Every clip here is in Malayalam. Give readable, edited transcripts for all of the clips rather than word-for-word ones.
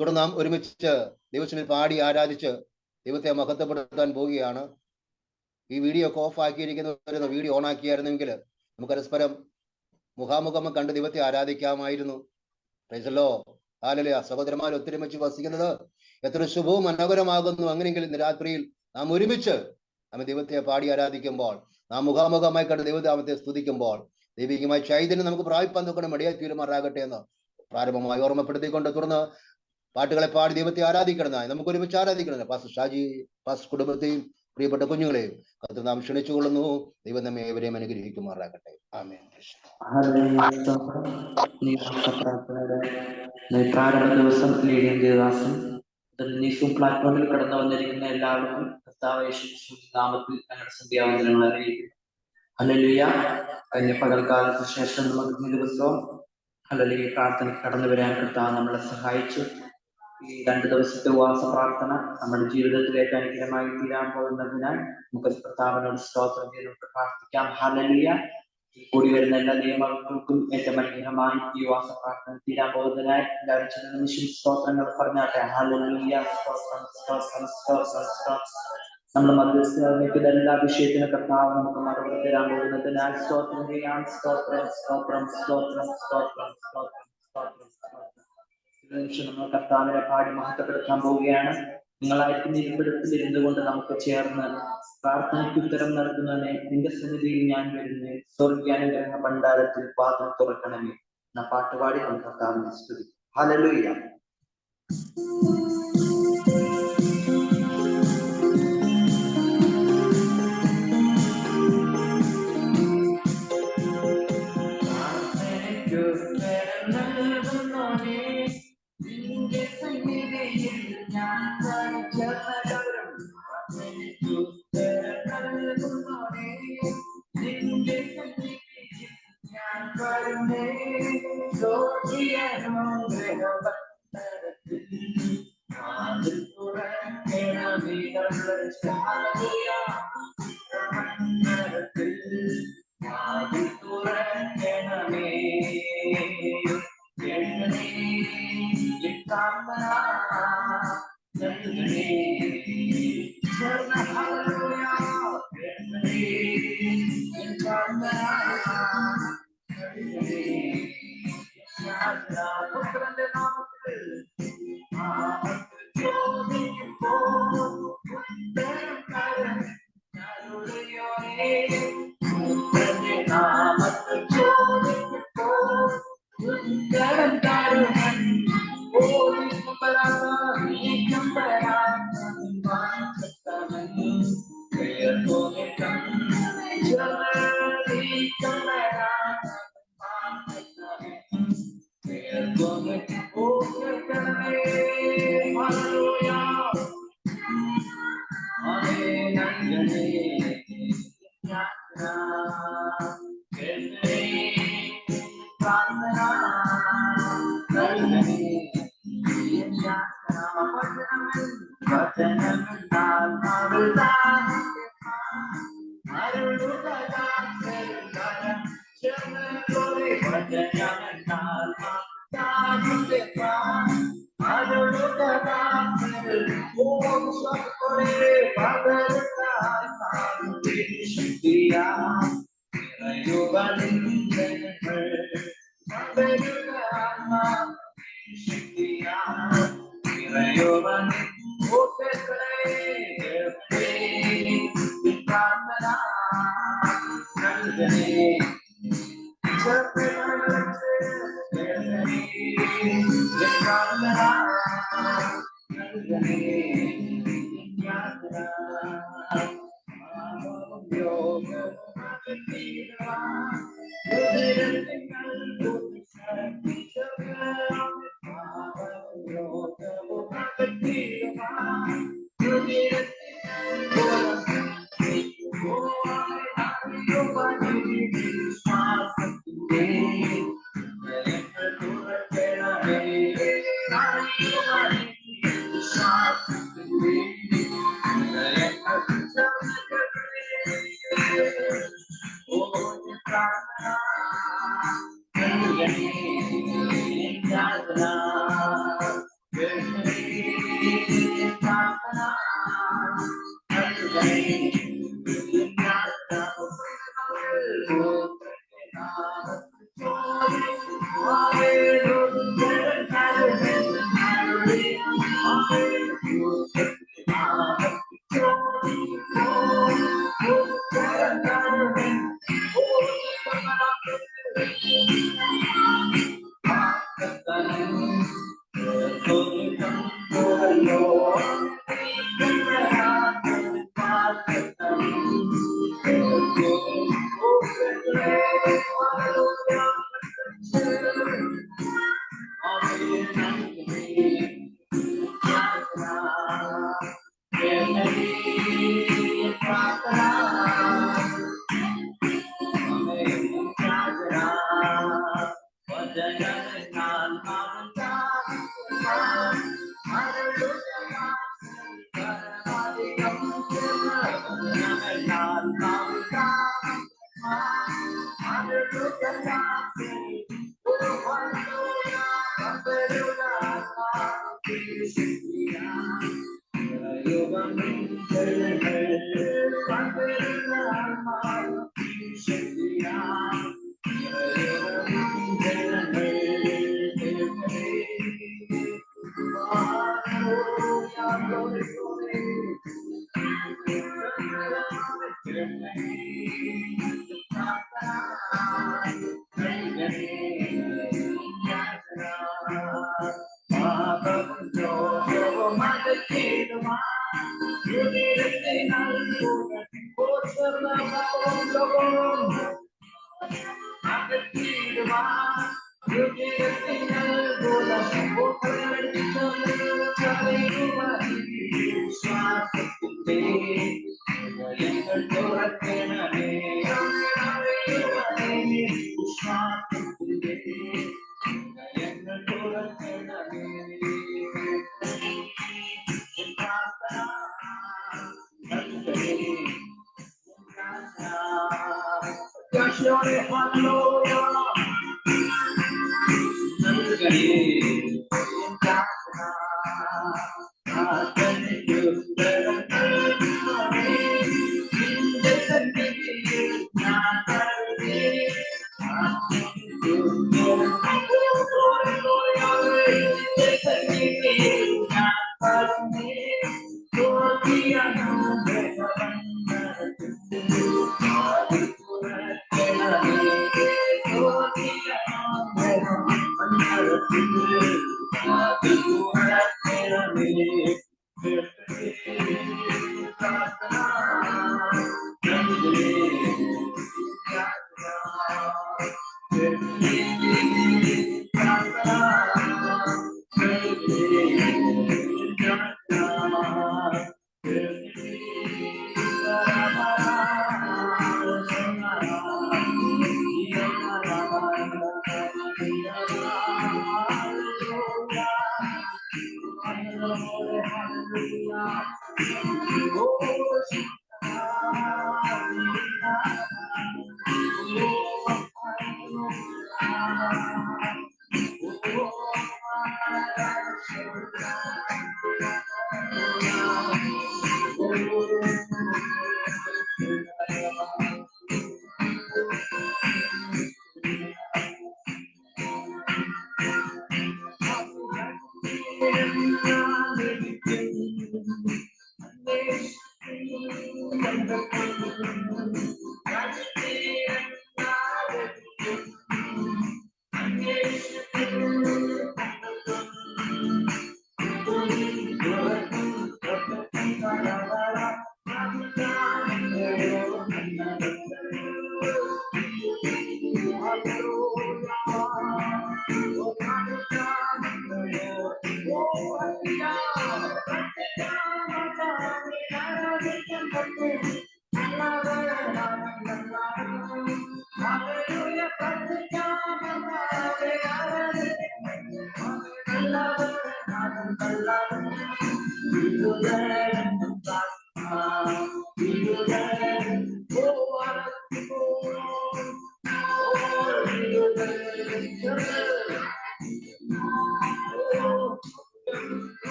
തുടർന്ന് നാം ഒരുമിച്ച് ദൈവത്തിൽ പാടി ആരാധിച്ച് ദൈവത്തെ മഹത്വപ്പെടുത്താൻ പോവുകയാണ്. ഈ വീഡിയോ ഒക്കെ ഓഫ് ആക്കിയിരിക്കുന്ന വീഡിയോ ഓൺ ആക്കിയായിരുന്നെങ്കിൽ നമുക്ക് പരസ്പരം മുഖാമുഖം കണ്ട് ദൈവത്തെ ആരാധിക്കാമായിരുന്നു. പ്രൈസല്ലോ, ഹല്ലേലൂയ. സഹോദരന്മാർ ഒത്തൊരുമിച്ച് വസിക്കുന്നത് എത്ര ശുഭവും മനോഹരമാകുന്നു. അങ്ങനെയെങ്കിൽ ഇന്ന് രാത്രിയിൽ നാം ഒരുമിച്ച് നാം ദൈവത്തെ പാടി ആരാധിക്കുമ്പോൾ, നാം മുഖാമുഖമായി കണ്ട് ദൈവനാമത്തെ സ്തുതിക്കുമ്പോൾ ദൈവികമായ ചൈതന്യം നമുക്ക് പ്രാപിപ്പാൻ നോക്കണം മടിയായി തീരുമാറാകട്ടെ എന്ന് പ്രാരംഭമായി ഓർമ്മപ്പെടുത്തിക്കൊണ്ട് തുടർന്ന് പാട്ടുകളെ പാടി ദൈവത്തെ ആരാധിക്കണമെന്നായി നമുക്ക് ഒരുമിച്ച് ആരാധിക്കണം. പാസ്റ്റർ ഷാജി, പാസ്റ്റർ കുടുംബത്തെയും പ്രിയപ്പെട്ട കുഞ്ഞുങ്ങളെയും കർത്താവ് നാം ക്ഷണിച്ചുകൊള്ളുന്നു. ദൈവം നമ്മെ ഏവരെയും അനുഗ്രഹിക്കുമാറാകട്ടെ. ആമേൻ. പ്രാരംഭ ദിവസം ലീഡിയം ദേവദാസൻ പ്ലാറ്റ്ഫോമിൽ കടന്നു വന്നിരിക്കുന്ന എല്ലാവർക്കും കർത്താവ് നാമത്തിൽ ഞങ്ങളുടെ സന്ധ്യാവന്ദനങ്ങൾ അറിയിക്കുന്നു. ഹല്ലേലൂയ. കഴിഞ്ഞ പകൽക്കാലത്തിന് ശേഷം നമുക്ക് ദിവസവും ഹല്ലേലൂയ പ്രാർത്ഥനയ്ക്ക് കടന്നു വരാൻ കർത്താവ് നമ്മളെ സഹായിച്ചു. ഈ 2 ദിവസത്തെ ഉപവാസ പ്രാർത്ഥന നമ്മുടെ ജീവിതത്തിലേക്ക് അനുഗ്രഹമായി തീരാൻ പോകുന്നതിനാൽ നമുക്ക് കർത്താവിനോട് സ്തോത്രം ചെയ്തുകൊണ്ട് പ്രാർത്ഥിക്കാം. ഹല്ലേലൂയ. ഈ കൂടി വരുന്ന എല്ലാ നിയമങ്ങൾക്കും ഏറ്റവും അനുഗ്രഹമായി ഈ ഉപവാസ പ്രാർത്ഥന തീരാൻ പോകുന്നതിനായി എല്ലാവരും ചില നിമിഷം സ്തോത്രങ്ങൾ പറഞ്ഞാട്ടെ. ഹല്ലേലൂയ. സ്തോത്രം, സ്തോത്രം, സ്തോത്രം, സ്തോത്രം. നമ്മൾ മധ്യസ്ഥ എല്ലാ വിഷയത്തിനും കർത്താവ് നമുക്ക് മറുപടി തരാൻ പോകുന്നതിനാൽ സ്തോത്രം ചെയ്യാം. സ്തോത്രം, സ്തോത്രം, സ്തോത്രം, സ്തോത്രം, സ്തോത്രം, സ്തോത്രം, സ്തോത്രം. നമ്മൾ കർത്താവിനെ പാടി മഹത്വപ്പെടുത്താൻ പോവുകയാണ്. നിങ്ങളായിരിക്കും ഇരിപ്പിടത്തിൽ ഇരുന്നു കൊണ്ട് നമുക്ക് ചേർന്ന് പ്രാർത്ഥനയ്ക്ക് ഉത്തരം നൽകുന്നതിനെ നിന്റെ സന്നിധിയിൽ ഞാൻ വരുന്നേ, സ്വർഗ്ഗാനുഗ്രഹ ഭണ്ഡാരത്തിൽ വാതിൽ തുറക്കണമേ എന്ന പാട്ടുപാടി നമുക്ക് കർത്താവിനെ സ്തുതിക്കാം. ഹല്ലേലൂയ.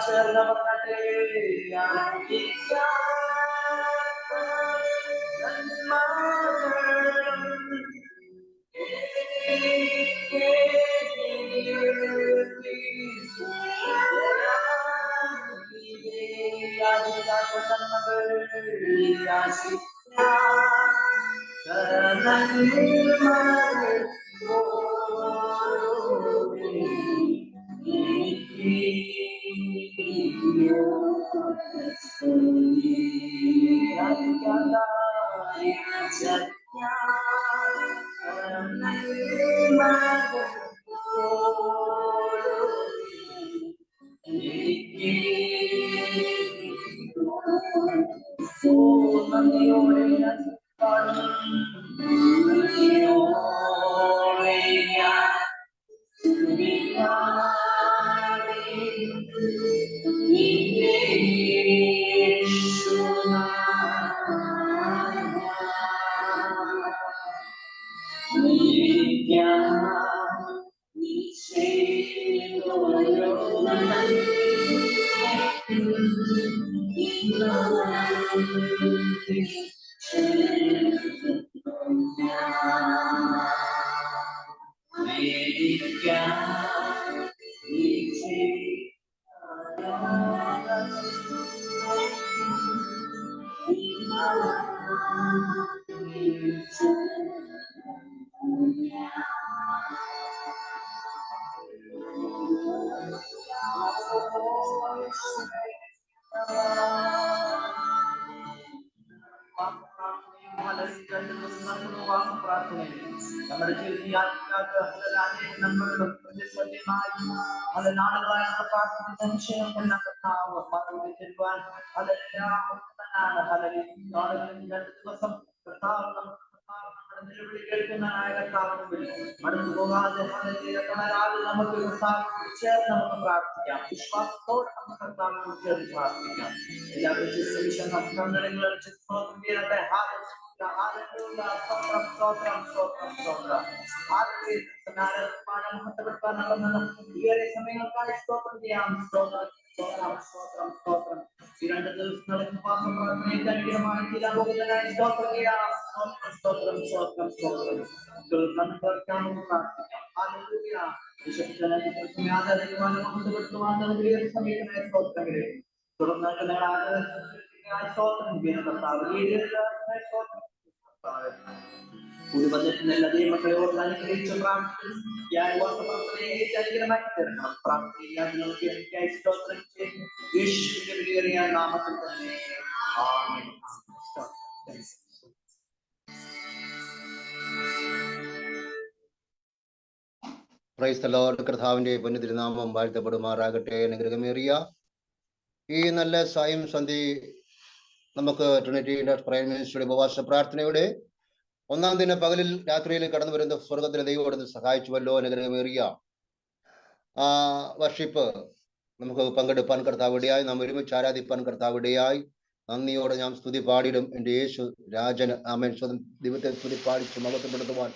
ചേർന്ന് പറഞ്ഞേ നമ്മുടെ ജീവിതത്തിൽ നമ്മളുടെ അത് നാളുകളായ പ്രാർത്ഥിക്കുന്ന വിഷയം എല്ലാം കർത്താവ് മറുപടി തരുവാൻ അതെല്ലാം ദിവസം കർത്താവ് നമ്മുടെ നിലവിളി കേൾക്കുന്നതായ കർത്താവിന് മടങ്ങി പോകാതെ നമുക്ക് കർത്താവിനോട് ചേർന്ന് നമുക്ക് പ്രാർത്ഥിക്കാം. വിശ്വാസത്തോടെ നമുക്ക് കർത്താവിനോട് ചേർന്ന് പ്രാർത്ഥിക്കാം. എല്ലാവരും ഈ 2 ദിവസങ്ങൾക്ക് മാസം കുടുംബത്തിലുള്ള ദൈവങ്ങളെ ഓർത്ത് അനുഗ്രഹിച്ച് പ്രാർത്ഥിക്കും. യേശുവിന്റെ നാമത്തിൽ തന്നെ ആമേൻ. Praise the Lord. കർത്താവിന്റെ പൊന്നു തിരുനാമം വാഴ്ത്തപ്പെടുമാറാകട്ടെ. അനുഗ്രഹമേറിയ ഈ നല്ല സായം സന്ധി നമുക്ക് ട്രിനിറ്റി പ്രയർ മിനിസ്ട്രിയുടെ ഉപവാസ പ്രാർത്ഥനയുടെ 1-ാം ദിന പകലിൽ രാത്രിയിൽ കടന്നു വരുന്ന സ്വർഗത്തിലെ ദൈവം സഹായിച്ചുവല്ലോ. അനുഗ്രഹമേറിയ വർഷിപ്പ് നമുക്ക് പങ്കെടുപ്പാൻ കർത്താവിടെയായി, നാം ഒരുമിച്ച് ആരാധിപ്പാൻ കർത്താവിടെയായി നന്ദിയോടെ ഞാൻ സ്തുതി പാടിയിടും. എൻ്റെ യേശു രാജന് ആമേൻ. ദൈവത്തെ സ്തുതി പാടിച്ച് മഹത്വപ്പെടുത്തുവാൻ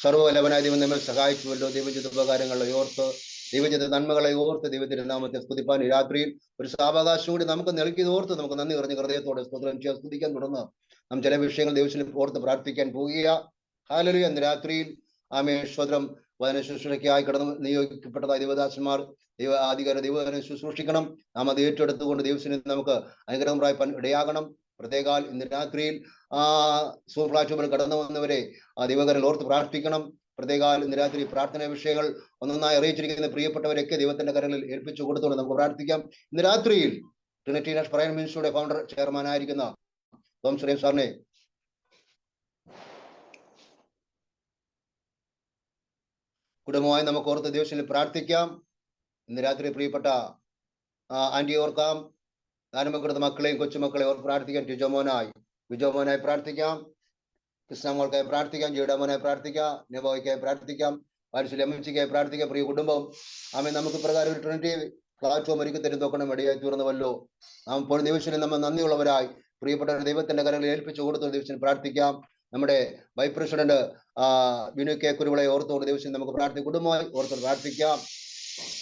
സർവ്വവല്ലഭനായ ദൈവം നമ്മെ സഹായിച്ചുവല്ലോ. ദൈവചിത ഉപകാരങ്ങളെ ഓർത്ത്, ദൈവചിത നന്മകളെ ഓർത്ത് ദൈവത്തിന്റെ നാമത്തെ സ്തുതിപ്പാൻ ഈ രാത്രിയിൽ ഒരു സാവകാശം കൂടി നമുക്ക് നൽകിയത് ഓർത്ത് നമുക്ക് നന്ദി പറഞ്ഞ ഹൃദയത്തോടെ സ്തോത്രം ചെയ്യാൻ സ്തുതിക്കാൻ തുടർന്ന് നാം ചില വിഷയങ്ങൾ ദൈവത്തിന് ഓർത്ത് പ്രാർത്ഥിക്കാൻ പോകുക. ഹല്ലേലൂയ. അന്ന് രാത്രിയിൽ ആമേൻ സ്വതന്ത്രം വചന ശുശ്രൂഷയ്ക്കായി കടന്നു നിയോഗിക്കപ്പെട്ടതായ ദൈവദാസന്മാർ ആധികാര ദൈവവചനം ശുശ്രൂഷിക്കണം. നാം അത് ഏറ്റെടുത്തുകൊണ്ട് ദൈവത്തിന് നമുക്ക് അനുഗ്രഹം പ്രാപിപ്പാൻ ഇടയാകണം. പ്രത്യേകാൽ ഇന്ന് രാത്രിയിൽ സൂം പ്ലാറ്റ്ഫോമിൽ കടന്നു വന്നവരെ ദൈവകരൽ ഓർത്ത് പ്രാർത്ഥിക്കണം. പ്രത്യേകാൽ ഇന്ന് രാത്രി പ്രാർത്ഥന വിഷയങ്ങൾ ഒന്നൊന്നായി അറിയിച്ചിരിക്കുന്ന പ്രിയപ്പെട്ടവരൊക്കെ ദൈവത്തിന്റെ കരങ്ങളിൽ ഏൽപ്പിച്ചു കൊടുത്തുകൊണ്ട് നമുക്ക് പ്രാർത്ഥിക്കാം. ഇന്ന് രാത്രിയിൽ Trinity prayer മിനിസ്ട്രിയുടെ founder ചെയർമാനായിരിക്കുന്ന Thomas realm സാറിനെ കുടുംബമായി നമുക്ക് ഓർത്ത് ദിവസത്തിൽ പ്രാർത്ഥിക്കാം. ഇന്ന് രാത്രി പ്രിയപ്പെട്ട ആന്റി ഓർക്കാം. ദാനമക്കളുടെ മക്കളെയും കൊച്ചുമക്കളെയും ഓർത്ത് പ്രാർത്ഥിക്കാം. വിജോമോനായി പ്രാർത്ഥിക്കാം. കൃഷ്ണമോൾക്കായി പ്രാർത്ഥിക്കാം. ജീവടമോനായി പ്രാർത്ഥിക്കാം. നെബോയ്ക്കായി പ്രാർത്ഥിക്കാം. വാത്സല്യമ്മച്ചിക്കായി പ്രാർത്ഥിക്കാം. പ്രിയ കുടുംബം ആമേ നമുക്ക് പ്രകാരം ഒരു ട്രിനിറ്റി പ്ലാറ്റ്ഫോം ഒരുക്കി തരും തോക്കണം ഇടയായി തീർന്നുവല്ലോ. നാം ഇപ്പോൾ ദിവസത്തിൽ നമ്മൾ നന്ദിയുള്ളവരായി പ്രിയപ്പെട്ട ദൈവത്തിന്റെ കരങ്ങളിൽ ഏൽപ്പിച്ചു കൊടുത്ത ദിവസം പ്രാർത്ഥിക്കാം. നമ്മുടെ വൈസ് പ്രസിഡന്റ് ബിനു കെ കുരുവിളയെ ഓർത്തുകൊണ്ട് ദിവസം നമുക്ക് കുടുംബമായി ഓർത്ത് പ്രാർത്ഥിക്കാം.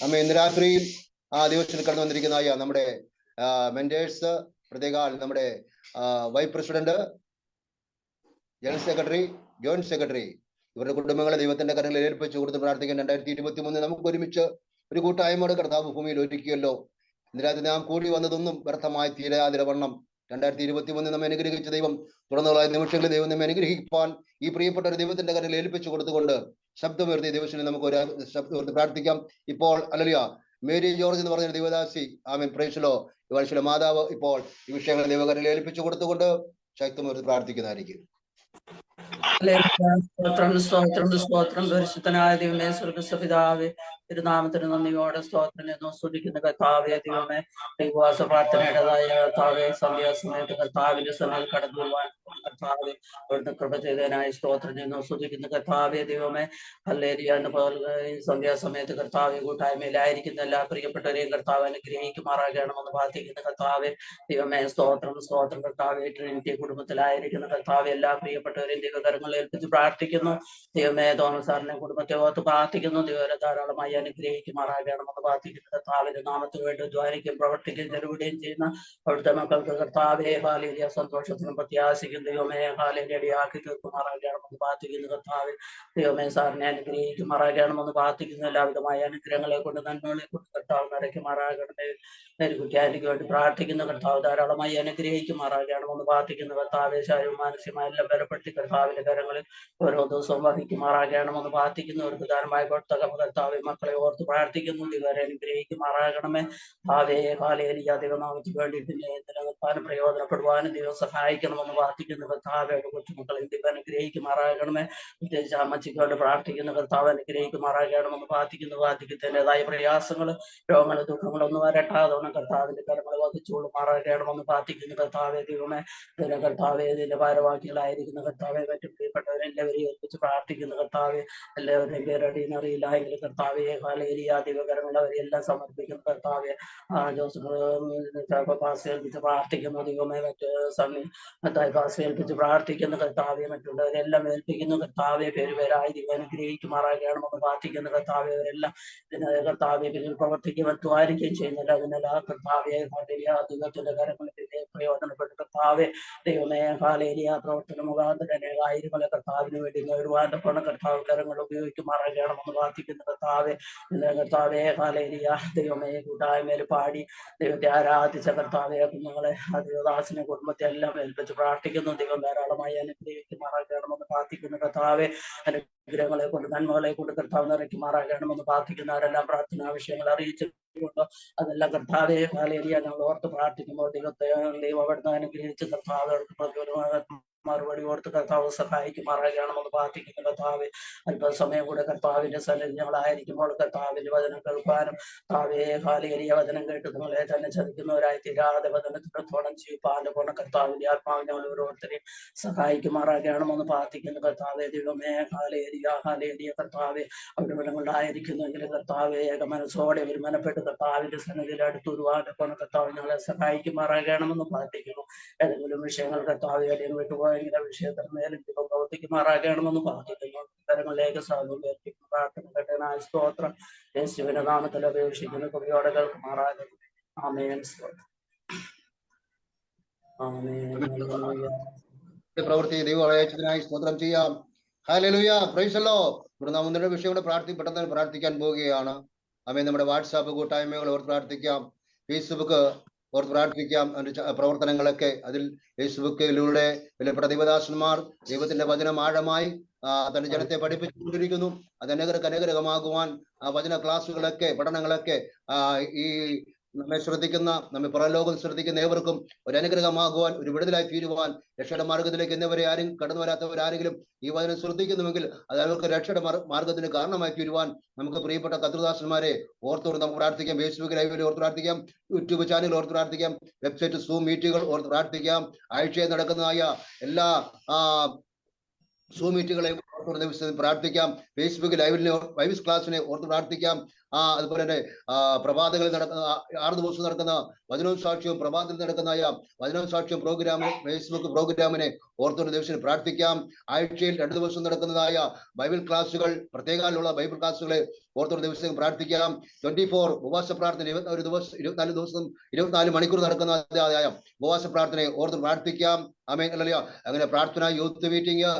ആമേ ഇന്ന് രാത്രിയിൽ ദിവസത്തിൽ കടന്നു വന്നിരിക്കുന്നതായ നമ്മുടെ മെന്റേഴ്സ്, പ്രത്യേക നമ്മുടെ vice president, general secretary, joint secretary, ഇവരുടെ കുടുംബങ്ങളെ ദൈവത്തിന്റെ കരങ്ങളിൽ ഏൽപ്പിച്ചു കൊടുത്ത് പ്രാർത്ഥിക്കാൻ 2023 നമുക്ക് ഒരുമിച്ച് ഒരു കൂട്ടായ്മയുടെ കർത്താവ് ഭൂമിയിൽ ഒരുക്കിയല്ലോ. ഇതിനകത്ത് നാം കൂടി വന്നതൊന്നും വ്യർത്ഥമായി തീരാതിര വണ്ണം 2023 നമ്മെ അനുഗ്രഹിച്ച ദൈവം തുടർന്നുള്ള നിമിഷങ്ങളിൽ ദൈവം നമ്മെ അനുഗ്രഹിക്കാൻ ഈ പ്രിയപ്പെട്ട ഒരു ദൈവത്തിന്റെ കരങ്ങളിൽ ഏൽപ്പിച്ചു കൊടുത്തുകൊണ്ട് ശബ്ദമുയർത്തി ദിവസത്തിൽ നമുക്ക് ഒരു ശബ്ദം പ്രാർത്ഥിക്കാം. ഇപ്പോൾ ഹല്ലേലൂയ, മേരി ജോർജ് എന്ന് പറഞ്ഞ ദൈവദാസി, ആമേൻ, പ്രൈസ് ഈ വർഷത്തിലെ മാതാവ് ഇപ്പോൾ ഈ വിഷയങ്ങൾ ദൈവകരങ്ങളിൽ ഏൽപ്പിച്ചു കൊടുത്തുകൊണ്ട് ശക്തമുയർത്തി പ്രാർത്ഥിക്കുന്നതായിരിക്കും. സ്തോത്രം പരിശുദ്ധനായ ദൈവമേ, സ്വർഗ്ഗസ്ഥപിതാവേ, തിരുനാമത്തിന് നന്ദിയോടെ സ്തോത്രം എന്ന് സ്തുതിക്കുന്ന കർത്താവേ, ദൈവമേ, ഉപവാസ പ്രാർത്ഥനയുടേതായ കർത്താവേ, സന്ധ്യാസമയത്ത് കർത്താവിന്റെ സന്നിധിയിൽ കടന്നു വരുവാൻ കർത്താവേ അവിടുന്ന് കൃപ ചെയ്തതിനായി സ്തോത്രം എന്ന് സ്തുതിക്കുന്ന കർത്താവേ, ദൈവമേ, ഹല്ലേലൂയ. സന്ധ്യാസമയത്ത് കർത്താവെ കൂട്ടായ്മയിലായിരിക്കുന്ന എല്ലാ പ്രിയപ്പെട്ടവരെയും കർത്താവ് അനുഗ്രഹിക്കുമാറാകണമെന്ന് പ്രാർത്ഥിക്കുന്ന കർത്താവെ, ദൈവമേ, സ്തോത്രം കർത്താവെ, ട്രിനിറ്റി കുടുംബത്തിലായിരിക്കുന്ന കർത്താവ് എല്ലാ പ്രിയപ്പെട്ടവരെയും ദൈവകരങ്ങളിൽ ഏൽപ്പിച്ച് പ്രാർത്ഥിക്കുന്നു. ദൈവമേ, തോമസ് സാറിനെ കുടുംബത്തെ ഓർത്ത് പ്രാർത്ഥിക്കുന്നു. ദൈവരെ ധാരാളമായി അനുഗ്രഹിക്കുമാറാകണമെന്ന് പ്രാർത്ഥിക്കുന്ന കർത്താവിന്റെ നാമത്തിന് വേണ്ടി ധ്യാനിക്കും പ്രവർത്തിക്കുകയും ചെറുവിടുകയും ചെയ്യുന്ന അവിടുത്തെ മക്കൾക്ക് കർത്താവെ ഹാലേലിയ സന്തോഷത്തിനും പ്രത്യാശിക്കും ദൈവമേ ഹാലേലിയടിയാക്കി തീർക്കുമാറാകണമെന്ന് പ്രാർത്ഥിക്കുന്ന കർത്താവ്, ദൈവമേ, സാറിനെ അനുഗ്രഹിക്കുമാറാകണമെന്ന് പ്രാർത്ഥിക്കുന്ന എല്ലാവിധമായ അനുഗ്രഹങ്ങളെ കൊണ്ട് നന്മകളെ കൊണ്ട് കർത്താവ് നിറയ്ക്കുമാറാകണമേ. കുട്ടിയാലിക്ക് വേണ്ടി പ്രാർത്ഥിക്കുന്ന കർത്താവ് ധാരാളമായി അനുഗ്രഹിക്കുമാറാകണമെന്ന് പ്രാർത്ഥിക്കുന്ന കർത്താവെ ശാരീരിക മാനസികമായ എല്ലാം ബലപ്പെടുത്തി കർത്താവിന്റെ കരങ്ങളിൽ ഓരോ ദിവസവും വഹിക്കുമാറാകണമെന്ന് പ്രാർത്ഥിക്കുന്ന ഒരു പ്രധാനമായ കർത്താവ് മക്കളെ ഓർത്ത് പ്രാർത്ഥിക്കുന്നു. ഇവരെ അനുഗ്രഹിക്കുമാറാകണമേ. ഭാവേ ഹാലേലിയ ദൈവനാമത്തിന് വേണ്ടിയിട്ട് നിലനിൽപ്പാനും പ്രയോജനപ്പെടുവാനും ദൈവം സഹായിക്കണമെന്ന് പ്രാർത്ഥിക്കുന്ന കർത്താവയുടെ കൊച്ചുമക്കളെ ദൈവം അനുഗ്രഹിക്കുമാറാകണമേ. പ്രത്യേകിച്ച് അമ്മച്ചിക്ക് വേണ്ടി പ്രാർത്ഥിക്കുന്ന കർത്താവ് അനുഗ്രഹിക്കുമാറാകണമെന്ന് പ്രാർത്ഥിക്കുന്നതിൻ്റെതായ പ്രയാസങ്ങൾ, രോഗങ്ങൾ, ദുഃഖങ്ങളൊന്നും വരട്ടാതെ കർത്താവിന്റെ കരങ്ങൾ വഹിച്ചുകൊള്ളുമാറാകണമെന്ന് പ്രാർത്ഥിക്കുന്ന കർത്താവെ, ദൈവമേ, ഇതിന്റെ കർത്താവെ, ഇതിന്റെ ഭാരവാഹികളായിരിക്കുന്ന കർത്താവെ, മറ്റു പ്രിയപ്പെട്ടവരെല്ലാവരെയും ഏൽപ്പിച്ച് പ്രാർത്ഥിക്കുന്ന കർത്താവെ, എല്ലാവരുടെയും പേരടിയും അറിയില്ല എങ്കിൽ കർത്താവെ ഹാലേലിയ ദൈവകരങ്ങൾ അവരെല്ലാം സമർപ്പിക്കുന്ന കർത്താവെ, ജോസഫ് പാസ് ഏൽപ്പിച്ച് പ്രാർത്ഥിക്കുന്നു. ദൈവമേ, മറ്റ് പാസ് ഏൽപ്പിച്ച് പ്രാർത്ഥിക്കുന്ന കർത്താവെ, മറ്റുള്ളവരെല്ലാം ഏൽപ്പിക്കുന്നു കർത്താവെ, പേരുപേരായി ദൈവം അനുഗ്രഹിക്കുമാറാകണമെന്ന് പ്രാർത്ഥിക്കുന്ന കർത്താവെ, അവരെല്ലാം ഇതിന് കർത്താവെ പിന്നിൽ പ്രവർത്തിക്കുവാൻ ദ്വാരിക്കുകയും ചെയ്യുന്നില്ല. അതിനെല്ലാം കർത്താവെ ഹാലേലിയ ദൈവത്തിന്റെ കരങ്ങളിൽ പ്രയോജനപ്പെട്ട കർത്താവെ, ദൈവമേ ഹാലേലിയ പ്രവർത്തന മുഖാന്തരം ആയിരങ്ങളെ കർത്താവിന് വേണ്ടി നേടുവാൻ കർത്താവ് കരങ്ങൾ ഉപയോഗിക്കുമാറാകണമെന്ന് പ്രാർത്ഥിക്കുന്ന കർത്താവെ, കർത്താവെ ഹാലേലിയ ദൈവമേ, കൂട്ടായ്മയിൽ പാടി ദൈവത്തെ ആരാധിച്ച കർത്താവെ, കുഞ്ഞുങ്ങളെ ദൈവദാസിനെ കുടുംബത്തെ എല്ലാം ഏൽപ്പിച്ച് പ്രാർത്ഥിക്കുന്നു. ദൈവം ധാരാളമായി അനുഗ്രഹിക്കുമാറാകണമെന്ന് പ്രാർത്ഥിക്കുന്ന കർത്താവെ, അനുഗ്രഹങ്ങളെ കൊണ്ട് നന്മകളെ കൊണ്ട് കർത്താവ് നിറയ്ക്കുമാറാകണമെന്ന് പ്രാർത്ഥിക്കുന്നവരെല്ലാം പ്രാർത്ഥനാ വിഷയങ്ങൾ അറിയിച്ചിട്ടുണ്ട്. അതെല്ലാം കർത്താവെ ഹാലേലിയ ഞങ്ങൾ ഓർത്ത് പ്രാർത്ഥിക്കുമ്പോൾ ദൈവം അവിടുന്ന് അനുഗ്രഹിച്ച് കർത്താവ് മറുപടി ഓർത്ത് കർത്താവ് സഹായിക്കുമാറാകണമെന്ന് പ്രാർത്ഥിക്കുന്ന കർത്താവ്, അല്പസമയം കൂടെ കർത്താവിന്റെ സന്നിധി ഞങ്ങളായിരിക്കുമ്പോൾ കർത്താവിന്റെ വചനം കേൾക്കാനും കർത്താവെ ഹാലേലിയ വചനം കേട്ട് നിങ്ങളെ തന്നെ ചതിക്കുന്നവരായി തീരാതെ വചനത്തിനോളം ചെയ്യുവാന്റെ പൂർണ്ണ കർത്താവിന്റെ ആത്മാവ് ഞങ്ങൾ ഓരോരുത്തരെയും സഹായിക്കുമാറാകണമെന്ന് പ്രാർത്ഥിക്കുന്ന കർത്താവെ, ദൈവമേ ഹാലേലിയ കർത്താവെ, അവിടെ വിടങ്ങളിലായിരിക്കുന്നെങ്കിൽ കർത്താവെ ഏക മനസ്സോടെ വരുമാനപ്പെട്ട് കർത്താവിന്റെ സന്നിധിയിൽ അടുത്തുവാന്റെ പൂർണ്ണ കർത്താവ് ഞങ്ങളെ സഹായിക്കുമാറാകണമെന്ന് പ്രാർത്ഥിക്കുന്നു. ഏതെങ്കിലും വിഷയങ്ങൾ കർത്താവെ അടിയൻ വിട്ടുപോയ വിഷയത്തിന് മേലും ദൈവം പ്രവർത്തിക്കുമാറാകണമെന്ന് പ്രാർത്ഥിക്കുന്നു. കരങ്ങളിലേക്ക് സാധുവും പ്രാർത്ഥന കേട്ടനായ സ്തോത്രം യേശുവിന്റെ നാമത്തിൽ അപേക്ഷിക്കുന്ന കൃപയോടെ കേൾക്കുമാറാകണം. ആമേൻ. പ്രവൃത്തി ദൈവം അയച്ചതിനായി സ്തോത്രം ചെയ്യാം. Hallelujah, price the Lord. ഇവിടെ നാം ഒന്നിന്റെ വിഷയം കൂടെ പെട്ടെന്ന് പ്രാർത്ഥിക്കാൻ പോവുകയാണ്. ആമേൻ. നമ്മുടെ വാട്സാപ്പ് കൂട്ടായ്മകൾ ഓർത്ത് പ്രാർത്ഥിക്കാം, ഫേസ്ബുക്ക് ഓർത്ത് പ്രാർത്ഥിക്കാം. അതിന്റെ പ്രവർത്തനങ്ങളൊക്കെ അതിൽ ഫേസ്ബുക്കിലൂടെ വിലപ്പെട്ട ദൈവദാസന്മാർ ദൈവത്തിന്റെ വചനം ആഴമായി തന്റെ ജനത്തെ പഠിപ്പിച്ചുകൊണ്ടിരിക്കുന്നു. അത് അനുഗ്രഹമാകുവാൻ ആ വചന ക്ലാസ്സുകളൊക്കെ പഠനങ്ങളൊക്കെ ഈ നമ്മെ ശ്രദ്ധിക്കുന്ന നമ്മെ പുറലോകം ശ്രദ്ധിക്കുന്ന ഏവർക്കും ഒരു അനുഗ്രഹമാകുവാൻ, ഒരു വിടുതലായി തീരുവാൻ, രക്ഷയുടെ മാർഗത്തിലേക്ക് എന്നവരെ ആരും കടന്നു വരാത്തവരാരെങ്കിലും ഈ വചനം ശ്രദ്ധിക്കുന്നുവെങ്കിൽ അത് അവർക്ക് രക്ഷയുടെ മാർഗത്തിന് കാരണമായി തീരുവാൻ നമുക്ക് പ്രിയപ്പെട്ട കർത്തൃദാസന്മാരെ ഓർത്തോട് നമുക്ക് പ്രാർത്ഥിക്കാം. ഫേസ്ബുക്ക് ലൈവിൽ ഓർത്ത് പ്രാർത്ഥിക്കാം, യൂട്യൂബ് ചാനൽ ഓർത്ത് പ്രാർത്ഥിക്കാം, വെബ്സൈറ്റ് സൂം മീറ്റുകൾ ഓർത്ത് പ്രാർത്ഥിക്കാം, ആഴ്ചയിൽ നടക്കുന്നതായ എല്ലാ സൂം മീറ്റുകളെ ഓർത്ത് പ്രാർത്ഥിക്കാം, ഫേസ്ബുക്ക് ലൈവിനെ വൈസ് ക്ലാസ്സിനെ ഓർത്ത് പ്രാർത്ഥിക്കാം. അതുപോലെ തന്നെ പ്രഭാതങ്ങളിൽ നടക്കുന്ന 6 ദിവസം നടക്കുന്ന വചനവും സാക്ഷ്യവും പ്രഭാതത്തിൽ നടക്കുന്ന വചനവും സാക്ഷ്യവും പ്രോഗ്രാം, ഫേസ്ബുക്ക് പ്രോഗ്രാമിനെ ഓർത്തുകൊണ്ട് ദിവസം പ്രാർത്ഥിക്കാം. ആഴ്ചയിൽ 2 ദിവസം നടക്കുന്നതായ ബൈബിൾ ക്ലാസ്സുകൾ, പ്രത്യേകമുള്ള ബൈബിൾ ക്ലാസ്സുകളെ ഓർത്തുകൊണ്ട് ദിവസം പ്രാർത്ഥിക്കാം. 24 ഉപവാസ പ്രാർത്ഥന, 24 മണിക്കൂർ നടക്കുന്ന ഉപവാസ പ്രാർത്ഥനയെ ഓർത്ത് പ്രാർത്ഥിക്കാം. ആമേൻ. ഹല്ലേലൂയ. അങ്ങനെ പ്രാർത്ഥന, യൂത്ത് മീറ്റിംഗ്,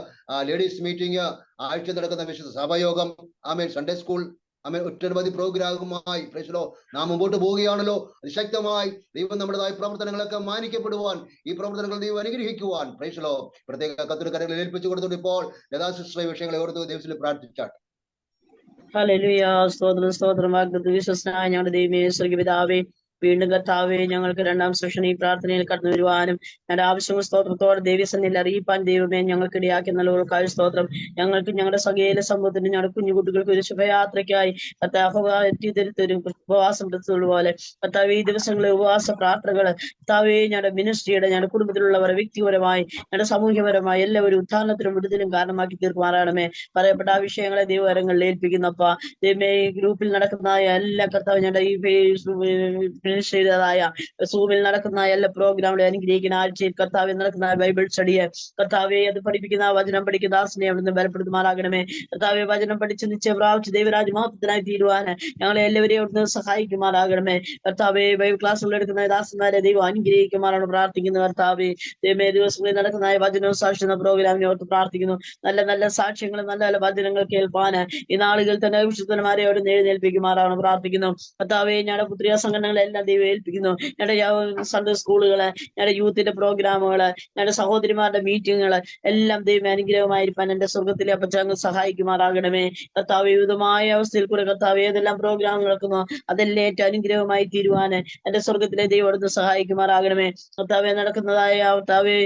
ലേഡീസ് മീറ്റിംഗ്, ആഴ്ച നടക്കുന്ന വിശുദ്ധ സഭായോഗം, ആമേൻ, സൺഡേ സ്കൂൾ, ആമേൻ, ഒട്ടനവധി പ്രോഗ്രാമുമായി നാം മുമ്പോട്ട് പോവുകയാണല്ലോ. അതിശക്തമായി ദൈവം നമ്മുടേതായ പ്രവർത്തനങ്ങളൊക്കെ മാനിക്കപ്പെടുവാൻ, ഈ പ്രവർത്തനങ്ങൾ ദൈവം അനുഗ്രഹിക്കുവാൻ പ്രൈസലോ പ്രത്യേക കർത്തരുടെ കരങ്ങളിൽ ഏൽപ്പിച്ചു കൊടുത്തുകൊണ്ട് ഇപ്പോൾ ലതാശുശ്രൂഷ വിഷയങ്ങളെ ഓർത്ത് ദൈവത്തിൽ പ്രാർത്ഥിച്ചാട്ടെ. ഹല്ലേലൂയ. സ്തോത്രം, സ്തോത്രം. വാഗ്ദത്ത വിശ്വസ്തനായ ഞങ്ങളുടെ ദൈവമേ, സ്വർഗ്ഗപിതാവേ, വീണ്ടും കർത്താവേ, ഞങ്ങൾക്ക് 2ാം സെഷൻ ഈ പ്രാർത്ഥനയിൽ കടന്നു വരുവാനും ഞങ്ങളുടെ ആവശ്യങ്ങൾ സ്തോത്രത്തോടെ ദൈവസന്നിധിയിൽ അറിയിപ്പാൻ ദൈവമേ ഞങ്ങൾക്ക് ഇടയാക്കി നൽകുകൾക്കായി സ്തോത്രം. ഞങ്ങൾക്ക് ഞങ്ങളുടെ സകല സമൂഹത്തിന്, ഞങ്ങളുടെ കുഞ്ഞുകുട്ടികൾക്ക് ഒരു ശുഭയാത്രയ്ക്കായി കർത്താവ് ഉപവാസം പോലെ കർത്താവ് ഈ ദിവസങ്ങളിലെ ഉപവാസ പ്രാർത്ഥനകൾ കർത്താവേ, ഞങ്ങളുടെ മിനിസ്ട്രിയുടെ, ഞങ്ങളുടെ കുടുംബത്തിലുള്ളവരെ വ്യക്തിപരമായി, ഞങ്ങളുടെ സാമൂഹ്യപരമായി എല്ലാവരും ഉത്ഥാനത്തിനും വിടുതലും കാരണമാക്കി തീർക്കുമാറാണമേ. പറയപ്പെട്ട ആ വിഷയങ്ങളെ ദൈവകരങ്ങളിൽ ഏൽപ്പിക്കുന്നപ്പ ദൈവമേ, ഈ ഗ്രൂപ്പിൽ നടക്കുന്ന എല്ലാ കർത്താവ്, ഞങ്ങളുടെ ഈ സൂമിൽ നടക്കുന്ന എല്ലാ പ്രോഗ്രാമുകളെ അനുഗ്രഹിക്കുന്ന, ആഴ്ചയിൽ കർത്താവിൽ നടക്കുന്ന ബൈബിൾ സ്റ്റഡിയെ കർത്താവെ, അത് പഠിപ്പിക്കുന്ന വചനം പഠിക്കുന്ന ആസനെ അവിടുന്ന് ബലപ്പെടുത്തുമാറാകണമേ. കർത്താവെ, വചനം പഠിച്ച് നിശ്ചയം പ്രാപിച്ച് ദൈവരാജ് മഹത്വത്തിനായി തീരുവാൻ ഞങ്ങളെ എല്ലാവരെയും അവിടുന്ന് സഹായിക്കുമാറാകണമേ. കർത്താവെ, ബൈബിൾ ക്ലാസ്സുകൾ എടുക്കുന്ന ദാസന്മാരെ ദൈവം അനുഗ്രഹിക്കുമാറാണ് പ്രാർത്ഥിക്കുന്നു. കർത്താവെ, ദൈവമേ, ദിവസങ്ങളിൽ നടക്കുന്ന വചനവും സാക്ഷ്യ പ്രോഗ്രാമിനെ ഓർത്ത് പ്രാർത്ഥിക്കുന്നു. നല്ല നല്ല സാക്ഷ്യങ്ങൾ, നല്ല നല്ല വചനങ്ങൾ കേൾപ്പാൻ ഈ നാളുകൾ തന്നെ വിശുദ്ധന്മാരെ അവിടുന്ന് എഴുന്നേൽപ്പിക്കുമാറാണ് പ്രാർത്ഥിക്കുന്നു. കർത്താവെ, ഞങ്ങളുടെ പുത്രിയ സംഘടനകളെല്ലാം ദൈവം ഏൽപ്പിക്കുന്നു. ഞങ്ങളുടെ സൺഡേ സ്കൂളുകള്, ഞങ്ങളുടെ യൂത്തിന്റെ പ്രോഗ്രാമുകള്, ഞങ്ങളുടെ സഹോദരിമാരുടെ മീറ്റിങ്ങുകള് എല്ലാം ദൈവം അനുഗ്രഹമായിരിക്കാൻ എന്റെ സ്വർഗത്തിലെ അപ്പച്ചങ്ങൾ സഹായിക്കുമാറാകണമേ. കർത്താവ്, വിവിധമായ അവസ്ഥയിൽ കൂടെ കർത്താവ് ഏതെല്ലാം പ്രോഗ്രാം നടക്കുന്നോ അതെല്ലാം ഏറ്റവും അനുഗ്രഹമായി തീരുവാന് എന്റെ സ്വർഗത്തിലെ ദൈവം അവിടുന്ന് സഹായിക്കുമാറാകണമേ. കർത്താവെ, നടക്കുന്നതായ കർത്താവെ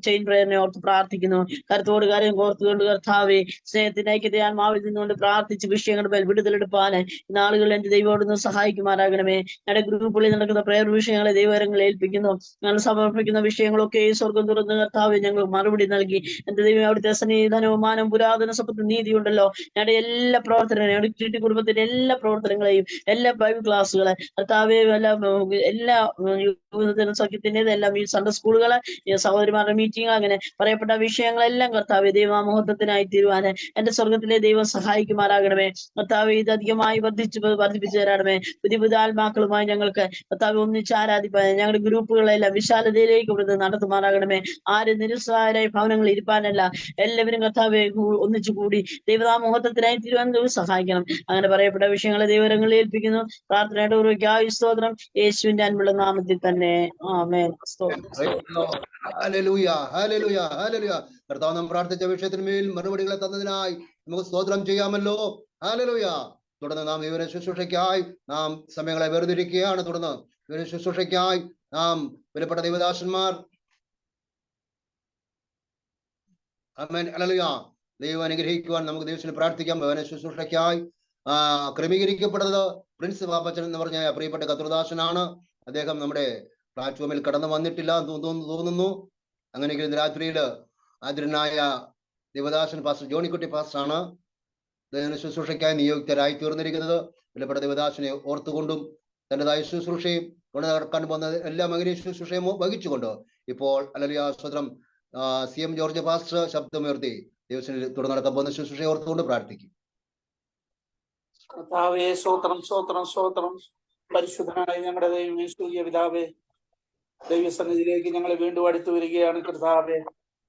ചെയിൻ പ്രയറിനെ ഓർത്ത് പ്രാർത്ഥിക്കുന്നു. കരുത്തോട് കാര്യം കോർത്തുകൊണ്ട് കർത്താവെ, സ്നേഹത്തിന്റെ ഐക്യത്തെ ആത്മാവിൽ നിന്നുകൊണ്ട് പ്രാർത്ഥിച്ച് വിഷയങ്ങളുടെ മേൽ വിടുതലെടുപ്പാന് നാളുകളിൽ എന്റെ ദൈവം അവിടുന്ന് സഹായിക്കുമാറാകണമേ. ഞങ്ങളുടെ ഗ്രൂപ്പുകളിൽ നടക്കുന്ന പ്രയർ വിഷയങ്ങളെ ദൈവകരങ്ങളിൽ ഏൽപ്പിക്കുന്നു. ഞങ്ങൾ സമർപ്പിക്കുന്ന വിഷയങ്ങളൊക്കെ സ്വർഗം തുറന്ന് കർത്താവ് ഞങ്ങൾ മറുപടി നൽകി എന്റെ ദൈവം അവിടുത്തെ സ്നേഹിതനവും മാനം പുരാതന സമ്പത്ത് നീതി ഉണ്ടല്ലോ. ഞങ്ങളുടെ എല്ലാ പ്രവർത്തനങ്ങളെയും, ഞങ്ങളുടെ കുടുംബത്തിന്റെ എല്ലാ പ്രവർത്തനങ്ങളെയും, എല്ലാ ബൈബിൾ ക്ലാസ്സുകളെ കർത്താവെ, എല്ലാ സഖ്യത്തിൻ്റെതെല്ലാം ഈ സൺഡേ സ്കൂളുകളെ, സഹോദരിമാരുടെ മീറ്റിംഗ്, അങ്ങനെ പറയപ്പെട്ട വിഷയങ്ങളെല്ലാം കർത്താവെ ദൈവമഹത്വത്തിനായി തീരുവാന് എന്റെ സ്വർഗത്തിലെ ദൈവം സഹായിക്കുമാറാകണമേ. കർത്താവെ, ഇത് അധികമായി വർദ്ധിപ്പിച്ചു തരണമേ. പുതിയ പുതിയ ആത്മാക്കളുമായി ഞങ്ങൾക്ക് കർത്താവ് ഒന്നിച്ച് ആരാധിപ്പാൻ ഞങ്ങളുടെ ഗ്രൂപ്പുകളെല്ലാം വിശാലതയിലേക്ക് ഇവിടുന്ന് നടത്തുമാറാകണമേ. ആര് നിരുത്സാഹരായ ഭവനങ്ങളിൽ ഇരിപ്പാനല്ല, എല്ലാവരും കർത്താവെ ഒന്നിച്ചു കൂടി ദൈവനാമഹത്വത്തിനായി തിരുവനന്തപുരം സഹായിക്കണം. അങ്ങനെ പറയപ്പെട്ട വിഷയങ്ങളെ ദൈവകരങ്ങളിൽ ഏൽപ്പിക്കുന്നു. പ്രാർത്ഥനയുടെ ഉറയ്ക്കായി സ്തോത്രം, യേശുവിന്റെ അൻപുള്ള നാമത്തിൽ തന്നെ, ആമേൻ. കർത്താവ് നാം പ്രാർത്ഥിച്ച വിഷയത്തിന്മേൽ മറുപടികളെ തന്നതിനായി നമുക്ക് സ്തോത്രം ചെയ്യാമല്ലോ. ഹല്ലേലൂയ. തുടർന്ന് നാം ഇവരെ ശുശ്രൂഷയ്ക്കായി നാം സമയങ്ങളെ വേർതിരിക്കുകയാണ്. തുടർന്ന് ഇവരെ ശുശ്രൂഷയ്ക്കായി നാം വിലപ്പെട്ട ദൈവദാസന്മാർ, ആമേൻ, ഹല്ലേലൂയ, ദൈവം അനുഗ്രഹിക്കുവാൻ നമുക്ക് ദൈവത്തിൽ പ്രാർത്ഥിക്കാം. ഇവരെ ശുശ്രൂഷയ്ക്കായി ക്രമീകരിക്കപ്പെട്ടത് പ്രിൻസ് പാപ്പച്ചൻ എന്ന് പറഞ്ഞ പ്രിയപ്പെട്ട കർത്തൃദാസനാണ്. അദ്ദേഹം നമ്മുടെ പ്ലാറ്റ്ഫോമിൽ കടന്നു വന്നിട്ടില്ല തോന്നുന്നു. അങ്ങനെയെങ്കിൽ ഇന്ന് രാത്രിയിൽ ആദരനായ ദേവദാസൻ പാസ്റ്റർ ജോണിക്കുട്ടി പാസ്റ്ററാണ് ശുശ്രൂഷയ്ക്കായി നിയോഗിതരായി തീർന്നിരിക്കുന്നത്. വിലപ്പെട്ട ദേവദാസനെ ഓർത്തുകൊണ്ടും തൻ്റെതായ ശുശ്രൂഷയും കൊണ്ട് നടക്കാൻ പോകുന്ന എല്ലാ മകനെയും ശുശ്രൂഷയും വഹിച്ചുകൊണ്ട് ഇപ്പോൾ ഹല്ലേലൂയ സ്തോത്രം CM ജോർജ് പാസ്റ്റർ ശബ്ദമുയർത്തി ദൈവത്തിൽ തുടർന്ന് നടക്കാൻ പോകുന്ന ശുശ്രൂഷയെ ഓർത്തുകൊണ്ട് പ്രാർത്ഥിക്കും. കർത്താവേ, സ്തോത്രം, സ്തോത്രം, സ്തോത്രം. പരിശുദ്ധനായ ഞങ്ങളുടെ ദൈവമേ, സ്വർഗ്ഗീയ പിതാവേ, ദൈവസന്നിധിയിലേക്ക് ഞങ്ങളെ വീണ്ടും അടുത്തു വരികയാണ്. കർത്താവേ,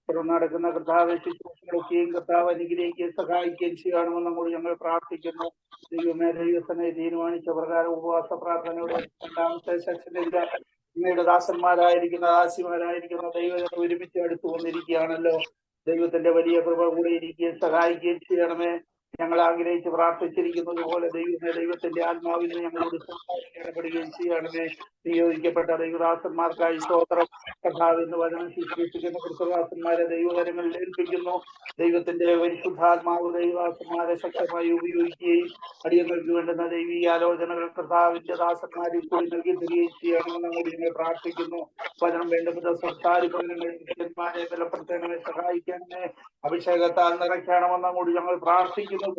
തുടർന്ന് നടക്കുന്ന കർത്താവെ ശുശ്രൂഷകളൊക്കെയും കർത്താവ് അനുഗ്രഹിക്കുകയും സഹായിക്കുകയും ചെയ്യണമെന്ന് നമ്മോട് ഞങ്ങൾ പ്രാർത്ഥിക്കുന്നു. ദൈവമേ, ദൈവസന്നിധി തീരുമാനിച്ച പ്രകാരം ഉപവാസ പ്രാർത്ഥനയുടെ 2ാമത്തെ സെക്ഷനിൽ നിങ്ങളുടെ ദാസന്മാരായിരിക്കുന്ന ദാസിമാരായിരിക്കുന്ന ദൈവത്തെ ഒരുമിച്ച് അടുത്തു വന്നിരിക്കുകയാണല്ലോ. ദൈവത്തിന്റെ വലിയ കൃപ കൂടെ ഇരിക്കുകയും സഹായിക്കുകയും ചെയ്യണമേ. ഞങ്ങൾ ആഗ്രഹിച്ച് പ്രാർത്ഥിച്ചിരിക്കുന്നത് പോലെ ദൈവമേ, ദൈവത്തിന്റെ ആത്മാവിൽ ഞങ്ങളോട് സംസാരിക്കപ്പെടുകയും ചെയ്യണമേ. നിയോഗിക്കപ്പെട്ട ദൈവദാസന്മാർക്കായി സ്തോത്രം. കർത്താവിന്റെ വചനം ശുശ്രൂഷിക്കുന്ന കൃതദാസന്മാരെ ദൈവകരങ്ങളിൽ ഏൽപ്പിക്കുന്നു. ദൈവത്തിന്റെ പരിശുദ്ധാത്മാവ് ദൈവദാസന്മാരെ ശക്തമായി ഉപയോഗിക്കുകയും അടിയങ്ങൾക്ക് വേണ്ടുന്ന ദൈവീയ ആലോചനകൾ കർത്താവിന്റെ ദാസന്മാരിൽ കൂടി നൽകി തരികയും ചെയ്യണമെന്ന് കൂടി ഞങ്ങൾ പ്രാർത്ഥിക്കുന്നു. വചനം വേണ്ടുന്ന സംസാരിക്കുന്നതിനെ ശിഷ്യന്മാരെ ബലപ്പെടുത്തണമേ, സഹായിക്കണമേ, അഭിഷേകത്താൽ നിറയ്ക്കണമെന്നും കൂടി ഞങ്ങൾ പ്രാർത്ഥിക്കുന്നു.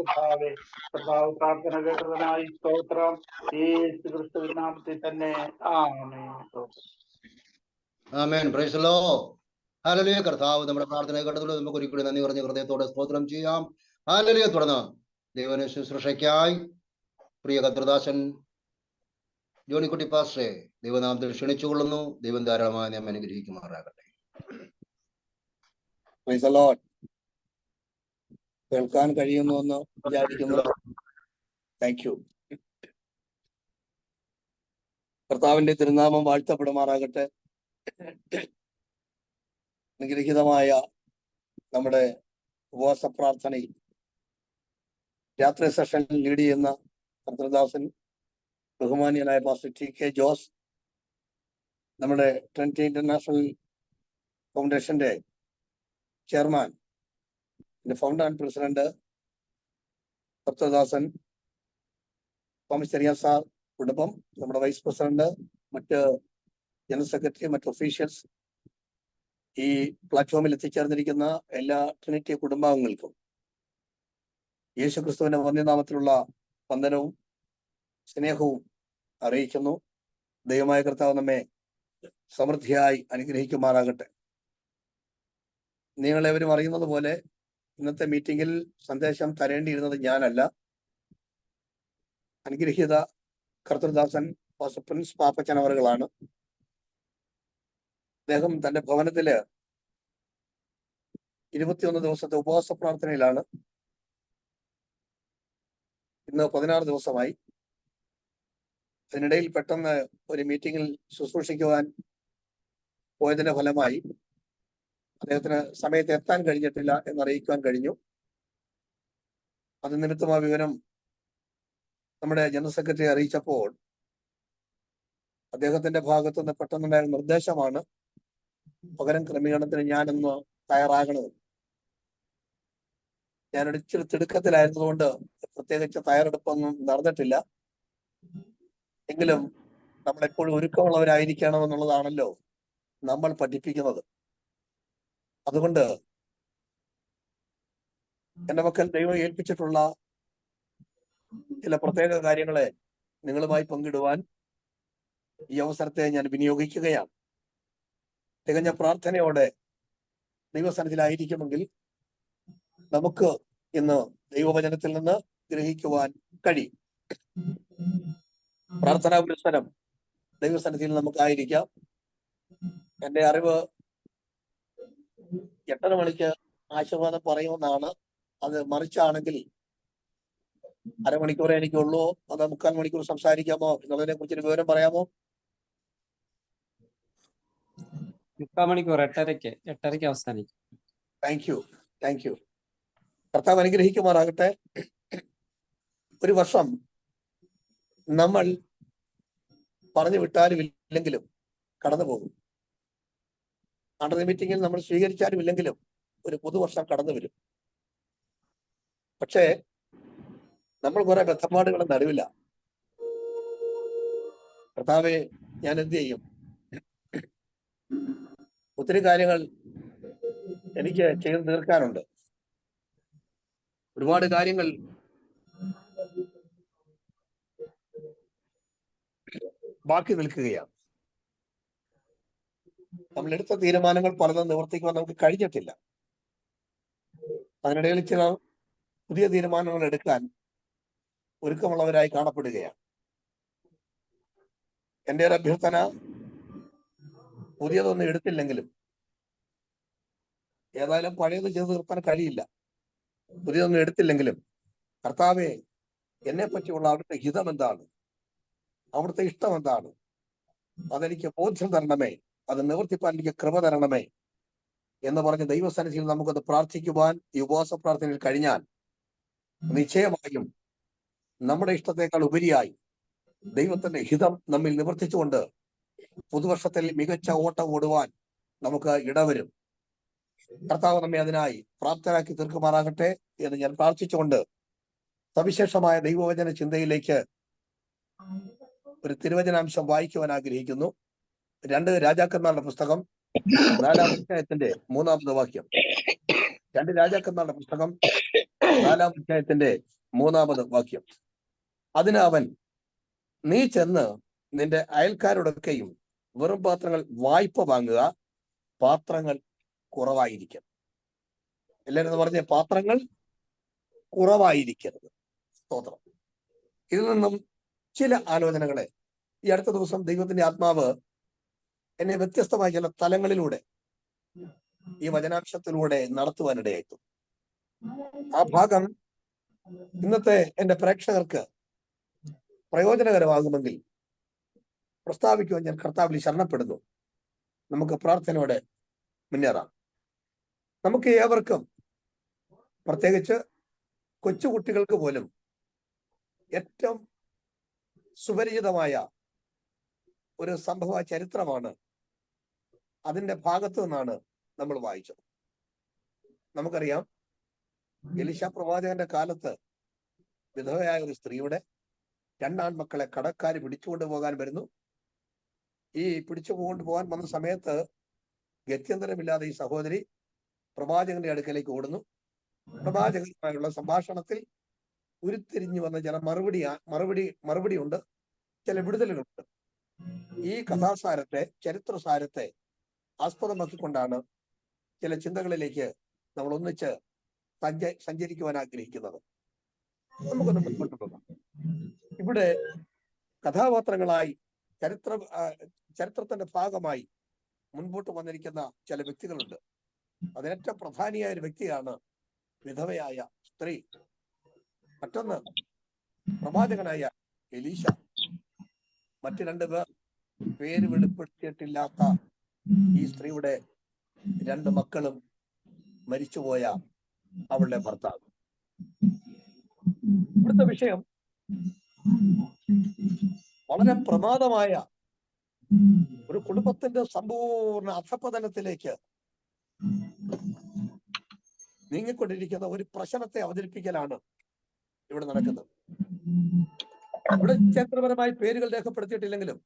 കർത്താവ് പ്രാർത്ഥന കേട്ടതിനായി സ്തോത്രം. യേശു ക്രിസ്തുവിൻ നാമത്തിൽ തന്നെ ആമേൻ. ആമേൻ. Praise the lord. ഹല്ലേലൂയ. കർത്താവ് നമ്മുടെ പ്രാർത്ഥന കേട്ടതുകൊണ്ട് നമുക്ക് ഒരിക്കലും നന്ദി പറഞ്ഞ ഹൃദയത്തോടെ സ്തോത്രം ചെയ്യാം. ഹല്ലേലൂയ. തുടർന്ന് ദൈവനെ ശുശ്രൂഷയ്ക്കായി പ്രിയ കർത്തൃദാസൻ ജോണിക്കുട്ടി പാസ്റ്ററെ ദൈവനാമത്തിൽ ക്ഷണിച്ചുകൊള്ളുന്നു. ദൈവം ധാരാളമായി നാം അനുഗ്രഹിക്കുമാറാകട്ടെ. Price the Lord. കേൾക്കാൻ കഴിയുന്നു എന്ന് വിചാരിക്കുന്നു. Thank you. കർത്താവിന്റെ തിരുനാമം വാഴ്ത്തപ്പെടുമാറാകട്ടെ. അനുഗ്രഹീതമായ നമ്മുടെ ഉപവാസ പ്രാർത്ഥനയിൽ രാത്രി സെഷൻ ലീഡ് ചെയ്യുന്ന കർത്തൃദാസൻ ബഹുമാന്യനായ പാസ്റ്റർ TK ജോസ്, നമ്മുടെ ട്രിനിറ്റി ഇന്റർനാഷണൽ ഫൗണ്ടേഷന്റെ ചെയർമാൻ, ഫൗണ്ടർ ആൻഡ് പ്രസിഡന്റ് കർത്തൃദാസൻ തോമസ് ചെറിയാൻ സാർ, കുടുംബം, നമ്മുടെ വൈസ് പ്രസിഡന്റ്, മറ്റ് ജനറൽ സെക്രട്ടറി, മറ്റ് ഒഫീഷ്യൽസ്, ഈ പ്ലാറ്റ്ഫോമിൽ എത്തിച്ചേർന്നിരിക്കുന്ന എല്ലാ ട്രിനിറ്റി കുടുംബാംഗങ്ങൾക്കും യേശുക്രിസ്തുവിന്റെ വന്യനാമത്തിലുള്ള വന്ദനവും സ്നേഹവും അറിയിക്കുന്നു. ദൈവമായ കർത്താവ് നമ്മെ സമൃദ്ധിയായി അനുഗ്രഹിക്കുമാറാകട്ടെ. നിങ്ങളെവരും അറിയുന്നത് പോലെ ഇന്നത്തെ മീറ്റിംഗിൽ സന്ദേശം തരേണ്ടിയിരുന്നത് ഞാനല്ല, അനുഗ്രഹീത കർത്തൃദാസൻ പാസ്റ്റർ പ്രിൻസ് പാപ്പച്ചൻ അവറുകളാണ്. അദ്ദേഹം തന്റെ ഭവനത്തില് 21 ദിവസത്തെ ഉപവാസ പ്രാർത്ഥനയിലാണ്. ഇന്ന് 16 ദിവസമായി. അതിനിടയിൽ പെട്ടെന്ന് ഒരു മീറ്റിംഗിൽ ശുശ്രൂഷിക്കുവാൻ പോയതിന്റെ ഫലമായി അദ്ദേഹത്തിന് സമയത്ത് എത്താൻ കഴിഞ്ഞിട്ടില്ല എന്നറിയിക്കുവാൻ കഴിഞ്ഞു. അത് നിമിത്തം ആ വിവരം നമ്മുടെ ജനറൽ സെക്രട്ടറി അറിയിച്ചപ്പോൾ അദ്ദേഹത്തിന്റെ ഭാഗത്തു നിന്ന് പെട്ടെന്നുണ്ടായ നിർദ്ദേശമാണ് പകരം ക്രമീകരണത്തിന് ഞാനൊന്ന് തയ്യാറാകണമെന്ന്. ഞാനൊരു ഇച്ചിരി തിടുക്കത്തിലായിരുന്നതുകൊണ്ട് പ്രത്യേകിച്ച് തയ്യാറെടുപ്പൊന്നും നടന്നിട്ടില്ല. എങ്കിലും നമ്മളെപ്പോഴും ഒരുക്കമുള്ളവരായിരിക്കണം എന്നുള്ളതാണല്ലോ നമ്മൾ പഠിപ്പിക്കുന്നത്. അതുകൊണ്ട് എന്റെ മക്കൾ ദൈവം ഏൽപ്പിച്ചിട്ടുള്ള ചില പ്രത്യേക കാര്യങ്ങളെ നിങ്ങളുമായി പങ്കിടുവാൻ ഈ അവസരത്തെ ഞാൻ വിനിയോഗിക്കുകയാണ്. തികഞ്ഞ പ്രാർത്ഥനയോടെ ദൈവസന്നിധിയിലായിരിക്കുമെങ്കിൽ നമുക്ക് ഇന്ന് ദൈവവചനത്തിൽ നിന്ന് ഗ്രഹിക്കുവാൻ കഴിയും. പ്രാർത്ഥനാ പുരസ്സരം ദൈവസന്നിധിയിൽ നമുക്കായിരിക്കാം. എന്റെ അറിവ് 8:30 മണിക്ക് ആശീർവാദം പറയുമെന്നാണ്. അത് മറിച്ചാണെങ്കിൽ അരമണിക്കൂറേ എനിക്കുള്ളൂ, അതോ 3/4 മണിക്കൂർ സംസാരിക്കാമോ എന്നുള്ളതിനെ കുറിച്ചൊരു വിവരം പറയാമോ? 3/4 മണിക്കൂർ, 8:30ക്ക് അവസാനിക്കും. Thank you. കർത്താവ് അനുഗ്രഹിക്കുമാറാകട്ടെ. ഒരു വർഷം നമ്മൾ പറഞ്ഞു വിട്ടാലും ഇല്ലെങ്കിലും കടന്നു പോകും. അണ്ടർ മീറ്റിംഗിൽ നമ്മൾ സ്വീകരിച്ചാലും ഇല്ലെങ്കിലും ഒരു പുതുവർഷം കടന്നു വരും. പക്ഷേ നമ്മൾ കുറെ ബന്ധപ്പാടുകളുടെ നടുവില്ല. കർത്താവെ, ഞാൻ എന്ത് ചെയ്യും? ഒത്തിരി കാര്യങ്ങൾ എനിക്ക് ചെയ്ത് തീർക്കാനുണ്ട്. ഒരുപാട് കാര്യങ്ങൾ ബാക്കി നിൽക്കുകയാണ്. നമ്മൾ എടുത്ത തീരുമാനങ്ങൾ പലതും നിവർത്തിക്കുവാൻ നമുക്ക് കഴിഞ്ഞിട്ടില്ല. അതിനിടയിൽ ചില പുതിയ തീരുമാനങ്ങൾ എടുക്കാൻ ഒരുക്കമുള്ളവരായി കാണപ്പെടുകയാണ്. എൻ്റെ ഒരു അഭ്യർത്ഥന, പുതിയതൊന്നും എടുത്തില്ലെങ്കിലും ഏതായാലും പഴയത് ചെയ്ത് തീർക്കാൻ കഴിയില്ല. പുതിയതൊന്നും എടുത്തില്ലെങ്കിലും കർത്താവെ, എന്നെ പറ്റിയുള്ള അവിടുത്തെ ഹിതം എന്താണ്, അവിടുത്തെ ഇഷ്ടം എന്താണ്, അതെനിക്ക് ബോധ്യം തരണമേ, അത് നിവർത്തിപ്പാൻ എനിക്ക് കൃപ തരണമേ എന്ന് പറഞ്ഞ് ദൈവസന്നിധിയിൽ നമുക്കത് പ്രാർത്ഥിക്കുവാൻ ഈ ഉപവാസ പ്രാർത്ഥനയിൽ കഴിഞ്ഞാൽ നിശ്ചയമായും നമ്മുടെ ഇഷ്ടത്തെക്കാൾ ഉപരിയായി ദൈവത്തിന്റെ ഹിതം നമ്മിൽ നിവർത്തിച്ചുകൊണ്ട് പുതുവർഷത്തിൽ മികച്ച ഓട്ടം ഓടുവാൻ നമുക്ക് ഇടവരും. കർത്താവ് നമ്മെ അതിനായി പ്രാപ്തരാക്കി തീർക്കുമാറാകട്ടെ എന്ന് ഞാൻ പ്രാർത്ഥിച്ചുകൊണ്ട് സവിശേഷമായ ദൈവവചന ചിന്തയിലേക്ക് ഒരു തിരുവചനാംശം വായിക്കുവാൻ ആഗ്രഹിക്കുന്നു. 2 രാജാക്കന്മാരുടെ പുസ്തകം 4-ാം അധ്യായത്തിന്റെ 3-ാമത് വാക്യം. 2 രാജാക്കന്മാരുടെ പുസ്തകം 4-ാം അധ്യായത്തിന്റെ 3-ാമത് വാക്യം. അതിന് അവൻ, നീ ചെന്ന് നിന്റെ അയൽക്കാരോടൊക്കെയും വെറും പാത്രങ്ങൾ വായ്പ വാങ്ങുക, പാത്രങ്ങൾ കുറവായിരിക്കും. എല്ലാവരും പറഞ്ഞ പാത്രങ്ങൾ കുറവായിരിക്കരുത്. സ്തോത്രം. ഇതിൽ നിന്നും ചില ആലോചനകളെ ഈ അടുത്ത ദിവസം ദൈവത്തിന്റെ ആത്മാവ് എന്നെ വ്യത്യസ്തമായ ചില തലങ്ങളിലൂടെ ഈ വചനാംശത്തിലൂടെ നടത്തുവാനിടയായിട്ടു. ആ ഭാഗം ഇന്നത്തെ എന്റെ പ്രേക്ഷകർക്ക് പ്രയോജനകരമാകുമെങ്കിൽ പ്രസ്താവിക്കുവാൻ ഞാൻ കർത്താവിൽ ശരണപ്പെടുന്നു. നമുക്ക് പ്രാർത്ഥനയോടെ മുന്നേറാം. നമുക്ക് ഏവർക്കും, പ്രത്യേകിച്ച് കൊച്ചുകുട്ടികൾക്ക് പോലും ഏറ്റവും സുപരിചിതമായ ഒരു സംഭവ ചരിത്രമാണ്. അതിന്റെ ഭാഗത്തു നിന്നാണ് നമ്മൾ വായിച്ചത്. നമുക്കറിയാം, എലീശ പ്രവാചകന്റെ കാലത്ത് വിധവയായ ഒരു സ്ത്രീയുടെ 2 ആൺമക്കളെ കടക്കാർ പിടിച്ചുകൊണ്ട് പോകാൻ വരുന്നു. ഈ പിടിച്ചുകൊണ്ട് പോകാൻ വന്ന സമയത്ത് ഗത്യന്തരമില്ലാതെ ഈ സഹോദരി പ്രവാചകന്റെ അടുക്കലേക്ക് ഓടുന്നു. പ്രവാചകനുമായുള്ള സംഭാഷണത്തിൽ ഉരുത്തിരിഞ്ഞു വന്ന ചില മറുപടി ഉണ്ട്, ചില വിടുതലുകളുണ്ട്. ഈ കഥാസാരത്തെ, ചരിത്രസാരത്തെ ആസ്പദമാക്കിക്കൊണ്ടാണ് ചില ചിന്തകളിലേക്ക് നമ്മൾ ഒന്നിച്ച് സഞ്ചരിക്കുവാൻ ആഗ്രഹിക്കുന്നത്. നമുക്കൊന്ന് മുൻപോട്ട് പോകാം. ഇവിടെ കഥാപാത്രങ്ങളായി ചരിത്രത്തിന്റെ ഭാഗമായി മുൻപോട്ട് വന്നിരിക്കുന്ന ചില വ്യക്തികളുണ്ട്. അതിലേറ്റവും പ്രധാനിയായ ഒരു വ്യക്തിയാണ് വിധവയായ സ്ത്രീ. മറ്റൊന്ന് പ്രവാചകനായ എലീശ. മറ്റു 2 പേർ പേര് വെളിപ്പെടുത്തിയിട്ടില്ലാത്ത ഈ സ്ത്രീയുടെ 2 മക്കളും മരിച്ചുപോയ അവളുടെ ഭർത്താവ്. ഇവിടുത്തെ വിഷയം വളരെ പ്രമാദമായ ഒരു കുടുംബത്തിന്റെ സമ്പൂർണ്ണ അധപ്പതനത്തിലേക്ക് നീങ്ങിക്കൊണ്ടിരിക്കുന്ന ഒരു പ്രശ്നത്തെ അവതരിപ്പിക്കലാണ് ഇവിടെ നടക്കുന്നത്. ഇവിടെ ചരിത്രപരമായി പേരുകൾ രേഖപ്പെടുത്തിയിട്ടില്ലെങ്കിലും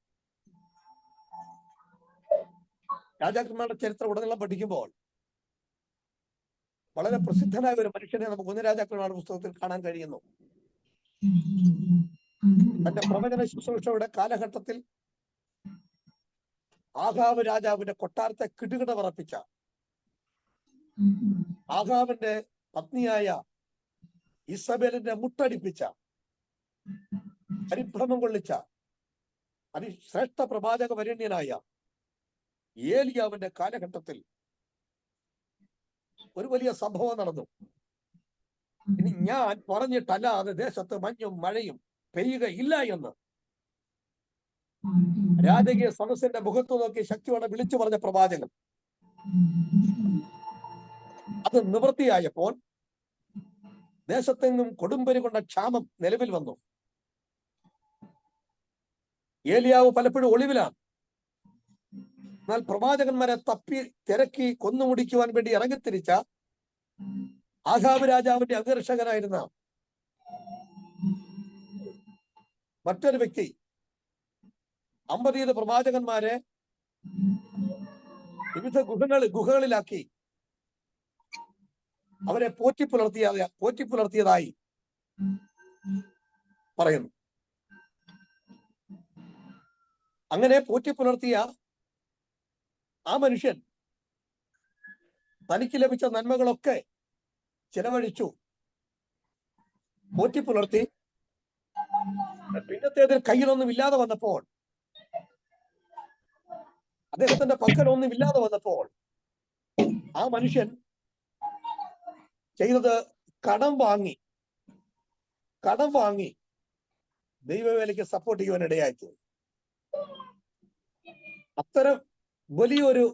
രാജാക്കന്മാരുടെ ചരിത്രം ഉടനീളം പഠിക്കുമ്പോൾ വളരെ പ്രസിദ്ധനായ ഒരു മനുഷ്യനെ നമുക്ക് 1 രാജാക്കന്മാരുടെ പുസ്തകത്തിൽ കാണാൻ കഴിയുന്നു. തന്റെ പ്രവചന ശുശ്രൂഷയുടെ കാലഘട്ടത്തിൽ ആഹാബ് രാജാവിന്റെ കൊട്ടാരത്തെ കിടുകിട വിറപ്പിച്ച, ആഹാബിന്റെ പത്നിയായ ഇസബേലിന്റെ മുട്ടടിപ്പിച്ച, പരിഭ്രമം കൊള്ളിച്ച അതിശ്രേഷ്ഠ പ്രവാചക വരണ്യനായ ഏലിയാവിന്റെ കാലഘട്ടത്തിൽ ഒരു വലിയ സംഭവം നടന്നു. ഇനി ഞാൻ പറഞ്ഞിട്ടല്ലാതെ ദേശത്ത് മഞ്ഞും മഴയും പെയ്യുകയില്ല എന്ന് രാജകീയ സദസ്സിന്റെ മുഖത്ത് നോക്കി ശക്തിയോടെ വിളിച്ചു പറഞ്ഞ പ്രവാചകൻ, അത് നിവൃത്തിയായപ്പോൾ ദേശത്തെങ്ങും കൊടുമ്പരി കൊണ്ട ക്ഷാമം നിലവിൽ വന്നു. ഏലിയാവ് പലപ്പോഴും ഒളിവിലാണ്. എന്നാൽ പ്രവാചകന്മാരെ തപ്പി തിരക്കി കൊന്നുമുടിക്കുവാൻ വേണ്ടി ഇറങ്ങിത്തിരിച്ച ആഹാബ് രാജാവിന്റെ അംഗരക്ഷകനായിരുന്ന മറ്റൊരു വ്യക്തി 50 പ്രവാചകന്മാരെ വിവിധ ഗുഹകളിലാക്കി അവരെ പോറ്റിപ്പുലർത്തിയതായി പറയുന്നു. അങ്ങനെ പോറ്റിപ്പുലർത്തിയ ആ മനുഷ്യൻ തനിക്ക് ലഭിച്ച നന്മകളൊക്കെ ചെലവഴിച്ചു, പോറ്റിപ്പുലർത്തി. പിന്നത്തേതിൽ കയ്യിലൊന്നും ഇല്ലാതെ വന്നപ്പോൾ, അദ്ദേഹത്തിന്റെ പക്കലൊന്നും ഇല്ലാതെ വന്നപ്പോൾ ആ മനുഷ്യൻ ചെയ്തത് കടം വാങ്ങി ദൈവവേലയ്ക്ക് സപ്പോർട്ട് ചെയ്യുവാൻ ഇടയായി. അത്തരം വലിയൊരു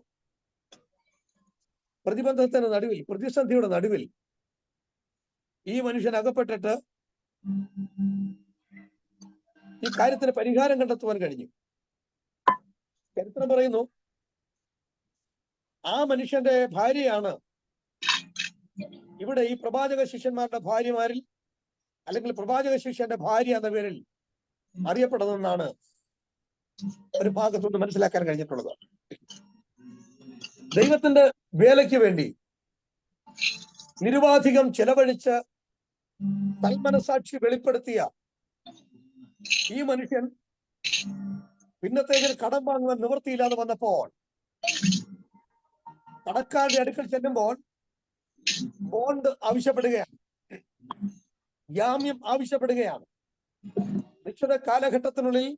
പ്രതിസന്ധിയുടെ നടുവിൽ ഈ മനുഷ്യൻ അകപ്പെട്ടിട്ട് ഈ കാര്യത്തിന് പരിഹാരം കണ്ടെത്തുവാൻ കഴിഞ്ഞു. ചരിത്രം പറയുന്നു ആ മനുഷ്യന്റെ ഭാര്യയാണ് ഇവിടെ ഈ പ്രവാചക ശിഷ്യന്മാരുടെ ഭാര്യമാരിൽ, അല്ലെങ്കിൽ പ്രവാചക ശിഷ്യന്റെ ഭാര്യ എന്ന പേരിൽ അറിയപ്പെടുന്നതെന്നാണ് ഒരു ഭാഗത്തുനിന്ന് മനസ്സിലാക്കാൻ കഴിഞ്ഞിട്ടുള്ളത്. ദൈവത്തിന്റെ വേലയ്ക്ക് വേണ്ടി നിരുപാധികം ചെലവഴിച്ച് തന്മനസാക്ഷി വെളിപ്പെടുത്തിയ ഈ മനുഷ്യൻ പിന്നത്തേതിൽ കടം വാങ്ങുവാൻ നിവൃത്തിയില്ലാതെ വന്നപ്പോൾ കടക്കാരുടെ അടുക്കൽ ചെല്ലുമ്പോൾ ബോണ്ട് ആവശ്യപ്പെടുകയാണ്, ജാമ്യം ആവശ്യപ്പെടുകയാണ്. നിശ്ചിത കാലഘട്ടത്തിനുള്ളിൽ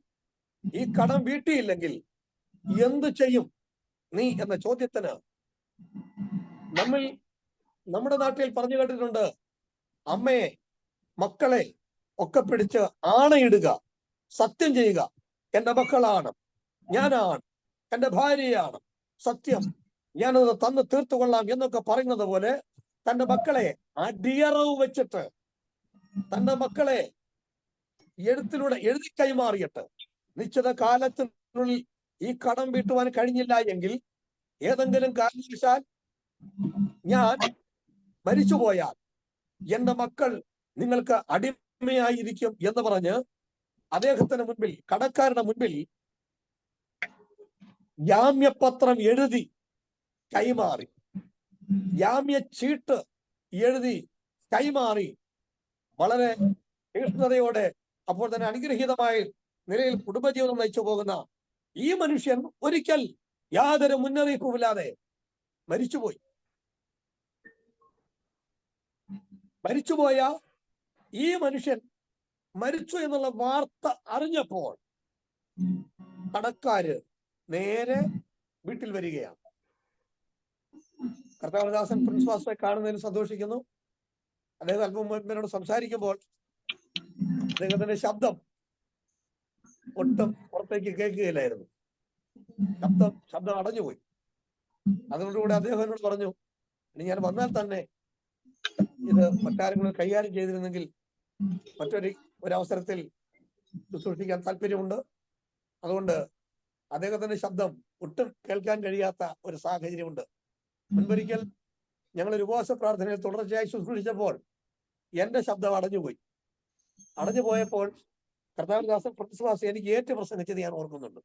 ഈ കടം വീട്ടിയില്ലെങ്കിൽ എന്തു ചെയ്യും നീ എന്ന ചോദ്യത്തിന് നമ്മുടെ നാട്ടിൽ പറഞ്ഞു കേട്ടിട്ടുണ്ട്, അമ്മയെ മക്കളെ ഒക്കെ പിടിച്ച് ആണയിടുക, സത്യം ചെയ്യുക, എന്റെ മക്കളാണ്, ഞാനാണ്, എന്റെ ഭാര്യയാണ്, സത്യം, ഞാനത് തന്ന് തീർത്തുകൊള്ളാം എന്നൊക്കെ പറയുന്നത് പോലെ തന്റെ മക്കളെ അടിയറവ് വെച്ചിട്ട്, തന്റെ മക്കളെ എഴുത്തിലൂടെ എഴുതി കൈമാറിയിട്ട് നിശ്ചിത കാലത്തിനുള്ളിൽ ഈ കടം വീട്ടുവാൻ കഴിഞ്ഞില്ല എങ്കിൽ, ഏതെങ്കിലും കാരണവശാൽ ഞാൻ മരിച്ചുപോയാൽ എന്റെ മക്കൾ നിങ്ങൾക്ക് അടിമയായിരിക്കും എന്ന് പറഞ്ഞ് അദ്ദേഹത്തിന് മുൻപിൽ, കടക്കാരുടെ മുൻപിൽ ജാമ്യപത്രം എഴുതി കൈമാറി, ജാമ്യ ചീട്ട് എഴുതി കൈമാറി വളരെ തീക്ഷ്ണതയോടെ അപ്പോൾ തന്നെ അനുഗ്രഹീതമായ നിലയിൽ കുടുംബജീവിതം നയിച്ചു പോകുന്ന ഈ മനുഷ്യൻ ഒരിക്കൽ യാതൊരു മുന്നറിയിപ്പുമില്ലാതെ മരിച്ചുപോയി. മരിച്ചുപോയ ഈ മനുഷ്യൻ മരിച്ചു എന്നുള്ള വാർത്ത അറിഞ്ഞപ്പോൾ കടക്കാര് നേരെ വീട്ടിൽ വരികയാണ്. കർത്താവദാസൻ പ്രിൻസ് പാസ്റ്ററെ കാണുന്നതിൽ സന്തോഷിക്കുന്നു. അദ്ദേഹം അല്പം എന്നോട് സംസാരിക്കുമ്പോൾ അദ്ദേഹത്തിന്റെ ശബ്ദം ഒട്ടും പുറത്തേക്ക് കേൾക്കുകയില്ലായിരുന്നു. ശബ്ദം അടഞ്ഞുപോയി. അതോടുകൂടി അദ്ദേഹം എന്നോട് പറഞ്ഞു, ഇനി ഞാൻ വന്നാൽ തന്നെ ഇത് മറ്റാരെങ്കിലും കൈകാര്യം ചെയ്തിരുന്നെങ്കിൽ ഒരവസരത്തിൽ ശുശ്രൂഷിക്കാൻ താല്പര്യമുണ്ട്. അതുകൊണ്ട് അദ്ദേഹത്തിന്റെ ശബ്ദം ഒട്ടും കേൾക്കാൻ കഴിയാത്ത ഒരു സാഹചര്യമുണ്ട്. മുൻപൊരിക്കൽ ഞങ്ങൾ ഒരു ഉപവാസ പ്രാർത്ഥനയിൽ തുടർച്ചയായി ശുശ്രൂഷിച്ചപ്പോൾ എന്റെ ശബ്ദം അടഞ്ഞുപോയി. അടഞ്ഞുപോയപ്പോൾ കർത്താവദാസൻ പ്രതിശ്വാസം എനിക്ക് ഏറ്റു പ്രസംഗിച്ചത് ഞാൻ ഓർക്കുന്നുണ്ട്.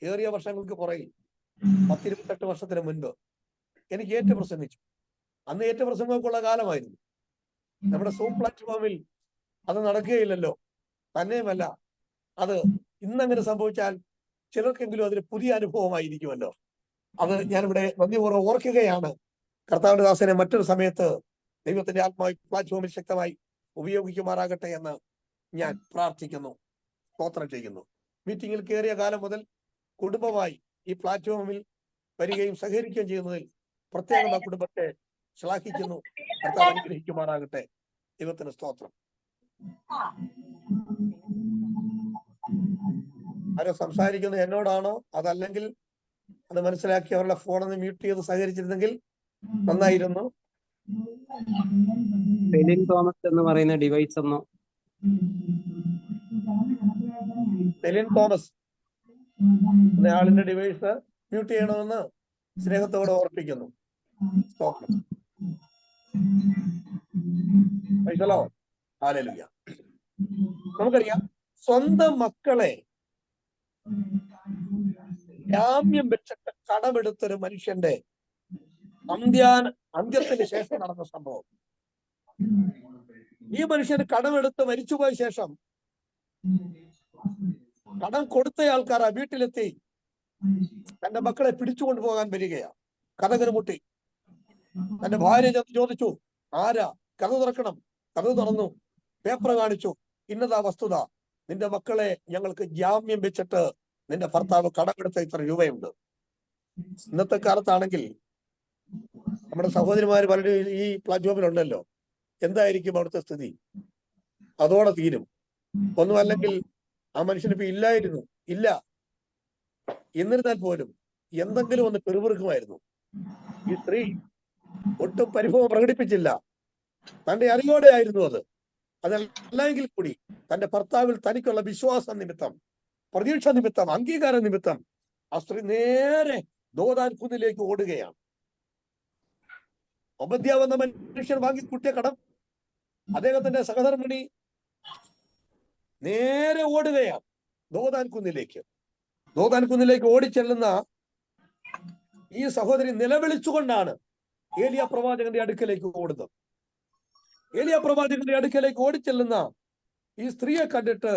ഏറിയ വർഷങ്ങൾക്ക് പുറകിൽ 10-28 വർഷത്തിന് മുൻപ് എനിക്ക് ഏറ്റു പ്രസംഗിച്ചു. അന്ന് ഏറ്റു പ്രസംഗമൊക്കെയുള്ള കാലമായിരുന്നു. നമ്മുടെ സൂം പ്ലാറ്റ്ഫോമിൽ അത് നടക്കുകയില്ലല്ലോ. തന്നെയുമല്ല, അത് ഇന്നങ്ങനെ സംഭവിച്ചാൽ ചിലർക്കെങ്കിലും അതിന് പുതിയ അനുഭവമായിരിക്കുമല്ലോ. അത് ഞാനിവിടെ നന്ദിപൂർവ്വം ഓർക്കുകയാണ്. കർത്താവിന്റെ ദാസനെ മറ്റൊരു സമയത്ത് ദൈവത്തിന്റെ ആത്മാവ് പ്ലാറ്റ്ഫോമിൽ ശക്തമായി ഉപയോഗിക്കുമാറാകട്ടെ എന്ന് ഞാൻ പ്രാർത്ഥിക്കുന്നു, സ്തോത്രം ചെയ്യുന്നു. മീറ്റിംഗിൽ കയറിയ കാലം മുതൽ കുടുംബമായി ഈ പ്ലാറ്റ്ഫോമിൽ വരികയും സഹകരിക്കുകയും ചെയ്യുന്നതിൽ പ്രത്യേകം ആ കുടുംബത്തെ ശ്ലാഘിക്കുന്നു. കർത്താവ് അനുഗ്രഹിക്കുമാറാകട്ടെ. ദൈവത്തിന് സ്തോത്രം. ആരോ സംസാരിക്കുന്നത് എന്നോടാണോ, അതല്ലെങ്കിൽ അത് മനസ്സിലാക്കി അവരുടെ ഫോണൊന്ന് മ്യൂട്ട് ചെയ്ത് സഹകരിച്ചിരുന്നെങ്കിൽ നന്നായിരുന്നു. സെലിൻ തോമസ് എന്ന് പറയുന്ന ഡിവൈസ് ഒന്നോ? സെലിൻ തോമസ് എന്ന ആളിന്റെ ഡിവൈസ് മ്യൂട്ട് ചെയ്യണമെന്ന് സ്നേഹത്തോടെ ഓർപ്പിക്കുന്നു. ഹല്ലേലൂയ. നമുക്കറിയാം, സ്വന്തം മക്കളെ ജാമ്യം വെച്ചിട്ട് കടമെടുത്തൊരു മനുഷ്യന്റെ അന്ത്യത്തിന് ശേഷം നടന്ന സംഭവം. ഈ മനുഷ്യന് കടമെടുത്ത് മരിച്ചുപോയ ശേഷം കടം കൊടുത്ത ആൾക്കാർ ആ വീട്ടിലെത്തി തന്റെ മക്കളെ പിടിച്ചുകൊണ്ടു പോകാൻ വരികയാ. കഥകന് മുട്ടി. തന്റെ ഭാര്യ ചോദിച്ചു, ആരാ? കഥ തുറക്കണം. കഥ തുറന്നു. പേപ്പർ കാണിച്ചു. ഇന്നതാ വസ്തുത, നിന്റെ മക്കളെ ഞങ്ങൾക്ക് ജാമ്യം വെച്ചിട്ട് നിന്റെ ഭർത്താവ് കടമെടുത്ത ഇത്ര രൂപയുണ്ട്. ഇന്നത്തെ കാലത്താണെങ്കിൽ നമ്മുടെ സഹോദരിമാര് പലരും ഈ പ്ലാറ്റ്ഫോമിലുണ്ടല്ലോ. എന്തായിരിക്കും അവിടുത്തെ സ്ഥിതി? അതോടെ തീരും. ഒന്നുമല്ലെങ്കിൽ ആ മനുഷ്യനിപ്പോ ഇല്ലായിരുന്നു, ഇല്ല. എന്നിരുന്നാൽ പോലും എന്തെങ്കിലും ഒന്ന് പെറുപിറുക്കുമായിരുന്നു. ഈ സ്ത്രീ ഒട്ടും പരിഭവം പ്രകടിപ്പിച്ചില്ല. തന്റെ അറിവോടെ ആയിരുന്നു അത്. അതല്ലെങ്കിൽ കൂടി തന്റെ ഭർത്താവിൽ തനിക്കുള്ള വിശ്വാസ നിമിത്തം, പ്രതീക്ഷ നിമിത്തം, അംഗീകാര നിമിത്തം ആ സ്ത്രീ നേരെ ദോതാൻ കുന്നിലേക്ക് ഓടുകയാണ്. ഒബദ്യാവ് എന്ന മനുഷ്യൻ വാങ്ങിക്കൂട്ടിയ കടം അദ്ദേഹത്തിന്റെ സഹധർമ്മിണി നേരെ ഓടുകയാണ് ദോതാൻ കുന്നിലേക്ക്. ദോതാൻ കുന്നിലേക്ക് ഓടിച്ചെല്ലുന്ന ഈ സഹോദരി നിലവിളിച്ചുകൊണ്ടാണ് ഏലിയ പ്രവാചകന്റെ അടുക്കലേക്ക് ഓടുന്നത്. ഏലിയ പ്രവാചകന്റെ അടുക്കലേക്ക് ഓടിച്ചെല്ലുന്ന ഈ സ്ത്രീയെ കണ്ടിട്ട്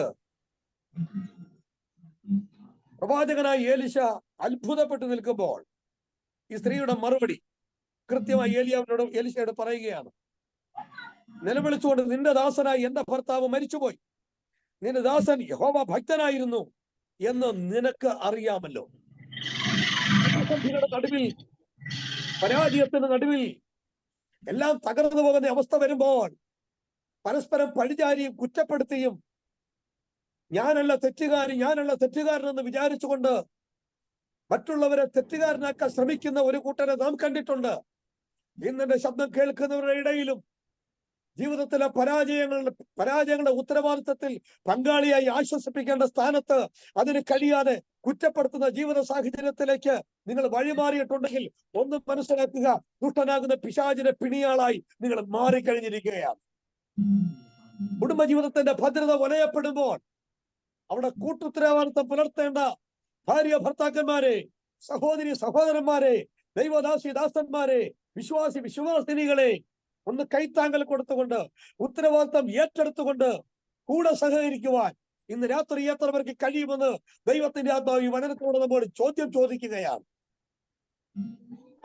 പ്രവാചകനായ ഏലിശ അത്ഭുതപ്പെട്ടു നിൽക്കുമ്പോൾ ഈ സ്ത്രീയുടെ മറുപടി കൃത്യമായി ഏലിശയോട് പറയുകയാണ്. നിലവിളിച്ചുകൊണ്ട്, നിന്റെ ദാസനായി എന്റെ ഭർത്താവ് മരിച്ചുപോയി, നിന്റെ ദാസൻ യഹോവ ഭക്തനായിരുന്നു എന്ന് നിനക്ക് അറിയാമല്ലോ. നടുവിൽ, പരാജയത്തിന് നടുവിൽ, എല്ലാം തകർന്നു പോകുന്ന അവസ്ഥ വരുമ്പോൾ പരസ്പരം പഴിചാരിയും കുറ്റപ്പെടുത്തിയും ഞാനല്ല തെറ്റുകാരനെന്ന് വിചാരിച്ചുകൊണ്ട് മറ്റുള്ളവരെ തെറ്റുകാരനാക്കാൻ ശ്രമിക്കുന്ന ഒരു കൂട്ടരെ നാം കണ്ടിട്ടുണ്ട്. ഇന്നെന്റെ ശബ്ദം കേൾക്കുന്നവരുടെ ഇടയിലും ജീവിതത്തിലെ പരാജയങ്ങളുടെ ഉത്തരവാദിത്തത്തിൽ പങ്കാളിയായി ആശ്വസിപ്പിക്കേണ്ട സ്ഥാനത്ത് അതിന് കഴിയാതെ കുറ്റപ്പെടുത്തുന്ന ജീവിത സാഹചര്യത്തിലേക്ക് നിങ്ങൾ വഴിമാറിയിട്ടുണ്ടെങ്കിൽ ഒന്ന് മനസ്സിലാക്കുക, ദുഷ്ടനാകുന്ന പിശാചിന്റെ പിണിയാളായി നിങ്ങൾ മാറിക്കഴിഞ്ഞിരിക്കുകയാണ്. കുടുംബജീവിതത്തിന്റെ ഭദ്രത വലയപ്പെടുമ്പോൾ അവിടെ കൂട്ടുത്തരവാദിത്തം പുലർത്തേണ്ട ഭാര്യ ഭർത്താക്കന്മാരെ, സഹോദരി സഹോദരന്മാരെ, ദൈവദാസി ദാസന്മാരെ, വിശ്വാസിനികളെ ഒന്ന് കൈത്താങ്കൽ കൊടുത്തുകൊണ്ട് ഉത്തരവാദിത്തം ഏറ്റെടുത്തുകൊണ്ട് കൂടെ സഹകരിക്കുവാൻ ഇന്ന് രാത്രി എത്ര പേർക്ക് കഴിയുമെന്ന് ദൈവത്തിന്റെ ആത്മാവ് ഈ വചനത്തോട് നമ്മോട് ചോദ്യം ചോദിക്കുകയാണ്.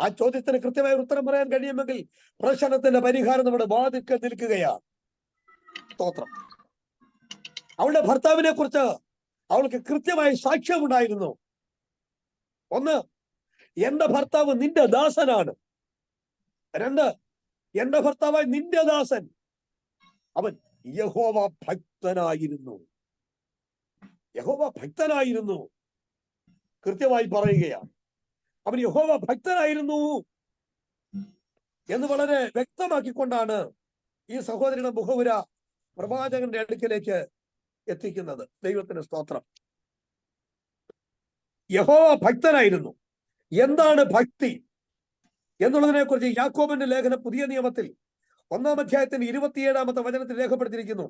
ആ ചോദ്യത്തിന് കൃത്യമായ ഉത്തരം പറയാൻ കഴിയുമെങ്കിൽ പ്രശ്നത്തിന്റെ പരിഹാരം നമ്മുടെ വാതിൽക്കൽ നിൽക്കുകയാണ്. സ്തോത്രം. അവളുടെ ഭർത്താവിനെ കുറിച്ച് അവൾക്ക് കൃത്യമായ സാക്ഷ്യമുണ്ടായിരുന്നു. ഒന്ന്, എന്റെ ഭർത്താവ് നിന്റെ ദാസനാണ്. രണ്ട്, എന്റെ ഭർത്താവായ നിന്റെ ദാസൻ അവൻ യഹോവ ഭക്തനായിരുന്നു. യഹോവ ഭക്തനായിരുന്നു കൃത്യമായി പറയുകയാണ്. അവൻ യഹോവ ഭക്തനായിരുന്നു എന്ന് വളരെ വ്യക്തമാക്കിക്കൊണ്ടാണ് ഈ സഹോദരിയുടെ മുഖവുര പ്രവാചകന്റെ അടുക്കിലേക്ക് എത്തിക്കുന്നത്. ദൈവത്തിന് സ്തോത്രം. യഹോവ ഭക്തനായിരുന്നു. എന്താണ് ഭക്തി എന്നുള്ളതിനെ കുറിച്ച് യാക്കോബിന്റെ ലേഖനം പുതിയ നിയമത്തിൽ 1-ാം അധ്യായത്തിന്റെ 27-ാമത്തെ വചനത്തിൽ രേഖപ്പെടുത്തിയിരിക്കുന്നു.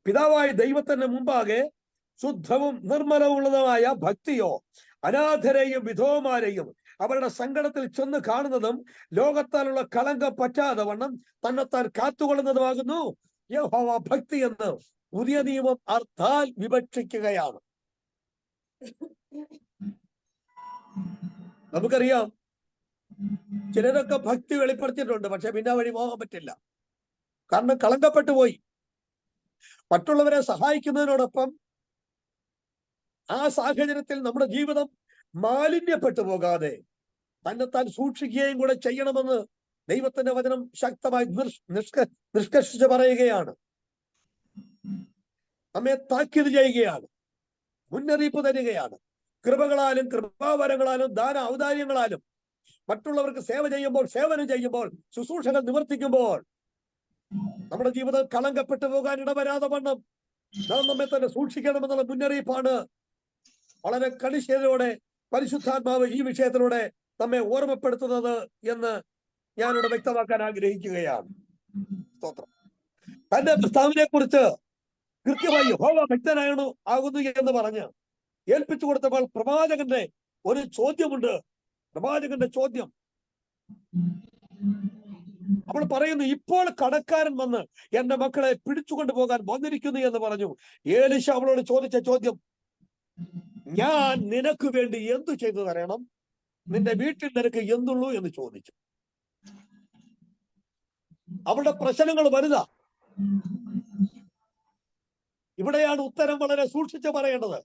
പിതാവായ ദൈവത്തിന് മുമ്പാകെ ശുദ്ധവും നിർമ്മലവുമുള്ളതുമായ ഭക്തിയോ അനാഥരെയും വിധവമാരെയും അവരുടെ സങ്കടത്തിൽ ചെന്ന് കാണുന്നതും ലോകത്താലുള്ള കളങ്കം പറ്റാതെ വണ്ണം തന്നെത്താൻ കാത്തുകൊള്ളുന്നതുമാകുന്നു യഹോവ ഭക്തി എന്ന് പുതിയ നിയമം അർത്ഥാൽ വിവക്ഷിക്കുകയാണ്. നമുക്കറിയാം, ചിലരൊക്കെ ഭക്തി വെളിപ്പെടുത്തിയിട്ടുണ്ട്, പക്ഷെ പിന്നെ വഴി പോകാൻ പറ്റില്ല. കാരണം കളങ്കപ്പെട്ടു പോയി. മറ്റുള്ളവരെ സഹായിക്കുന്നതിനോടൊപ്പം ആ സാഹചര്യത്തിൽ നമ്മുടെ ജീവിതം മാലിന്യപ്പെട്ടു പോകാതെ തന്നെത്താൻ സൂക്ഷിക്കുകയും കൂടെ ചെയ്യണമെന്ന് ദൈവത്തിന്റെ വചനം ശക്തമായി നിഷ്കർഷിച്ച് പറയുകയാണ്. നമ്മെ താക്കീത് ചെയ്യുകയാണ്, മുന്നറിയിപ്പ് തരികയാണ്. കൃപകളാലും കൃപാവരങ്ങളാലും ദാന ഔദാര്യങ്ങളാലും മറ്റുള്ളവർക്ക് സേവനം ചെയ്യുമ്പോൾ ശുശ്രൂഷകൾ നിവർത്തിക്കുമ്പോൾ നമ്മുടെ ജീവിതം കളങ്കപ്പെട്ടു പോകാൻ ഇടവരാതെ വണ്ണം നാം നമ്മെ തന്നെ സൂക്ഷിക്കണമെന്നുള്ള മുന്നറിയിപ്പാണ് വളരെ കണിശതയോടെ പരിശുദ്ധാത്മാവ് ഈ വിഷയത്തിലൂടെ നമ്മെ ഓർമ്മപ്പെടുത്തുന്നത് എന്ന് ഞാനിവിടെ വ്യക്തമാക്കാൻ ആഗ്രഹിക്കുകയാണ്. സ്തോത്രം. തന്റെ ഭർത്താവിനെ കുറിച്ച് കൃത്യമായി യഹോവ ഭക്തനാകുന്നു എന്ന് പറഞ്ഞ് ഏൽപ്പിച്ചു കൊടുത്തപ്പോൾ പ്രവാചകന്റെ ഒരു ചോദ്യമുണ്ട്. പ്രവാചകന്റെ ചോദ്യം, അവൾ പറയുന്നു, ഇപ്പോൾ കടക്കാരൻ വന്ന് എന്റെ മക്കളെ പിടിച്ചുകൊണ്ടു പോകാൻ വന്നിരിക്കുന്നു എന്ന് പറഞ്ഞു. ഏലിശ അവളോട് ചോദിച്ച ചോദ്യം, ഞാൻ നിനക്ക് വേണ്ടി എന്തു ചെയ്തു തരണം? നിന്റെ വീട്ടിൽ നിനക്ക് എന്തുള്ളൂ എന്ന് ചോദിച്ചു. അവളുടെ പ്രശ്നങ്ങൾ വലുതാ. ഇവിടെയാണ് ഉത്തരം വളരെ സൂക്ഷിച്ച് പറയേണ്ടത്.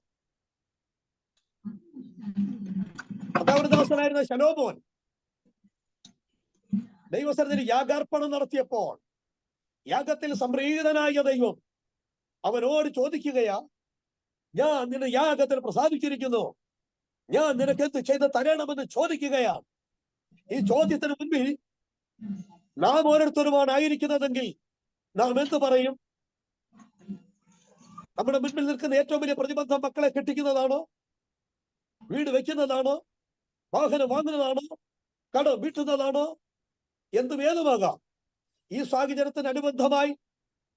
ദാസനായിരുന്ന ശലോമോൻ ദൈവസന്നിധിയിൽ യാഗാർപ്പണം നടത്തിയപ്പോൾ യാഗത്തിൽ സംപ്രീതനായ ദൈവം അവനോട് ചോദിക്കുകയാ, ഞാൻ നിന്റെ യാഗത്തിൽ പ്രസാദിച്ചിരിക്കുന്നു, ഞാൻ നിനക്ക് എന്ത് ചെയ്ത് തരണമെന്ന് ചോദിക്കുകയാണ്. ഈ ചോദ്യത്തിന് മുൻപിൽ നാം ഓരോരുത്തരുമാണ് ആയിരിക്കുന്നതെങ്കിൽ നാം എന്ത് പറയും? നമ്മുടെ മുൻപിൽ നിൽക്കുന്ന ഏറ്റവും വലിയ പ്രതിബന്ധം മക്കളെ കെട്ടിക്കുന്നതാണോ? വീട് വെക്കുന്നതാണോ, വാഹനം വാങ്ങുന്നതാണോ, കടം വീട്ടുന്നതാണോ, എന്തും ഏതുമാകാം. ഈ സാഹചര്യത്തിന് അനുബന്ധമായി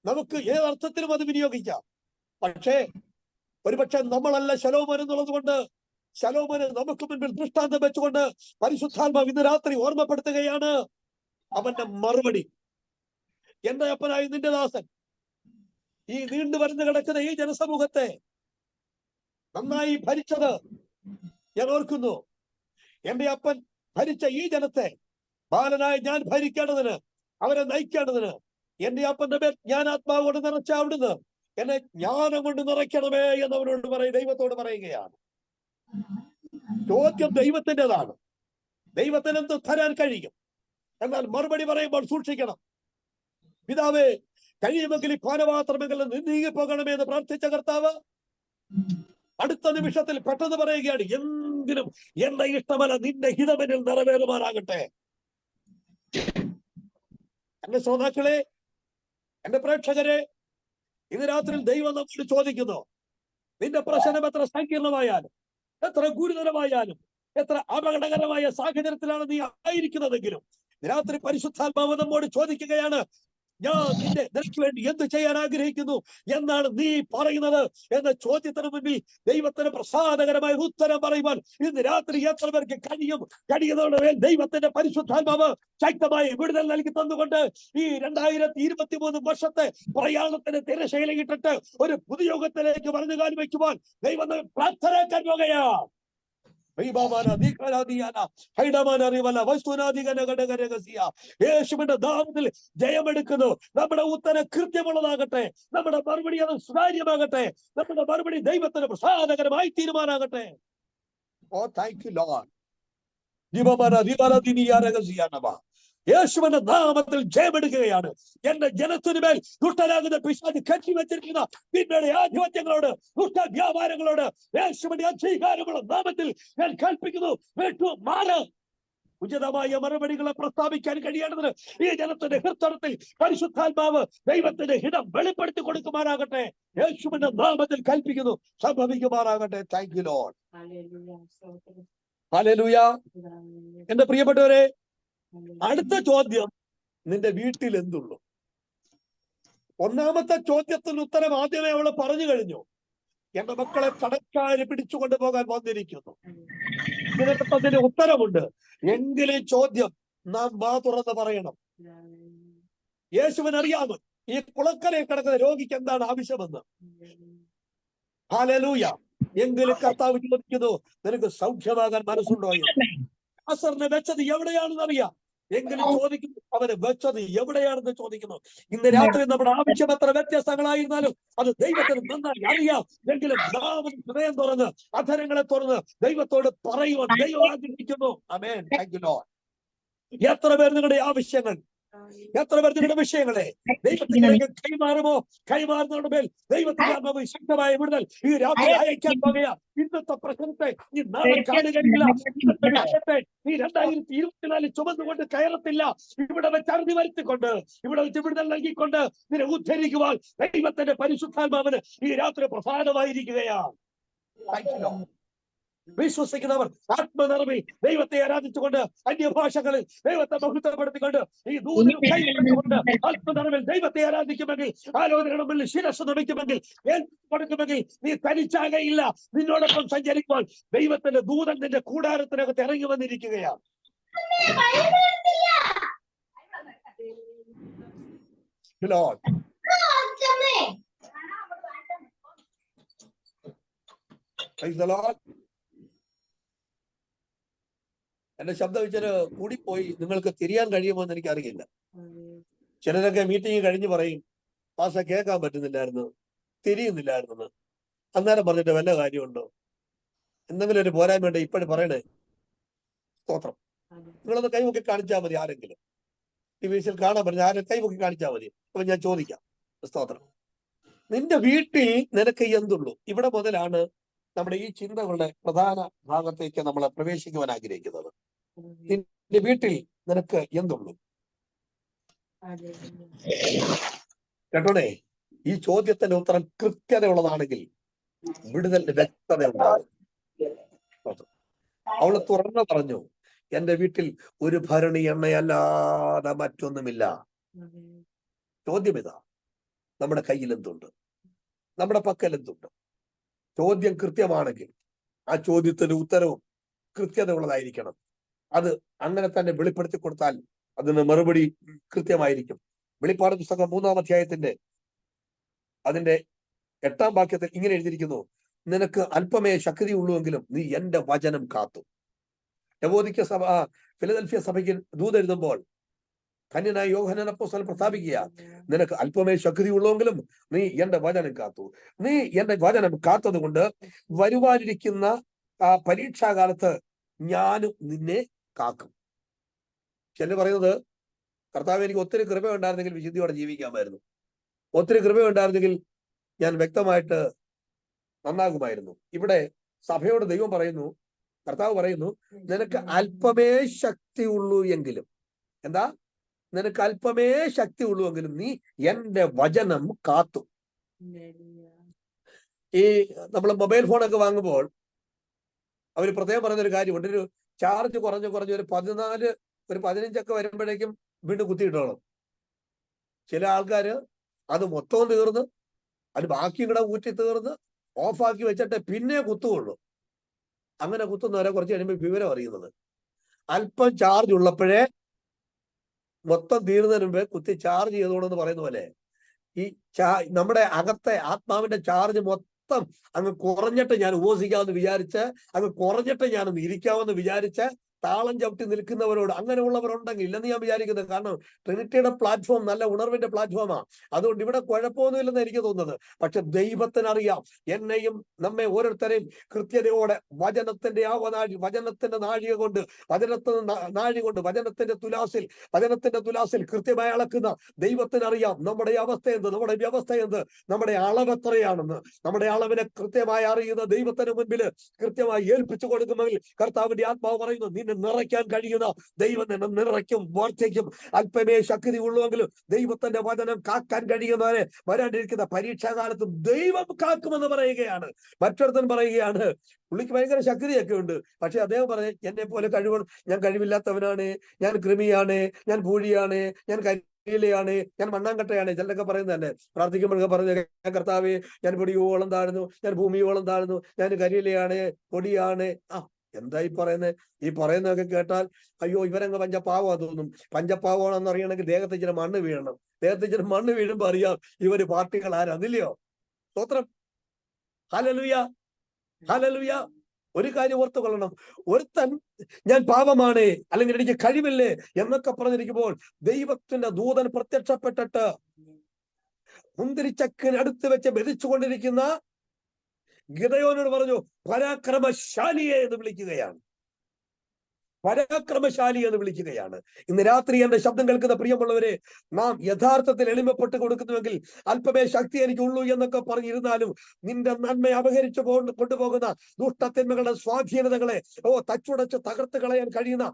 നമുക്ക് ഏതർത്ഥത്തിലും അത് വിനിയോഗിക്കാം. പക്ഷേ ഒരുപക്ഷെ നമ്മളല്ല ശലോമോൻ എന്നുള്ളത് കൊണ്ട് ശലോമോന് നമുക്ക് മുൻപിൽ ദൃഷ്ടാന്തം വെച്ചുകൊണ്ട് പരിശുദ്ധാത്മാവ് ഇന്ന് രാത്രി ഓർമ്മപ്പെടുത്തുകയാണ് അവന്റെ മറുപടി. എന്റെ അപ്പനായി നിന്റെ ദാസൻ ഈ നീണ്ടു വരുന്ന കിടക്കുന്ന ഈ ജനസമൂഹത്തെ നന്നായി ഭരിച്ചത് ഞാൻ ഓർക്കുന്നു. എന്റെ അപ്പൻ ഭരിച്ച ഈ ജനത്തെ ബാലനായി ഞാൻ ഭരിക്കേണ്ടതിന്, അവരെ നയിക്കേണ്ടതിന് എന്റെ അപ്പന്റെ മേൽ ഞാൻ ആത്മാവ് കൊണ്ട് നിറച്ച അവിടുന്ന് എന്നെ ജ്ഞാനം കൊണ്ട് നിറയ്ക്കണമേ എന്നവരോട് ദൈവത്തോട് പറയുകയാണ്. ചോദ്യം ദൈവത്തിൻ്റെതാണ്. ദൈവത്തിന് എന്ത് തരാൻ കഴിയും? എന്നാൽ മറുപടി പറയുമ്പോൾ സൂക്ഷിക്കണം. പിതാവേ, കഴിയുമെങ്കിൽ ഈ പാനപാത്രമെങ്കിൽ നീങ്ങി പോകണമേ എന്ന് പ്രാർത്ഥിച്ച കർത്താവ് അടുത്ത നിമിഷത്തിൽ പെട്ടെന്ന് പറയുകയാണ്, എങ്കിലും എന്റെ ഇഷ്ടമല്ല, നിന്റെ ഹിതമെന്നിൽ നിറവേറുമാറാകട്ടെ. എന്റെ ശ്രോതാക്കളെ, എന്റെ പ്രേക്ഷകരെ, ഇന്ന് രാത്രി ദൈവം നമ്മോട് ചോദിക്കുന്നു, നിന്റെ പ്രശ്നം എത്ര സങ്കീർണമായാലും, എത്ര ഗുരുതരമായാലും, എത്ര അപകടകരമായ സാഹചര്യത്തിലാണ് നീ ആയിരിക്കുന്നതെങ്കിലും രാത്രി പരിശുദ്ധാത്മാവ് നമ്മോട് ചോദിക്കുകയാണ്, ഞാൻ നിനക്ക് വേണ്ടി എന്ത് ചെയ്യാൻ ആഗ്രഹിക്കുന്നു എന്നാണ് നീ പറയുന്നത് എന്ന ചോദ്യത്തിന് മുൻപിൽ ദൈവത്തിന് പ്രസാദകരമായ ഉത്തരം പറയുവാൻ ഇന്ന് രാത്രി എത്ര പേർക്ക് കഴിയുന്നതോടെ ദൈവത്തിന്റെ പരിശുദ്ധാത്മാവ് ശക്തമായി വിടുതൽ നൽകി തന്നുകൊണ്ട് ഈ 2023 വർഷത്തെ പ്രയാണത്തിന് തിരശീലയിട്ടിട്ട് ഒരു പുതുയോഗത്തിലേക്ക് പറഞ്ഞു കാൽ വയ്ക്കുവാൻ ദൈവം പ്രാർത്ഥനയാക്കാൻ പോകുകയാണ്. യേശുവിന്റെ നാമത്തിൽ ജയമെടുക്കുന്നു. നമ്മുടെ ഉത്തരം കൃത്യമുള്ളതാകട്ടെ, നമ്മുടെ മറുപടി അത് സുതാര്യമാകട്ടെ, നമ്മുടെ മറുപടി ദൈവത്തിന് പ്രസാദകരമായി തീരുമാനാകട്ടെ. ഓ താങ്ക് യു ലോർഡ്. യേശുവിന്റെ നാമത്തിൽ ജയമെടുക്കുകയാണ്. എന്റെ ജനത്തിനുമേൽ ദുഷ്ടരാകുന്ന പിശാച് കെട്ടിവെച്ചിരിക്കുന്ന നിങ്ങളുടെ ആധിപത്യങ്ങളോട്, ദുഷ്ട വ്യാപാരങ്ങളോട് യേശുവിന്റെ അധികാരമുള്ള നാമത്തിൽ ഞാൻ കൽപ്പിക്കുന്നു, മാറ്. ഉചിതമായ മറുപടികളെ പ്രസ്താവിക്കാൻ കഴിയേണ്ടതിന് ഈ ജനത്തിന്റെ ഹൃദയത്തിൽ പരിശുദ്ധാത്മാവ് ദൈവത്തിന്റെ ഹിതം വെളിപ്പെടുത്തി കൊടുക്കുമാറാകട്ടെ. യേശുവിന്റെ നാമത്തിൽ കൽപ്പിക്കുന്നു, സംഭവിക്കുമാറാകട്ടെ. Thank you lord. ഹല്ലേലൂയ. എന്റെ പ്രിയപ്പെട്ടവരെ, അടുത്ത ചോദ്യം, നിന്റെ വീട്ടിൽ എന്തുള്ളൂ? ഒന്നാമത്തെ ചോദ്യത്തിന് ഉത്തരം ആദ്യമേ അവള് പറഞ്ഞു കഴിഞ്ഞു. എന്റെ മക്കളെ കടക്കാര് പിടിച്ചുകൊണ്ട് പോകാൻ വന്നിരിക്കുന്നു. ഇതിന് ഉത്തരമുണ്ട്. എങ്കിലും ചോദ്യം നാം വാ തുറന്ന് പറയണം. യേശുവിനറിയാമോ ഈ കുളക്കരയിൽ കിടക്കുന്ന രോഗിക്ക് എന്താണ് ആവശ്യമെന്ന്. ഹല്ലേലൂയ. എങ്കിലും കർത്താവ് ചോദിക്കുന്നു, നിനക്ക് സൗഖ്യമാകാൻ മനസ്സുണ്ടോ? അസറിനെ വെച്ചത് എവിടെയാണെന്ന് അറിയാം. എങ്കിലും ചോദിക്കുന്നു, അവന് വെച്ചത് എവിടെയാണെന്ന് ചോദിക്കുന്നു. ഇന്ന് രാത്രി നമ്മുടെ ആവശ്യം എത്ര വ്യത്യസ്തങ്ങളായിരുന്നാലും അത് ദൈവത്തിന് നന്നായി അറിയാം. എങ്കിലും നാം ഹൃദയം തുറന്ന്, അധരങ്ങളെ തുറന്ന് ദൈവത്തോട് പറയുവാൻ ദൈവം ആഗ്രഹിക്കുന്നു. ആമേൻ. Thank you lord. എത്ര പേർ നിങ്ങളുടെ ആവശ്യങ്ങൾ, എത്ര പേർ നിങ്ങളുടെ വിഷയങ്ങളെ ദൈവത്തിലേക്ക് കൈമാറുമോ? കൈമാറുന്നവരുടെ മേൽ ദൈവത്തിന്റെ ശക്തമായ വിടുതൽ ഈ രാത്രി അയക്കാൻ പോകുക. ഇന്നത്തെ പ്രശ്നത്തെ ഈ നാളെ കാണുകയില്ല. ഇന്നത്തെ വിഷയത്തെ ഈ 2024 ചുമന്നുകൊണ്ട് കയറത്തില്ല. ഇവിടെ വെച്ച് അറിഞ്ഞു വരുത്തിക്കൊണ്ട്, ഇവിടെ വെച്ച് വിടുതൽ നൽകിക്കൊണ്ട് നിന്നെ ഉദ്ധരിക്കുവാൻ ദൈവത്തിന്റെ പരിശുദ്ധാത്മാവിന് ഈ രാത്രി പ്രധാനമായിരിക്കുകയാണ്. വിശ്വസിക്കുന്നവർ ആത്മനിറവിൽ ദൈവത്തെ ആരാധിച്ചുകൊണ്ട്, അന്യഭാഷകളിൽ ദൈവത്തെ മഹത്വപ്പെടുത്തിക്കൊണ്ട്, ഈ ദൂതനും കൈകൊണ്ട് ആത്മനിറവിൽ ദൈവത്തെ ആരാധിക്കുമെങ്കിൽ, ആലോചനയുടെ മുന്നിൽ ശിരസ് നമിക്കുമെങ്കിൽ, കൊടുക്കുമെങ്കിൽ നീ തനിച്ചാകയില്ല. നിന്നോടൊപ്പം സഞ്ചരിക്കുവാൻ ദൈവത്തിന്റെ ദൂതൻ നിന്റെ കൂടാരത്തിനകത്ത് ഇറങ്ങി വന്നിരിക്കുകയാണ്. എന്റെ ശബ്ദം ഇച്ചിരി കൂടിപ്പോയി. നിങ്ങൾക്ക് തിരിയാൻ കഴിയുമോ എന്ന് എനിക്കറിയില്ല. ചിലരൊക്കെ മീറ്റിംഗ് കഴിഞ്ഞ് പറയും, പാസ കേൾക്കാൻ പറ്റുന്നില്ലായിരുന്നു, തിരിയുന്നില്ലായിരുന്നു. അന്നേരം പറഞ്ഞിട്ട് വല്ല കാര്യമുണ്ടോ? എന്തെങ്കിലും ഒരു പോരായ്മ ഉണ്ടോ ഇപ്പോഴും പറയണേ. സ്തോത്രം. നിങ്ങളൊന്ന് കൈമുക്കി കാണിച്ചാൽ മതി. ആരെങ്കിലും ടിവിയിൽ കാണാൻ പറഞ്ഞ ആരും കൈമുക്കി കാണിച്ചാൽ മതി. അപ്പൊ ഞാൻ ചോദിക്കാം. സ്തോത്രം. നിന്റെ വീട്ടിൽ നിനക്ക് എന്തുള്ളൂ? ഇവിടെ മുതലാണ് നമ്മുടെ ഈ ചിന്തകളുടെ പ്രധാന ഭാഗത്തേക്ക് നമ്മൾ പ്രവേശിക്കുവാൻ ആഗ്രഹിക്കുന്നത്. നിന്റെ വീട്ടിൽ നിനക്ക് എന്തുള്ളൂ? കേട്ടോണേ, ഈ ചോദ്യത്തിന്റെ ഉത്തരം കൃത്യതയുള്ളതാണെങ്കിൽ വിടുതലിന്റെ വ്യക്തത ഉണ്ടാകും. അവള് തുറന്നു പറഞ്ഞു, എന്റെ വീട്ടിൽ ഒരു ഭരണി എണ്ണയല്ലാതെ മറ്റൊന്നുമില്ല. ചോദ്യം ഇതാ, നമ്മുടെ കയ്യിൽ എന്തുണ്ട്? നമ്മുടെ പക്കൽ എന്തുണ്ട്? ചോദ്യം കൃത്യമാണെങ്കിൽ ആ ചോദ്യത്തിന് ഉത്തരവും കൃത്യത ഉള്ളതായിരിക്കണം. അത് അങ്ങനെ തന്നെ വെളിപ്പെടുത്തി കൊടുത്താൽ അതിന് മറുപടി കൃത്യമായിരിക്കും. വെളിപ്പാട് പുസ്തകം 3-ാം അധ്യായത്തിന്റെ അതിന്റെ 8-ാം വാക്യത്തിൽ ഇങ്ങനെ എഴുതിയിരിക്കുന്നു, നിനക്ക് അല്പമേ ശക്തിയുള്ളൂവെങ്കിലും നീ എന്റെ വചനം കാത്തു. ലവോദിക്ക സഭ, ഫിലദൽഫിയ സഭയ്ക്ക് ദൂതെഴുതുമ്പോൾ കന്യനായ യോഹന്നാൻ അപ്പോസ്തലൻ പ്രസ്താവിക്കുക, നിനക്ക് അല്പമേ ശക്തിയുള്ളൂവെങ്കിലും നീ എന്റെ വചനം കാത്തു. നീ എന്റെ വചനം കാത്തത് കൊണ്ട് വരുവാനിരിക്കുന്ന ആ പരീക്ഷാകാലത്ത് ഞാനും നിന്നെ കാക്കും. ചില പറയുന്നത്, കർത്താവ് എനിക്ക് ഒത്തിരി കൃപ ഉണ്ടായിരുന്നെങ്കിൽ വിശുദ്ധിയോടെ ജീവിക്കാമായിരുന്നു, ഒത്തിരി കൃപ ഉണ്ടായിരുന്നെങ്കിൽ ഞാൻ വ്യക്തമായിട്ട് നന്നാകുമായിരുന്നു. ഇവിടെ സഭയോട് ദൈവം പറയുന്നു, കർത്താവ് പറയുന്നു, നിനക്ക് അല്പമേ ശക്തി ഉള്ളൂ എങ്കിലും, എന്താ, നിനക്ക് അല്പമേ ശക്തി ഉള്ളൂ എങ്കിലും നീ എന്റെ വചനം കാത്തു. ഈ നമ്മൾ മൊബൈൽ ഫോണൊക്കെ വാങ്ങുമ്പോൾ അവർ പ്രത്യേകം പറയുന്ന ഒരു കാര്യമുണ്ട്, ഒരു ചാർജ് കുറഞ്ഞ് ഒരു 14 ഒരു 15 വരുമ്പോഴേക്കും വീണ്ടും കുത്തിയിട്ടോളും. ചില ആൾക്കാര് അത് മൊത്തവും തീർന്ന് അത് ബാക്കിയും കൂടെ ഊറ്റി തീർന്ന് ഓഫാക്കി വെച്ചിട്ട് പിന്നെ കുത്തുകയുള്ളൂ. അങ്ങനെ കുത്തുന്നവരെ കുറച്ച് കഴിയുമ്പോൾ വിവരം അറിയുന്നത്, അല്പം ചാർജ് ഉള്ളപ്പോഴേ മൊത്തം തീർന്നതിന് മുമ്പേ കുത്തി ചാർജ് ചെയ്തോളെന്ന് പറയുന്ന പോലെ ഈ നമ്മുടെ അകത്തെ ആത്മാവിന്റെ ചാർജ് മൊത്തം അങ്ങ് കുറഞ്ഞിട്ട് ഞാൻ ഉപവസിക്കാമെന്ന് വിചാരിച്ച്, അങ്ങ് കുറഞ്ഞിട്ട് ഞാനൊന്ന് ഇരിക്കാമെന്ന് വിചാരിച്ച് താളം ചവിട്ടി നിൽക്കുന്നവരോട്, അങ്ങനെയുള്ളവരുണ്ടെങ്കിൽ ഇല്ലെന്ന് ഞാൻ വിചാരിക്കുന്നത്. കാരണം ട്രിനിറ്റിയുടെ പ്ലാറ്റ്ഫോം നല്ല ഉണർവിന്റെ പ്ലാറ്റ്ഫോമാണ്. അതുകൊണ്ട് ഇവിടെ കുഴപ്പമൊന്നുമില്ലെന്ന് എനിക്ക് തോന്നുന്നത്. പക്ഷെ ദൈവത്തിനറിയാം എന്നെയും നമ്മെ ഓരോരുത്തരെയും കൃത്യതയോടെ വചനത്തിന്റെ വചനത്തിന്റെ നാഴിക കൊണ്ട്, വചനത്തിന്റെ തുലാസിൽ കൃത്യമായി അളക്കുന്ന ദൈവത്തിനറിയാം നമ്മുടെ അവസ്ഥ എന്ത്, നമ്മുടെ വ്യവസ്ഥ എന്ത്, നമ്മുടെ അളവ് എത്രയാണെന്ന്. നമ്മുടെ അളവിനെ കൃത്യമായി അറിയുന്ന ദൈവത്തിന് മുൻപിൽ കൃത്യമായി ഏൽപ്പിച്ചു കൊടുക്കുമെങ്കിൽ കർത്താവിന്റെ ആത്മാവ് പറയുന്നു, നിന്നെ നിറയ്ക്കാൻ കഴിയുന്ന ദൈവം നിന്നെ നിറയ്ക്കും, വർദ്ധിക്കും. അല്പമേ ശക്തി ഉള്ളുവെങ്കിലും ദൈവത്തിന്റെ വചനം കാക്കാൻ കഴിയുന്നവരെ വരാനിരിക്കുന്ന പരീക്ഷാകാലത്തും ദൈവം കാക്കുമെന്ന് പറയുകയാണ്. മറ്റൊരുത്തൻ പറയുകയാണ്, പുള്ളിക്ക് ഭയങ്കര ശക്തിയൊക്കെ ഉണ്ട്, പക്ഷെ അദ്ദേഹം പറഞ്ഞു, എന്നെ പോലെ ഞാൻ കഴിവില്ലാത്തവനാണ്, ഞാൻ കൃമിയാണ്, ഞാൻ പൂഴിയാണ്, ഞാൻ കരിയിലയാണ്, ഞാൻ മണ്ണാങ്കട്ടയാണ്. ചിലരൊക്കെ പറയുന്നതല്ലേ, പ്രാർത്ഥിക്കുമ്പോഴൊക്കെ പറഞ്ഞു, കർത്താവേ ഞാൻ പൊടിയോളം താഴ്ന്നു, ഞാൻ ഭൂമിയോളം താഴ്ന്നു, ഞാൻ കരിയിലയാണ്, പൊടിയാണ്. എന്താ ഈ പറയുന്നത്? ഈ പറയുന്നതൊക്കെ കേട്ടാൽ അയ്യോ ഇവരങ്ങ് പഞ്ചപാവമാ തോന്നും. പഞ്ചപാവമാണെന്ന് അറിയണമെങ്കിൽ ദേഹത്ത് ഇച്ചിരി മണ്ണ് വീഴണം. ദേഹത്ത് ഇച്ചിരി മണ്ണ് വീഴുമ്പോ അറിയാം ഇവര് പാർട്ടികൾ ആരാന്നില്ലയോ. സ്തോത്രം, ഹല്ലേലൂയ, ഹല്ലേലൂയ. ഒരു കാര്യം ഓർത്തു കൊള്ളണം, ഒരുത്തൻ ഞാൻ പാപമാണ് അല്ലെങ്കിൽ എനിക്ക് കഴിവില്ലേ എന്നൊക്കെ പറഞ്ഞിരിക്കുമ്പോൾ ദൈവത്തിന്റെ ദൂതൻ പ്രത്യക്ഷപ്പെട്ടിട്ട് മുന്തിരിച്ചക്കിന് അടുത്ത് വെച്ച് മെതിച്ചുകൊണ്ടിരിക്കുന്ന ഗിദെയോനോട് പറഞ്ഞു, പരാക്രമശാലിയെ എന്ന് വിളിക്കുകയാണ്. പരാക്രമശാലി എന്ന് വിളിക്കുകയാണ്. ഇന്ന് രാത്രി എന്റെ ശബ്ദം കേൾക്കുന്ന പ്രിയമുള്ളവരെ, നാം യഥാർത്ഥത്തിൽ എളിമപ്പെട്ട് കൊടുക്കുന്നുവെങ്കിൽ അല്പമേ ശക്തി എനിക്കുള്ളൂ എന്നൊക്കെ പറഞ്ഞിരുന്നാലും നിന്റെ നന്മ അപഹരിച്ചു കൊണ്ടുപോകുന്ന ദുഷ്ടത്തിന്മകളുടെ സ്വാധീനതകളെ തച്ചുടച്ച് തകർത്ത് കളയാൻ കഴിയുന്ന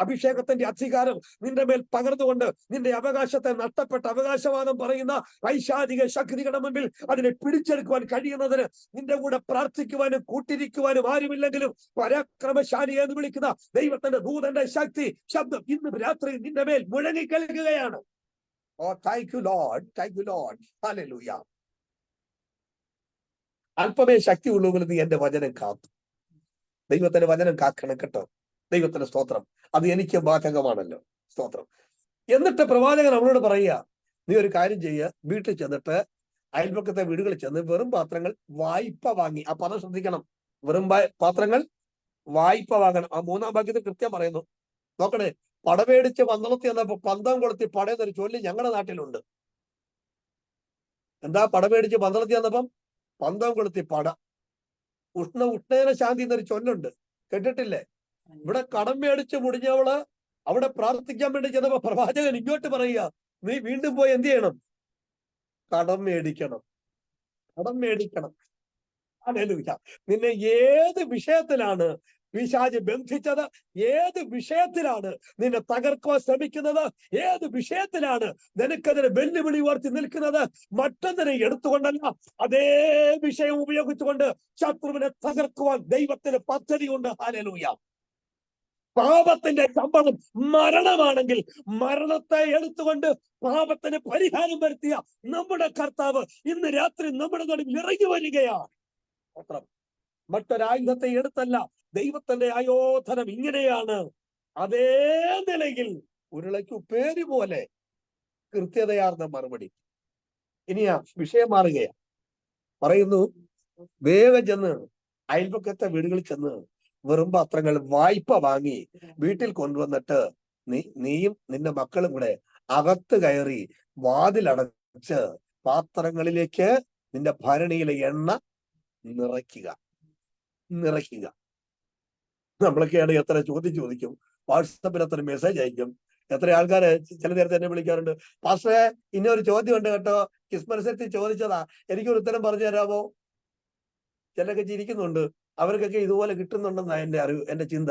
അഭിഷേകത്തിന്റെ അധികാരം നിന്റെ മേൽ പകർന്നുകൊണ്ട് നിന്റെ അവകാശത്തെ നഷ്ടപ്പെട്ട അവകാശവാദം പറയുന്ന പൈശാചിക ശക്തികളുടെ മുൻപിൽ അതിനെ പിടിച്ചെടുക്കുവാൻ കഴിയുന്നതിന് നിന്റെ കൂടെ പ്രാർത്ഥിക്കുവാനും കൂട്ടിരിക്കുവാനും ആരുമില്ലെങ്കിലും പരാക്രമശാലി എന്ന് വിളിക്കുന്ന ദൈവത്തിന്റെ ദൂതന്റെ ശബ്ദം ഇന്ന് രാത്രി നിന്റെ മേൽ മുഴങ്ങി കേൾക്കുകയാണ്. Thank you lord, thank you lord, ഹല്ലേലൂയ. അല്പമേ ശക്തി ഉള്ളൂവെങ്കിൽ നീ എന്റെ വചനം കാത്തു. ദൈവത്തിന്റെ വചനം കാക്കണം കേട്ടോ. ദൈവത്തിന്റെ സ്തോത്രം, അത് എനിക്ക് ബാധകമാണല്ലോ. സ്തോത്രം. എന്നിട്ട് പ്രവാചകൻ അവളോട് പറയുക, നീ ഒരു കാര്യം ചെയ്യുക, വീട്ടിൽ ചെന്നിട്ട് അയൽപക്കത്തെ വീടുകളിൽ ചെന്ന് വെറും പാത്രങ്ങൾ വായ്പ വാങ്ങി, ആ പദം ശ്രദ്ധിക്കണം, വെറും പാത്രങ്ങൾ വായ്പ വാങ്ങണം. ആ 3-ാം വാക്യത്തിൽ കൃത്യം പറയുന്നു. നോക്കണേ, പടമേടിച്ച് പന്തളത്തി വന്നപ്പോ പന്തം കൊളുത്തി പടയെന്നൊരു ചൊല്ലി ഞങ്ങളുടെ നാട്ടിലുണ്ട്. എന്താ പടമേടിച്ച് പന്തളത്തി വന്നപ്പം പന്തം കൊളുത്തി പട. ഉഷ്ണേന ശാന്തി എന്നൊരു ചൊല്ലുണ്ട്, കേട്ടിട്ടില്ലേ? ഇവിടെ കടം മേടിച്ച് മുടിഞ്ഞവള് അവിടെ പ്രാർത്ഥിക്കാൻ വേണ്ടി ചെന്നപ്പോ പ്രവാചകൻ ഇങ്ങോട്ട് പറയുക, നീ വീണ്ടും പോയി എന്ത് ചെയ്യണം? കടം മേടിക്കണം, കടം മേടിക്കണം. ഹല്ലേലൂയ. നിന്നെ ഏത് വിഷയത്തിലാണ് പിശാച് ബന്ധിച്ചത്? ഏത് വിഷയത്തിലാണ് നിന്നെ തകർക്കുവാൻ ശ്രമിക്കുന്നത്? ഏത് വിഷയത്തിലാണ് നിനക്കെതിരെ വെല്ലുവിളി ഉയർത്തി നിൽക്കുന്നത്? മറ്റൊന്നിനെ എടുത്തുകൊണ്ടല്ല, അതേ വിഷയം ഉപയോഗിച്ചുകൊണ്ട് ശത്രുവിനെ തകർക്കുവാൻ ദൈവത്തിന് പദ്ധതിയുണ്ട്. ഹല്ലേലൂയ. പാപത്തിന്റെ ശമ്പളം മരണമാണെങ്കിൽ മരണത്തെ എടുത്തുകൊണ്ട് പാപത്തിന് പരിഹാരം വരുത്തിയ നമ്മുടെ കർത്താവ് ഇന്ന് രാത്രി നമ്മുടെ നടുവിൽ ഇറങ്ങി വരികയാണ്. മറ്റൊരായുധത്തെ എടുത്തല്ല. ദൈവത്തിന്റെ ആയോധനം ഇങ്ങനെയാണ്. അതേ നിലയിൽ ഉരുളയ്ക്കു പേര് പോലെ കൃത്യതയാർന്ന മറുപടി. ഇനിയാ വിഷയം മാറുകയാണ്. പറയുന്നു, വേഗം ചെന്ന് അയൽപക്കത്തെ വീടുകളിൽ ചെന്ന് വെറും പാത്രങ്ങൾ വായ്പ വാങ്ങി വീട്ടിൽ കൊണ്ടുവന്നിട്ട് നീയും നിന്റെ മക്കളും കൂടെ അകത്ത് കയറി വാതിലടച്ച് പാത്രങ്ങളിലേക്ക് നിന്റെ ഭരണിയിലെ എണ്ണ നിറയ്ക്കുക. നമ്മളൊക്കെയാണ് എത്ര ചോദ്യം ചോദിക്കും, വാട്സപ്പിൽ എത്ര മെസ്സേജ് അയക്കും, എത്ര ആൾക്കാര് ചില നേരത്തെ എന്നെ വിളിക്കാറുണ്ട്, പാസ്റ്ററെ ഇന്നൊരു ചോദ്യം ഉണ്ട് കേട്ടോ, ക്വിസ് മത്സരത്തിൽ ചോദിച്ചതാ, എനിക്കൊരു ഉത്തരം പറഞ്ഞു തരാമോ? ചിലരൊക്കെ ചിരിക്കുന്നുണ്ട്. അവർക്കൊക്കെ ഇതുപോലെ കിട്ടുന്നുണ്ടെന്നാ എന്റെ ചിന്ത.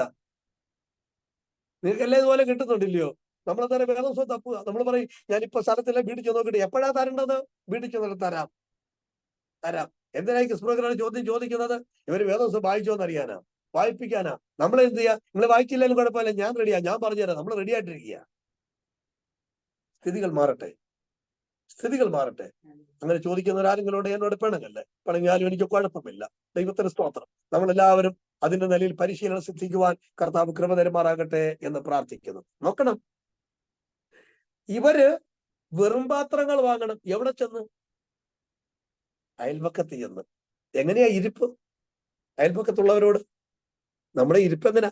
നിങ്ങൾക്കെല്ലാം ഇതുപോലെ കിട്ടുന്നുണ്ടില്ലയോ? നമ്മൾ തന്നെ വേദോസം തപ്പുക. നമ്മൾ പറയും, ഞാനിപ്പോ സ്ഥലത്തെല്ലാം വീട്ടിൽ ചെന്ന് നോക്കിയിട്ട് എപ്പോഴാ തരേണ്ടത്? വീട്ടിൽ ചെന്നിട്ട് തരാം. എന്തിനായി ക്വിസ് പ്രോഗ്രാം ചോദ്യം ചോദിക്കുന്നത്? ഇവര് വേദോസം വായിച്ചോന്നറിയാനാ, വായിപ്പിക്കാനാ. നമ്മൾ എന്ത് ചെയ്യാ? നിങ്ങൾ വായിച്ചില്ലെങ്കിലും കുഴപ്പമില്ല, ഞാൻ റെഡിയാ, ഞാൻ പറഞ്ഞുതരാം. നമ്മൾ റെഡി ആയിട്ടിരിക്കുക. സ്ഥിതികൾ മാറട്ടെ. അങ്ങനെ ചോദിക്കുന്നവരാരെങ്കിലോട് എന്നോട് പിണങ്ങിയാലും എനിക്ക് കുഴപ്പമില്ല. ദൈവത്തിന് സ്തോത്രം. നമ്മളെല്ലാവരും അതിന്റെ നിലയിൽ പരിശീലനം സിദ്ധിക്കുവാൻ കർത്താവ് കൃപ തരുമാറാകട്ടെ എന്ന് പ്രാർത്ഥിക്കുന്നു. നോക്കണം, ഇവര് വെറും പാത്രങ്ങൾ വാങ്ങണം. എവിടെ ചെന്ന്? അയൽപക്കത്ത് ചെന്ന്. എങ്ങനെയാ ഇരിപ്പ് അയൽപക്കത്തുള്ളവരോട്? നമ്മുടെ ഇരിപ്പ് എങ്ങനാ?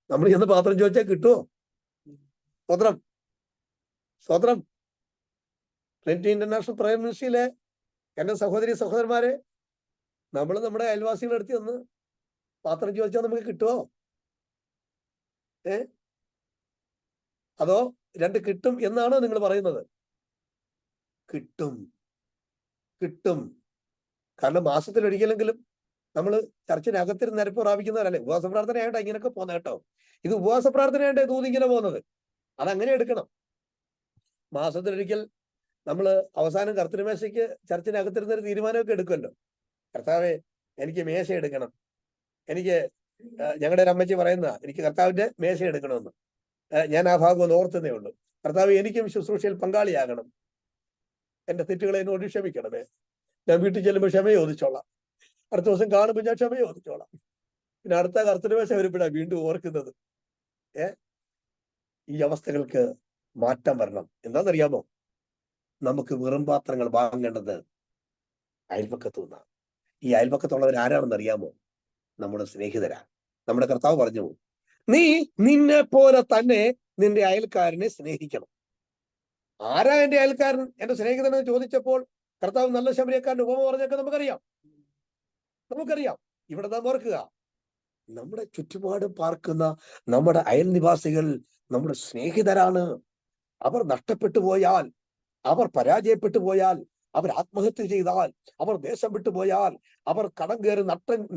നമ്മൾ ചെന്ന് പാത്രം ചോദിച്ചാൽ കിട്ടുമോ? സ്വതന്ത്രം ട്രിനിറ്റി ഇന്റർനാഷണൽ പ്രയർ മിനിസ്ട്രിയിലെ എന്റെ സഹോദരി സഹോദരന്മാരെ, നമ്മൾ നമ്മുടെ അയൽവാസികളുടെ അടുത്ത് ചെന്ന് പാത്രം ചോദിച്ചാൽ നമുക്ക് കിട്ടുമോ? അതോ രണ്ട് കിട്ടും എന്നാണോ നിങ്ങൾ പറയുന്നത്? കിട്ടും. കാരണം മാസത്തിൽ ഒരിക്കലെങ്കിലും നമ്മൾ ചർച്ചിനകത്തിരുന്ന് നിരപ്പ് പ്രാപിക്കുന്നവരല്ലേ? ഉപവാസ പ്രാർത്ഥനയായിട്ടാ ഇങ്ങനെയൊക്കെ പോകുന്നത് കേട്ടോ. ഇത് ഉപവാസ പ്രാർത്ഥനയായിട്ട് തൂതിങ്ങനെ പോകുന്നത്. അതങ്ങനെ എടുക്കണം. മാസത്തിലൊരിക്കൽ നമ്മൾ അവസാനം കർത്തൃമേശയ്ക്ക് ചർച്ചിനകത്തിരുന്നൊരു തീരുമാനമൊക്കെ എടുക്കുമല്ലോ. കർത്താവെ, എനിക്ക് മേശ എടുക്കണം. എനിക്ക് ഞങ്ങളുടെ ഒരു അമ്മച്ചി പറയുന്ന, എനിക്ക് കർത്താവിന്റെ മേശ എടുക്കണമെന്ന്. ഞാൻ ആ ഭാഗം ഒന്ന് ഓർത്തുന്നേ ഉള്ളൂ. കർത്താവ്, എനിക്കും ശുശ്രൂഷയിൽ പങ്കാളിയാകണം. എന്റെ തെറ്റുകളെ എന്നോട് ക്ഷമിക്കണമേ. ഞാൻ വീട്ടിൽ ചെല്ലുമ്പോൾ ക്ഷമ ചോദിച്ചോളാം. അടുത്ത ദിവസം കാണുമ്പോൾ ഞാൻ ക്ഷമ ചോദിച്ചോളാം. പിന്നെ അടുത്ത കർത്തൃമേശ വരുമ്പോഴാണ് വീണ്ടും ഓർക്കുന്നത്. ഈ അവസ്ഥകൾക്ക് മാറ്റം വരണം. എന്താണെന്നറിയാമോ? നമുക്ക് വെറും പാത്രങ്ങൾ വാങ്ങേണ്ടത് അയൽപക്കത്തു നിന്നാണ്. ഈ അയൽപക്കത്തുള്ളവർ ആരാണെന്ന് അറിയാമോ? നമ്മുടെ സ്നേഹിതരാ. നമ്മുടെ കർത്താവ് പറഞ്ഞു, നീ നിന്നെ പോലെ തന്നെ നിന്റെ അയൽക്കാരനെ സ്നേഹിക്കണം. ആരാ എന്റെ അയൽക്കാരൻ, എന്റെ സ്നേഹിതനെന്ന് ചോദിച്ചപ്പോൾ കർത്താവ് നല്ല ശമരിയക്കാരന്റെ ഉപമ പറഞ്ഞൊക്കെ നമുക്കറിയാം. ഇവിടെ നാം ഓർക്കുക, നമ്മുടെ ചുറ്റുപാടും പാർക്കുന്ന നമ്മുടെ അയൽ നിവാസികൾ നമ്മുടെ സ്നേഹിതരാണ്. അവർ നഷ്ടപ്പെട്ടു പോയാൽ, അവർ പരാജയപ്പെട്ടു പോയാൽ, അവർ ആത്മഹത്യ ചെയ്താൽ, അവർ ദേശം വിട്ടുപോയാൽ, അവർ കടം കയറി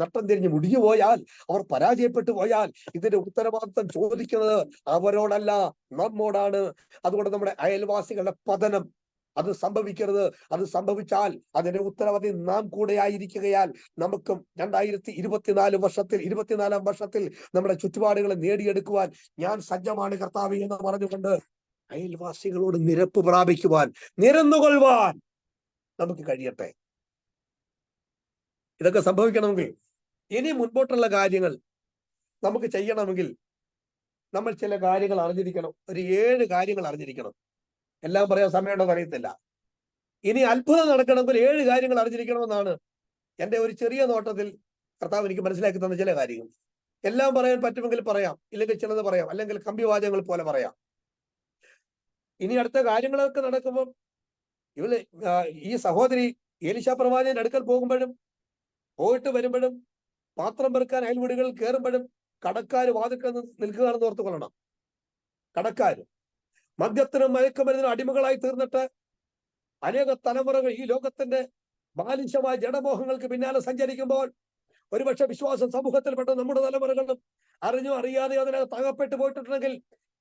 നട്ടം തിരിഞ്ഞ് മുടിഞ്ഞു പോയാൽ, അവർ പരാജയപ്പെട്ടു പോയാൽ, ഇതിന്റെ ഉത്തരവാദിത്വം ചോദിക്കുന്നത് അവരോടല്ല, നമ്മോടാണ്. അതുകൊണ്ട് നമ്മുടെ അയൽവാസികളുടെ പതനം അത് സംഭവിക്കരുത്. അത് സംഭവിച്ചാൽ അതിന്റെ ഉത്തരവാദി നാം കൂടെ ആയിരിക്കുകയാൽ നമുക്കും 2024 വർഷത്തിൽ നമ്മുടെ ചുറ്റുപാടുകളെ നേടിയെടുക്കുവാൻ ഞാൻ സജ്ജമാണ് കർത്താവേ എന്ന് പറഞ്ഞുകൊണ്ട് അയൽവാസികളോട് നിരപ്പ് പ്രാപിക്കുവാൻ, നിരന്നുകൊള്ളുവാൻ നമുക്ക് കഴിയട്ടെ. ഇതൊക്കെ സംഭവിക്കണമെങ്കിൽ, ഇനി മുൻപോട്ടുള്ള കാര്യങ്ങൾ നമുക്ക് ചെയ്യണമെങ്കിൽ നമ്മൾ ചില കാര്യങ്ങൾ അറിഞ്ഞിരിക്കണം. ഒരു 7 കാര്യങ്ങൾ അറിഞ്ഞിരിക്കണം. എല്ലാം പറയാൻ സമയമുണ്ടെന്ന് അറിയത്തില്ല. ഇനി അത്ഭുതം നടക്കണമെങ്കിൽ 7 കാര്യങ്ങൾ അറിഞ്ഞിരിക്കണമെന്നാണ് എൻ്റെ ഒരു ചെറിയ നോട്ടത്തിൽ കർത്താവ് എനിക്ക് മനസ്സിലാക്കി തന്ന ചില കാര്യങ്ങൾ. എല്ലാം പറയാൻ പറ്റുമെങ്കിൽ പറയാം, ഇല്ലെങ്കിൽ ചിലത് പറയാം, അല്ലെങ്കിൽ കമ്പിവാചകങ്ങൾ പോലെ പറയാം. ഇനി അടുത്ത കാര്യങ്ങളൊക്കെ നടക്കുമ്പോൾ ഈ സഹോദരി എലീശാ പ്രവാചകന്റെ അടുക്കൽ പോയിട്ട് വരുമ്പോഴും പാത്രം പെറുക്കാൻ അയൽവീടുകളിൽ കയറുമ്പോഴും കടക്കാര് വാതിൽക്കൽ നിൽക്കുകയാണെന്ന് ഓർത്തു കൊള്ളണം. കടക്കാര് മദ്യത്തിനും മയക്കുമരുന്നിനും അടിമകളായി തീർന്നിട്ട് അനേക തലമുറകൾ ഈ ലോകത്തിന്റെ ബാലിശമായ ജഡമോഹങ്ങൾക്ക് പിന്നാലെ സഞ്ചരിക്കുമ്പോൾ ഒരുപക്ഷെ വിശ്വാസം സമൂഹത്തിൽപ്പെട്ട നമ്മുടെ തലമുറകളും അറിഞ്ഞോ അറിയാതെ അതിനകത്ത് അകപ്പെട്ടു പോയിട്ടുണ്ടെങ്കിൽ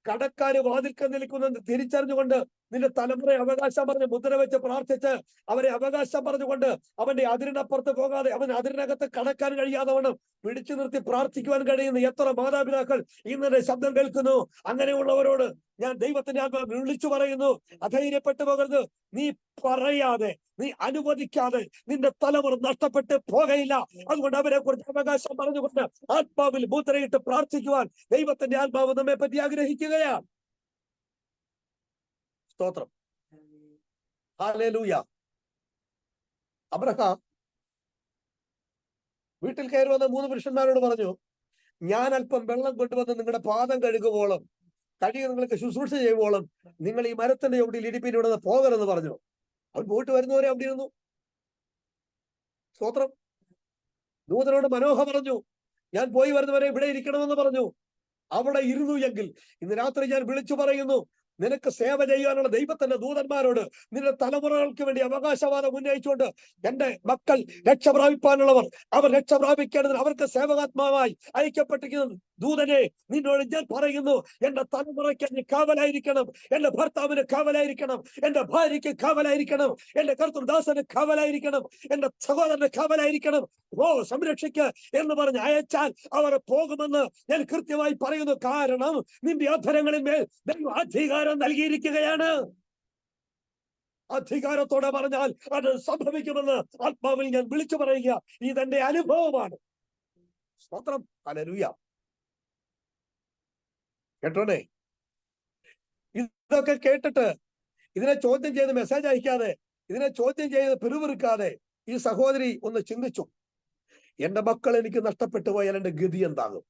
കടക്കാര് വാതിൽക്കൽ നിൽക്കുന്നത് തിരിച്ചറിഞ്ഞുകൊണ്ട് നിന്റെ തലമുറയെ അവകാശം പറഞ്ഞ് മുദ്ര വെച്ച് പ്രാർത്ഥിച്ച് അവരെ അവകാശം പറഞ്ഞുകൊണ്ട് അവന്റെ അതിരിനപ്പുറത്ത് പോകാതെ അവൻ അതിരിനകത്ത് കടക്കാൻ കഴിയാതെ വണ്ണം പിടിച്ചു നിർത്തി പ്രാർത്ഥിക്കുവാൻ കഴിയുന്ന എത്ര മാതാപിതാക്കൾ ഇന്നലെ ശബ്ദം കേൾക്കുന്നു. അങ്ങനെയുള്ളവരോട് ഞാൻ ദൈവത്തിന്റെ ആത്മാവ് വിളിച്ചു പറയുന്നു, അധൈര്യപ്പെട്ടു പോകരുത്. നീ പറയാതെ, നീ അനുവദിക്കാതെ നിന്റെ തലമുറ നഷ്ടപ്പെട്ട് പോകയില്ല. അതുകൊണ്ട് അവരെ കുറിച്ച് അവകാശം പറഞ്ഞുകൊണ്ട് ആത്മാവിൽ മുദ്രയിട്ട് പ്രാർത്ഥിക്കുവാൻ ദൈവത്തിന്റെ ആത്മാവ് നമ്മെ പറ്റി ആഗ്രഹിക്കുകയാണ്. സ്തോത്രം. ഹല്ലേലൂയ. അബ്രഹാം വീട്ടിൽ കയറി വന്ന 3 പുരുഷന്മാരോട് പറഞ്ഞു, ഞാൻ അല്പം വെള്ളം കൊണ്ടുവന്ന് നിങ്ങളുടെ പാദം കഴുകുവോളം, കഴുകി നിങ്ങൾക്ക് ശുശ്രൂഷ ചെയ്യുവോളം നിങ്ങൾ ഈ മരത്തിന്റെ ചുവട്ടിൽ ഇരിപ്പിലൂടെ പോകരുതെന്ന് പറഞ്ഞു. അവൻ പോയിട്ട് വരുന്നവരെ അവിടെ ഇരുന്നു. സ്തോത്രം. ദൂതനോട് മനോഹ പറഞ്ഞു, ഞാൻ പോയി വരുന്നവരെ ഇവിടെ ഇരിക്കണമെന്ന് പറഞ്ഞു. അവിടെ ഇരുന്നു എങ്കിൽ ഇന്ന് രാത്രി ഞാൻ വിളിച്ചു പറയുന്നു, നിനക്ക് സേവ ചെയ്യാനുള്ള ദൈവത്തിന്റെ ദൂതന്മാരോട് നിന്റെ തലമുറകൾക്ക് വേണ്ടി അവകാശവാദം ഉന്നയിച്ചുകൊണ്ട് എന്റെ മക്കൾ രക്ഷ പ്രാപിപ്പാനുള്ളവർ അവർ രക്ഷ പ്രാപിക്കേണ്ടതിന് അവർക്ക് സേവകാത്മാവായി അയക്കപ്പെട്ടിരിക്കുന്ന ദൂതനെ നിന്നോട് ഞാൻ പറയുന്നു, എന്റെ തലമുറയ്ക്ക് നീ കാവലായിരിക്കണം, എന്റെ ഭർത്താവിന് കാവലായിരിക്കണം, എന്റെ ഭാര്യയ്ക്ക് കാവലായിരിക്കണം, എന്റെ കർത്തൃദാസന് കാവലായിരിക്കണം, എന്റെ സഹോദരന് കാവലായിരിക്കണം. സംരക്ഷിക്ക് എന്ന് പറഞ്ഞ് അയച്ചാൽ അവർ പോകുമെന്ന് ഞാൻ കൃത്യമായി പറയുന്നു. കാരണം നിന്റെ അധരങ്ങളിന്മേൽ ദൈവം അധികാരം നൽകിയിരിക്കുകയാണ്. അധികാരത്തോടെ പറഞ്ഞാൽ അത് സംഭവിക്കുമെന്ന് ആത്മാവിൽ ഞാൻ വിളിച്ചു പറയുക. ഇതെന്റെ അനുഭവമാണ്. സ്തോത്രം. ഹല്ലേലൂയ. കേട്ടോണേ. ഇതൊക്കെ കേട്ടിട്ട് ഇതിനെ ചോദ്യം ചെയ്ത് മെസ്സേജ് അയക്കാതെ, ഇതിനെ ചോദ്യം ചെയ്ത് പിറുപിറുക്കാതെ ഈ സഹോദരി ഒന്ന് ചിന്തിച്ചു, എന്റെ മക്കൾ എനിക്ക് നഷ്ടപ്പെട്ടു പോയാൽ എന്റെ ഗതി എന്താകും?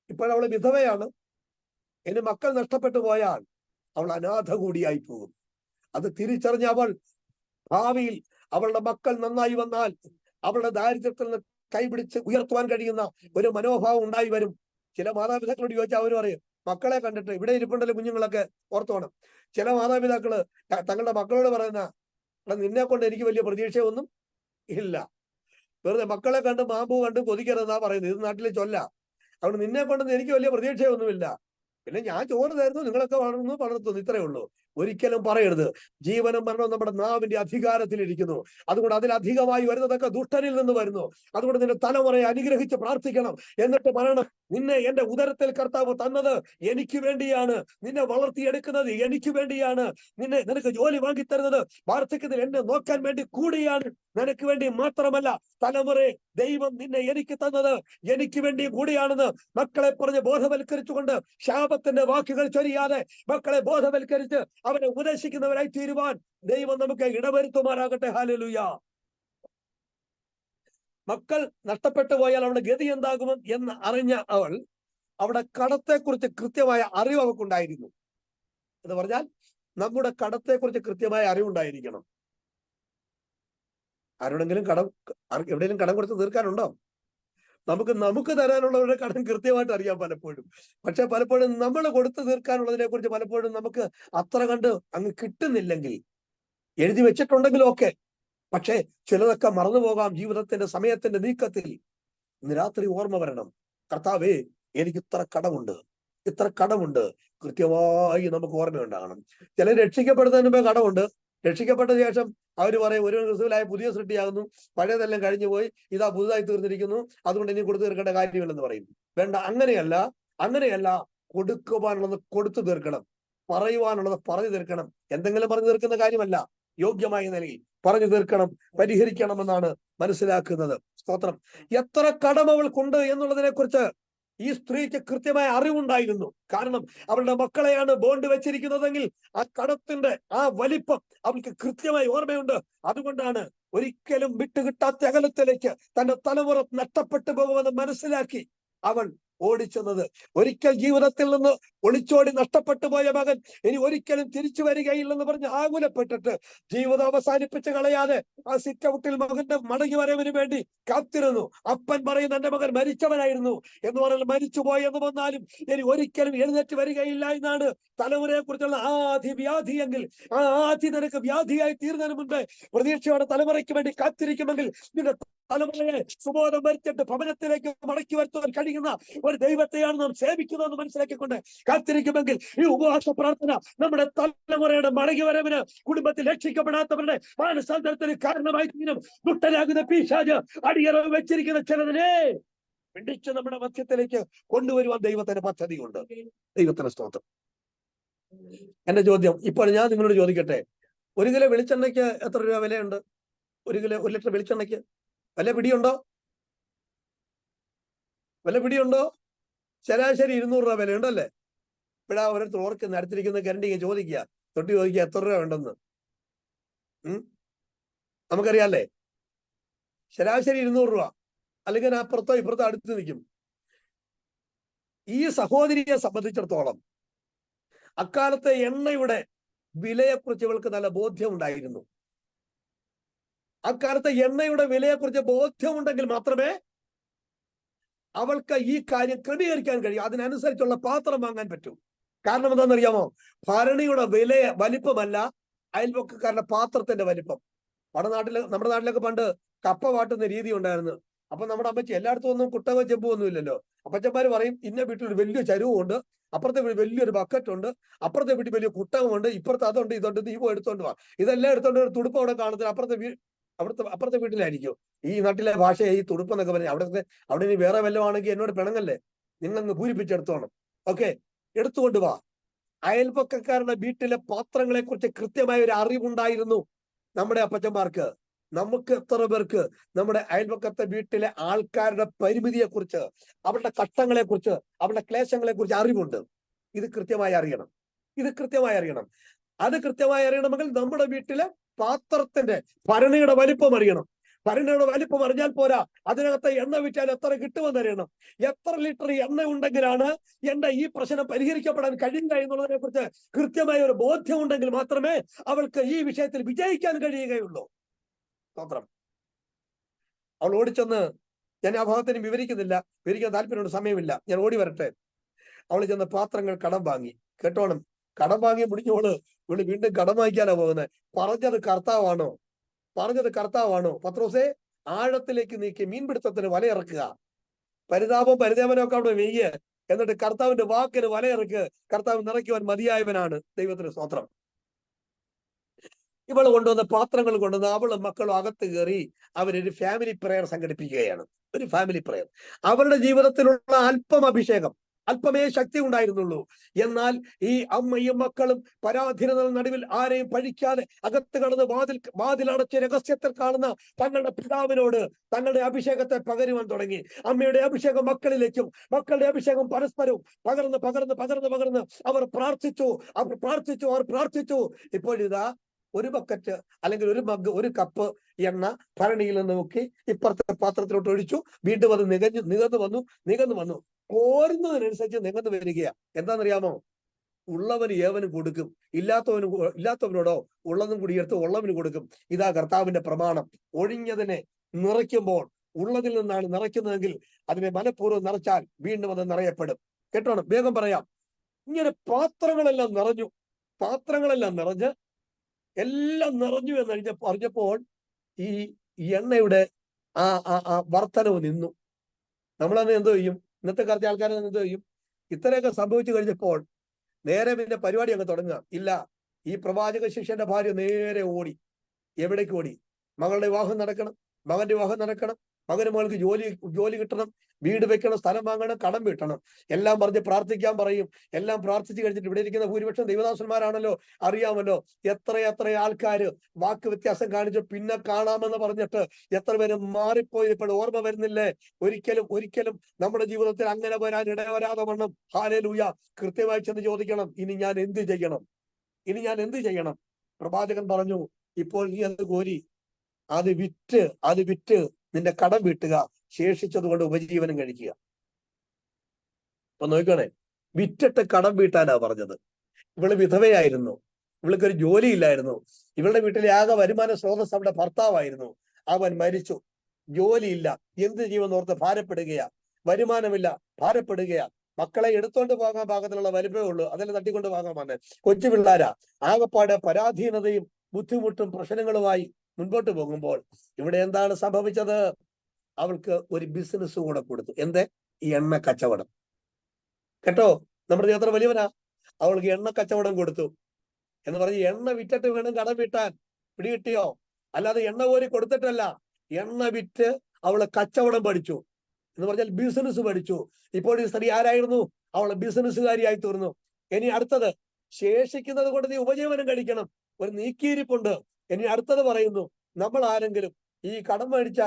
ഇപ്പോഴവള് വിധവയാണ്. എന്റെ മക്കൾ നഷ്ടപ്പെട്ടു പോയാൽ അവൾ അനാഥ കൂടിയായി പോകും. അത് തിരിച്ചറിഞ്ഞ അവൾ ഭാവിയിൽ അവളുടെ മക്കൾ നന്നായി വന്നാൽ അവളുടെ ദാരിദ്ര്യത്തിൽ നിന്ന് കൈപിടിച്ച് ഉയർത്തുവാൻ കഴിയുന്ന ഒരു മനോഭാവം ഉണ്ടായി വരും. ചില മാതാപിതാക്കളോട് ചോദിച്ചാൽ അവർ പറയും, മക്കളെ കണ്ടിട്ട് ഇവിടെ ഇരിപ്പുണ്ടല്ലോ കുഞ്ഞുങ്ങളൊക്കെ ഓർത്തോണം. ചില മാതാപിതാക്കള് തങ്ങളുടെ മക്കളോട് പറയുന്ന, നിന്നെ കൊണ്ട് എനിക്ക് വലിയ പ്രതീക്ഷയൊന്നും ഇല്ല, വെറുതെ മക്കളെ കണ്ട് മാമ്പൂ കണ്ട് കൊതിക്കരുതെന്നാ പറയുന്നത്. ഇത് നാട്ടിലെ ചൊല്ല. അതുകൊണ്ട് നിന്നെ കൊണ്ടൊന്നും എനിക്ക് വലിയ പ്രതീക്ഷയൊന്നുമില്ല, പിന്നെ ഞാൻ ചോറ് തരുന്നു, നിങ്ങളൊക്കെ വളർത്തുന്നു, ഇത്രയേ ഉള്ളൂ. ഒരിക്കലും പറയരുത്. ജീവനും മരണവും നമ്മുടെ നാവിന്റെ അധികാരത്തിലിരിക്കുന്നു. അതുകൊണ്ട് അതിലധികമായി വരുന്നതൊക്കെ ദുഷ്ടനിൽ നിന്ന് വരുന്നു. അതുകൊണ്ട് നിന്റെ തലമുറയെ അനുഗ്രഹിച്ച് പ്രാർത്ഥിക്കണം. എന്നിട്ട് പറയണം, നിന്നെ എന്റെ ഉദരത്തിൽ കർത്താവ് തന്നത് എനിക്ക് വേണ്ടിയാണ്, നിന്നെ വളർത്തിയെടുക്കുന്നത് എനിക്ക് വേണ്ടിയാണ്, നിനക്ക് ജോലി വാങ്ങിത്തരുന്നത് വാർദ്ധക്യത്തിൽ എന്നെ നോക്കാൻ വേണ്ടി കൂടിയാണ്, നിനക്ക് വേണ്ടി മാത്രമല്ല, തലമുറയെ ദൈവം നിന്നെ എനിക്ക് തന്നത് എനിക്ക് വേണ്ടി കൂടിയാണെന്ന് മക്കളെ പറഞ്ഞ് ബോധവൽക്കരിച്ചുകൊണ്ട് ശാപത്തിന്റെ വാക്കുകൾ ചൊരിയാതെ മക്കളെ ബോധവൽക്കരിച്ച് അവനെ ഉപദേശിക്കുന്നവരായി തീരുവാൻ ദൈവം നമുക്ക് ഇടവരുത്തുമാറാകട്ടെ. ഹല്ലേലൂയ. മക്കൾ നഷ്ടപ്പെട്ടു പോയാൽ അവളുടെ ഗതി എന്താകും എന്ന് അറിഞ്ഞ അവൾ അവിടെ കടത്തെക്കുറിച്ച് കൃത്യമായ അറിവ് അവൾക്കുണ്ടായിരുന്നു. എന്ന് പറഞ്ഞാൽ നമ്മുടെ കടത്തെക്കുറിച്ച് കൃത്യമായ അറിവുണ്ടായിരിക്കണം. ആരോടെങ്കിലും എവിടെയെങ്കിലും കടം കൊടുത്ത് തീർക്കാനുണ്ടോ? നമുക്ക് തരാനുള്ളവരുടെ കടം കൃത്യമായിട്ട് അറിയാം പലപ്പോഴും. പക്ഷെ പലപ്പോഴും നമ്മൾ കൊടുത്തു തീർക്കാനുള്ളതിനെ കുറിച്ച് പലപ്പോഴും നമുക്ക് അത്ര കണ്ട് അങ്ങ് കിട്ടുന്നില്ലെങ്കിൽ, എഴുതി വെച്ചിട്ടുണ്ടെങ്കിലും ഒക്കെ, പക്ഷെ ചിലതൊക്കെ മറന്നു പോകാം ജീവിതത്തിന്റെ സമയത്തിന്റെ നീക്കത്തിൽ. ഇന്ന് രാത്രി ഓർമ്മ വരണം, കർത്താവേ എനിക്ക് ഇത്ര കടമുണ്ട്. കൃത്യമായി നമുക്ക് ഓർമ്മയുണ്ടാകണം. ചിലർ രക്ഷിക്കപ്പെടുന്നതിന് മുമ്പേ കടമുണ്ട്, രക്ഷിക്കപ്പെട്ട ശേഷം അവര് പറയും ഒരു ക്രിസ്തുവിലായ പുതിയ സൃഷ്ടിയാകുന്നു, പഴയതെല്ലാം കഴിഞ്ഞു പോയി, ഇതാ പുതുതായി തീർന്നിരിക്കുന്നു, അതുകൊണ്ട് ഇനി കൊടുത്തു തീർക്കേണ്ട കാര്യമില്ലെന്ന് പറയും. വേണ്ട, അങ്ങനെയല്ല. കൊടുക്കുവാനുള്ളത് കൊടുത്തു തീർക്കണം, പറയുവാനുള്ളത് പറഞ്ഞു തീർക്കണം. എന്തെങ്കിലും പറഞ്ഞു തീർക്കുന്ന കാര്യമല്ല, യോഗ്യമായ നിലയിൽ പറഞ്ഞു തീർക്കണം, പരിഹരിക്കണമെന്നാണ് മനസ്സിലാക്കുന്നത്. സ്തോത്രം. എത്ര കടം അവൾക്കുണ്ട് എന്നുള്ളതിനെ കുറിച്ച് ഈ സ്ത്രീക്ക് കൃത്യമായ അറിവുണ്ടായിരുന്നു. കാരണം അവളുടെ മക്കളെയാണ് ബോണ്ട് വെച്ചിരിക്കുന്നതെങ്കിൽ ആ കടത്തിന്റെ ആ വലിപ്പം അവൾക്ക് കൃത്യമായി ഓർമ്മയുണ്ട്. അതുകൊണ്ടാണ് ഒരിക്കലും വിട്ടുകിട്ടാത്ത അകലത്തിലേക്ക് തന്റെ തലമുറ നഷ്ടപ്പെട്ടു പോകുമെന്ന് മനസ്സിലാക്കി അവൾ ഓടിച്ചെന്നത്. ഒരിക്കൽ ജീവിതത്തിൽ നിന്ന് ഒളിച്ചോടി നഷ്ടപ്പെട്ടു പോയ മകൻ ഇനി ഒരിക്കലും തിരിച്ചു വരികയില്ലെന്ന് പറഞ്ഞ് ആകുലപ്പെട്ടിട്ട് ജീവിതം അവസാനിപ്പിച്ച് കളയാതെ ആ സിറ്റ് ഔട്ടിൽ മകന്റെ മടങ്ങി വരവിന് വേണ്ടി കാത്തിരുന്നു. അപ്പൻ പറയുന്ന എന്റെ മകൻ മരിച്ചവനായിരുന്നു എന്ന് പറഞ്ഞാൽ മരിച്ചുപോയി എന്ന് വന്നാലും ഇനി ഒരിക്കലും എഴുന്നേറ്റ് വരികയില്ല എന്നാണ് തലമുറയെ കുറിച്ചുള്ള ആദി വ്യാധി എങ്കിൽ ആ ആദി നിനക്ക് വ്യാധിയായി തീർന്നതിന് മുൻപേ പ്രതീക്ഷയോടെ തലമുറയ്ക്ക് വേണ്ടി കാത്തിരിക്കുമെങ്കിൽ നിന്റെ തലമുറയെ സുബോധം വരുത്തിയിട്ട് ഭവനത്തിലേക്ക് മടക്കി വരുത്തുവാൻ കഴിയുന്ന ഒരു ദൈവത്തെയാണ് നാം സേവിക്കുന്നതെന്ന് മനസ്സിലാക്കിക്കൊണ്ട് കാത്തിരിക്കുമെങ്കിൽ ഈ ഉപവാസ പ്രാർത്ഥന നമ്മുടെ തലമുറയുടെ മടങ്ങി വരവിന്, കുടുംബത്തിൽ രക്ഷിക്കപ്പെടാത്തവരുടെ മാനസാന്തരത്തിന് കാരണമായി തീരും. ദുഷ്ടനാകുന്ന പിശാച് അടിയറവ് വെച്ചിരിക്കുന്ന ചിലതിനെ പിടിച്ച് നമ്മുടെ മധ്യത്തിലേക്ക് കൊണ്ടുവരുവാൻ ദൈവത്തിന് പദ്ധതിയുണ്ട്. ദൈവത്തിന് സ്തോത്രം. എന്റെ ചോദ്യം ഇപ്പോൾ ഞാൻ നിങ്ങളോട് ചോദിക്കട്ടെ, 1 കിലോ വെളിച്ചെണ്ണയ്ക്ക് എത്ര രൂപ വിലയുണ്ട്? 1 ലിറ്റർ വെളിച്ചെണ്ണയ്ക്ക് വല്ല പിടിയുണ്ടോ? ശരാശരി 200 രൂപ വിലയുണ്ടല്ലേ? ഇവിടെ ഓരോരുത്തർ ഓർക്കുന്ന അടുത്തിരിക്കുന്ന കരണ്ടി ചോദിക്കുക, തൊട്ടി ചോദിക്കുക എത്ര രൂപ ഉണ്ടെന്ന്. നമുക്കറിയാല്ലേ? ശരാശരി 200 രൂപ, അല്ലെങ്കിൽ അപ്പുറത്തോ ഇപ്പുറത്തോ അടുത്ത് നിൽക്കും. ഈ സഹോദരിയെ സംബന്ധിച്ചിടത്തോളം അക്കാലത്തെ എണ്ണയുടെ വിലയെക്കുറിച്ച് ഇവൾക്ക് നല്ല ബോധ്യം ഉണ്ടായിരുന്നു. അക്കാലത്തെ എണ്ണയുടെ വിലയെക്കുറിച്ച് ബോധ്യമുണ്ടെങ്കിൽ മാത്രമേ അവൾക്ക് ഈ കാര്യം ക്രമീകരിക്കാൻ കഴിയും, അതിനനുസരിച്ചുള്ള പാത്രം വാങ്ങാൻ പറ്റൂ. കാരണം എന്താണെന്നറിയാമോ? ഭരണിയുടെ വലിപ്പമല്ല അയൽപക്കക്കാരുടെ പാത്രത്തിന്റെ വലിപ്പം. നമ്മുടെ നാട്ടിലൊക്കെ പണ്ട് കപ്പ വാട്ടുന്ന രീതി ഉണ്ടായിരുന്നു. അപ്പൊ നമ്മുടെ അമ്മച്ചി എല്ലായിടത്തും ഒന്നും കുട്ടകോ ചെമ്പോ ഒന്നും ഇല്ലല്ലോ. അപ്പച്ചന്മാര് പറയും, ഇന്ന വീട്ടിൽ ഒരു വലിയ ചരുവുണ്ട്, അപ്പുറത്തെ വീട്ടിൽ വലിയൊരു ബക്കറ്റ് ഉണ്ട്, അപ്പുറത്തെ വീട്ടിൽ വലിയ കുട്ടകമുണ്ട്, ഇപ്പുറത്ത് അതുണ്ട് ഇതുണ്ട്, നീ പോയി എടുത്തോണ്ട് വാ. ഇതെല്ലാം എടുത്തോണ്ട് ഒരു തുടുപ്പ് അവിടെ കാണുന്നത് അപ്പുറത്തെ വീട്ടിലായിരിക്കും. ഈ നാട്ടിലെ ഭാഷയെ ഈ തുടുപ്പ് എന്നൊക്കെ പറഞ്ഞാൽ അവിടെ ഇനി വേറെ വല്ലതുമാണെങ്കിൽ എന്നോട് പിണങ്ങല്ലേ, നിങ്ങളൊന്ന് പൂരിപ്പിച്ചെടുത്തോണം. ഓക്കെ, എടുത്തുകൊണ്ട് വാ. അയൽപക്കക്കാരുടെ വീട്ടിലെ പാത്രങ്ങളെ കുറിച്ച് കൃത്യമായ ഒരു അറിവുണ്ടായിരുന്നു നമ്മുടെ അപ്പച്ചന്മാർക്ക്. നമുക്ക് എത്ര പേർക്ക് നമ്മുടെ അയൽപക്കത്തെ വീട്ടിലെ ആൾക്കാരുടെ പരിമിതിയെ കുറിച്ച്, അവരുടെ കഷ്ടങ്ങളെ കുറിച്ച്, അവരുടെ ക്ലേശങ്ങളെ കുറിച്ച് അറിവുണ്ട്? ഇത് കൃത്യമായി അറിയണം. അത് കൃത്യമായി അറിയണമെങ്കിൽ നമ്മുടെ വീട്ടിലെ പാത്രത്തിന്റെ ഭരണിയുടെ വലിപ്പം അറിയണം. ഭരണിയുടെ വലിപ്പം അറിഞ്ഞാൽ പോരാ, അതിനകത്ത് എണ്ണ വിറ്റാൽ എത്ര കിട്ടുമെന്ന് അറിയണം. എത്ര ലിറ്റർ എണ്ണ ഉണ്ടെങ്കിലാണ് എന്റെ ഈ പ്രശ്നം പരിഹരിക്കപ്പെടാൻ കഴിയുക എന്നുള്ളതിനെ കുറിച്ച് കൃത്യമായ ഒരു ബോധ്യം ഉണ്ടെങ്കിൽ മാത്രമേ അവൾക്ക് ഈ വിഷയത്തിൽ വിജയിക്കാൻ കഴിയുകയുള്ളൂ. സ്തോത്രം. അവൾ ഓടിച്ചെന്ന്, ഞാൻ ആ ഭാഗത്തിന് വിവരിക്കാൻ താല്പര്യമുണ്ട്, സമയമില്ല, ഞാൻ ഓടി വരട്ടെ. അവൾ ചെന്ന് പാത്രങ്ങൾ കടം വാങ്ങി. കേട്ടോണം, കടം വാങ്ങി മുടിഞ്ഞോള് ഇവള് വീണ്ടും കടം വാങ്ങിക്കാനാ പോകുന്നത്. പറഞ്ഞത് കർത്താവാണോ? പത്രോസേ, ആഴത്തിലേക്ക് നീക്കി മീൻപിടുത്തത്തിന് വലയിറക്കുക. പരിതാപനൊക്കെ അവിടെ വെയ്യ, എന്നിട്ട് കർത്താവിന്റെ വാക്കിന് വലയിറക്ക്. കർത്താവ് നിറയ്ക്കുവാൻ മതിയായവനാണ്. ദൈവത്തിന് സ്തോത്രം. ഇവൾ കൊണ്ടുവന്ന പാത്രങ്ങൾ കൊണ്ടുവന്ന് അവളും മക്കളും അകത്ത് കയറി അവരൊരു ഫാമിലി പ്രയർ സംഘടിപ്പിക്കുകയാണ്. ഒരു ഫാമിലി പ്രയർ. അവരുടെ ജീവിതത്തിലുള്ള അല്പം അഭിഷേകം, അല്പമേ ശക്തി ഉണ്ടായിരുന്നുള്ളൂ. എന്നാൽ ഈ അമ്മയും മക്കളും പരാധീനതയുടെ നടുവിൽ ആരെയും പഴിക്കാതെ അകത്ത് കടന്ന് വാതിലടച്ച് രഹസ്യത്തിൽ കാണുന്ന തങ്ങളുടെ പിതാവിനോട് തങ്ങളുടെ അഭിഷേകത്തെ പകരുവാൻ തുടങ്ങി. അമ്മയുടെ അഭിഷേകം മക്കളിലേക്കും മക്കളുടെ അഭിഷേകം പരസ്പരവും പകർന്ന് അവർ പ്രാർത്ഥിച്ചു. ഇപ്പോഴിതാ ഒരു ബക്കറ്റ് അല്ലെങ്കിൽ ഒരു മഗ്, ഒരു കപ്പ് എണ്ണ ഭരണിയിൽ നിന്ന് നോക്കി ഇപ്പുറത്തെ പാത്രത്തിലോട്ട് ഒഴിച്ചു. വീണ്ടും അത് നികന്നു വന്നു. കോരുന്നതിനനുസരിച്ച് നികന്നു വരികയാ. എന്താണെന്നറിയാമോ? ഉള്ളവന് ഏവനും കൊടുക്കും, ഇല്ലാത്തവനോടോ ഉള്ളതും കൂടി എടുത്ത് ഉള്ളവന് കൊടുക്കും. ഇതാ കർത്താവിന്റെ പ്രമാണം. ഒഴിഞ്ഞതിനെ നിറയ്ക്കുമ്പോൾ, ഉള്ളതിൽ നിന്നാണ് നിറയ്ക്കുന്നതെങ്കിൽ അതിനെ മനഃപൂർവ്വം നിറച്ചാൽ വീണ്ടും അത് നിറയപ്പെടും. കേട്ടോണം, വേഗം പറയാം. ഇങ്ങനെ പാത്രങ്ങളെല്ലാം നിറഞ്ഞ് എല്ലാം നിറഞ്ഞു എന്ന് പറഞ്ഞപ്പോൾ ഈ എണ്ണയുടെ ആ വർധനവ് നിന്നു. നമ്മളന്ന് എന്തോ ചെയ്യും? ഇന്നത്തെ കാലത്തെ ആൾക്കാരെ എന്തോ ചെയ്യും? ഇത്രയൊക്കെ സംഭവിച്ചു കഴിഞ്ഞപ്പോൾ നേരെ പിന്നെ പരിപാടി അങ്ങ് തുടങ്ങുക. ഇല്ല, ഈ പ്രവാചക ശിഷ്യന്റെ ഭാര്യ നേരെ ഓടി. എവിടേക്ക് ഓടി? മകളുടെ വിവാഹം നടക്കണം, മകന്റെ വിവാഹം നടക്കണം, മകന് മകൾക്ക് ജോലി കിട്ടണം, വീട് വെക്കണം, സ്ഥലം വാങ്ങണം, കടം വീട്ടണം, എല്ലാം പറഞ്ഞ് പ്രാർത്ഥിക്കാൻ പറയും. എല്ലാം പ്രാർത്ഥിച്ചു കഴിഞ്ഞിട്ട് ഇവിടെ ഇരിക്കുന്ന ഭൂരിപക്ഷം ദൈവദാസന്മാരാണല്ലോ, അറിയാമല്ലോ. എത്ര ആൾക്കാര് വാക്ക് വ്യത്യാസം കാണിച്ചു പിന്നെ കാണാമെന്ന് പറഞ്ഞിട്ട് എത്ര പേര് മാറിപ്പോയി. ഇപ്പോൾ ഓർമ്മ വരുന്നില്ലേ? ഒരിക്കലും നമ്മുടെ ജീവിതത്തിൽ അങ്ങനെ വരാൻ ഇടവരാതെ വണ്ണം ഹല്ലേലൂയ കൃത്യമായി ചെന്ന് ചോദിക്കണം, ഇനി ഞാൻ എന്ത് ചെയ്യണം? പ്രവാചകൻ പറഞ്ഞു, ഇപ്പോൾ നീ അത് കോരി അത് വിറ്റ് നിന്റെ കടം വീട്ടുക, ശേഷിച്ചത് കൊണ്ട് ഉപജീവനം കഴിക്കുക. അപ്പൊ നോക്കണേ, വിറ്റിട്ട് കടം വീട്ടാനാ പറഞ്ഞത്. ഇവള് വിധവയായിരുന്നു, ഇവൾക്കൊരു ജോലിയില്ലായിരുന്നു. ഇവളുടെ വീട്ടിലെ ആകെ വരുമാന സ്രോതസ് അവളുടെ ഭർത്താവായിരുന്നു. അവൻ മരിച്ചു, ജോലിയില്ല, എന്ത് ചെയ്യുമെന്ന് ഓർത്ത് ഭാരപ്പെടുകയാ. വരുമാനമില്ല, ഭാരപ്പെടുകയാ. മക്കളെ എടുത്തോണ്ട് പോകാൻ പാകത്തിലുള്ള വലിപ്പമേ ഉള്ളൂ, അതെല്ലാം തട്ടിക്കൊണ്ട് പോകാൻ വന്നെ കൊച്ചു പിള്ളാരാ. ആകെപ്പാടെ പരാധീനതയും ബുദ്ധിമുട്ടും പ്രശ്നങ്ങളുമായി മുൻപോട്ട് പോകുമ്പോൾ ഇവിടെ എന്താണ് സംഭവിച്ചത്? അവൾക്ക് ഒരു ബിസിനസ് കൂടെ കൊടുത്തു. എന്ത്? ഈ എണ്ണ കച്ചവടം. കേട്ടോ, നമ്മുടെ എത്ര വലിയവനാ. അവൾക്ക് എണ്ണ കച്ചവടം കൊടുത്തു എന്ന് പറഞ്ഞ് എണ്ണ വിറ്റിട്ട് വേണം കടം വീട്ടാൻ. പിടികിട്ടിയോ? അല്ലാതെ എണ്ണ കോരി കൊടുത്തിട്ടല്ല, എണ്ണ വിറ്റ് അവള് കച്ചവടം പഠിച്ചു എന്ന് പറഞ്ഞാൽ ബിസിനസ് പഠിച്ചു. ഇപ്പോൾ ഈ സ്ത്രീ ആരായിരുന്നു? അവള് ബിസിനസ്സുകാരിയായി തീർന്നു. ഇനി അടുത്തത്, ശേഷിക്കുന്നത് കൊണ്ട് നീ ഉപജീവനം കഴിക്കണം. ഒരു നീക്കിയിരിപ്പുണ്ട്. ഇനി അടുത്തത് പറയുന്നു, നമ്മൾ ആരെങ്കിലും ഈ കടം മേടിച്ച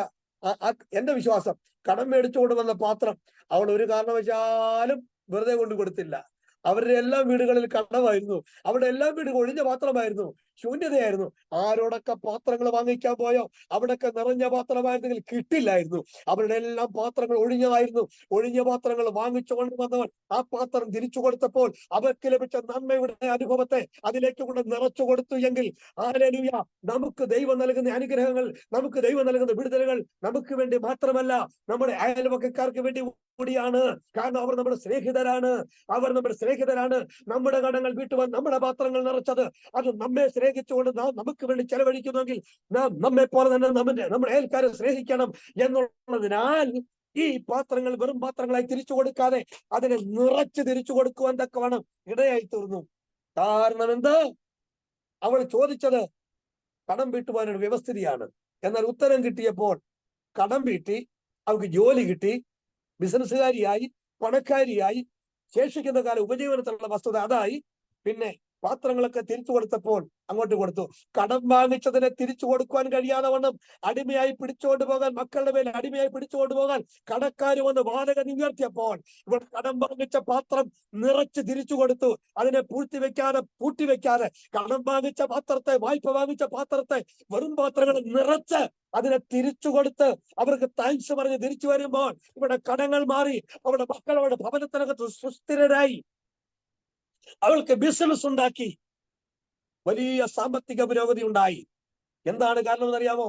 എന്റെ വിശ്വാസം, കടം മേടിച്ചുകൊണ്ട് വന്ന പാത്രം അവൾ ഒരു കാരണവശാലും വെറുതെ കൊണ്ട് കൊടുത്തില്ല. അവരുടെ എല്ലാ വീടുകളിൽ കടമായിരുന്നു. അവരുടെ എല്ലാ വീടുകൾ ഒഴിഞ്ഞ പാത്രമായിരുന്നു, ശൂന്യതയായിരുന്നു. ആരോടൊക്കെ പാത്രങ്ങൾ വാങ്ങിക്കാൻ പോയോ അവിടൊക്കെ നിറഞ്ഞ പാത്രമായിരുന്നെങ്കിൽ കിട്ടില്ലായിരുന്നു. അവരുടെ എല്ലാം പാത്രങ്ങൾ ഒഴിഞ്ഞതായിരുന്നു. ഒഴിഞ്ഞ പാത്രങ്ങൾ വാങ്ങിച്ചുകൊണ്ട് വന്നവൻ ആ പാത്രം തിരിച്ചു കൊടുത്തപ്പോൾ അവർക്ക് ലഭിച്ച നന്മയുടെ അനുഭവത്തെ അതിലേക്ക് കൊണ്ട് നിറച്ചു കൊടുത്തു എങ്കിൽ, ഹല്ലേലൂയ, നമുക്ക് ദൈവം നൽകുന്ന അനുഗ്രഹങ്ങൾ, നമുക്ക് ദൈവം നൽകുന്ന വിടുതലുകൾ നമുക്ക് വേണ്ടി മാത്രമല്ല, നമ്മുടെ അയൽവക്കക്കാർക്ക് വേണ്ടി കൂടിയാണ്. കാരണം അവർ നമ്മുടെ സ്നേഹിതരാണ്. അവർ നമ്മുടെ സ്നേഹിതരാണ്. നമ്മുടെ കടങ്ങൾ വീട്ടുവാൻ നമ്മുടെ പാത്രങ്ങൾ നിറച്ചത് അത് നമ്മെ സ്നേഹിച്ചുകൊണ്ട് നാം നമുക്ക് വേണ്ടി ചെലവഴിക്കുന്നെങ്കിൽ നാം നമ്മെ പോലെ തന്നെ നമ്മുടെ അയൽക്കാരെ സ്നേഹിക്കണം എന്നുള്ളതിനാൽ ഈ പാത്രങ്ങൾ വെറും പാത്രങ്ങളായി തിരിച്ചു കൊടുക്കാതെ അതിനെ നിറച്ച് തിരിച്ചു കൊടുക്കുവാൻ തക്കവണ്ണം ഇടയായി തീർന്നു. കാരണം എന്ത്? അവൾ ചോദിച്ചത് കടം വീട്ടുവാനൊരു വ്യവസ്ഥിതിയാണ്. എന്നാൽ ഉത്തരം കിട്ടിയപ്പോൾ കടം വീട്ടി, അവൾക്ക് ജോലി കിട്ടി, ബിസിനസ്സുകാരിയായി, പണക്കാരിയായി, ശേഷിക്കുന്ന കാലം ഉപജീവനത്തിലുള്ള വസ്തുത അതായി. പിന്നെ പാത്രങ്ങളൊക്കെ തിരിച്ചു കൊടുത്തപ്പോൾ അങ്ങോട്ട് കൊടുത്തു. കടം വാങ്ങിച്ചതിനെ തിരിച്ചു കൊടുക്കുവാൻ കഴിയാതെ വണ്ണം അടിമയായി പിടിച്ചുകൊണ്ട് പോകാൻ, മക്കളുടെ മേൽ അടിമയായി പിടിച്ചുകൊണ്ട് പോകാൻ കടക്കാര് വന്ന് വാടക ഉയർത്തിയപ്പോൾ ഇവർ കടം വാങ്ങിച്ച പാത്രം നിറച്ച് തിരിച്ചു കൊടുത്തു. അതിനെ പൂട്ടിവെക്കാതെ കടം വാങ്ങിച്ച പാത്രത്തെ, വായ്പ വാങ്ങിച്ച പാത്രത്തെ, വെറും പാത്രങ്ങൾ നിറച്ച് അതിനെ തിരിച്ചു കൊടുത്ത് അവർക്ക് താങ്ക്സ് പറഞ്ഞ് തിരിച്ചു വരുമ്പോൾ ഇവിടെ കടങ്ങൾ മാറി. അവരുടെ മക്കൾ അവരുടെ ഭവനത്തിനകത്ത് സുസ്ഥിരരായി. അവൾക്ക് ബിസിനസ് ഉണ്ടാക്കി. വലിയ സാമ്പത്തിക പുരോഗതി ഉണ്ടായി. എന്താണ് കാരണം എന്നറിയാമോ?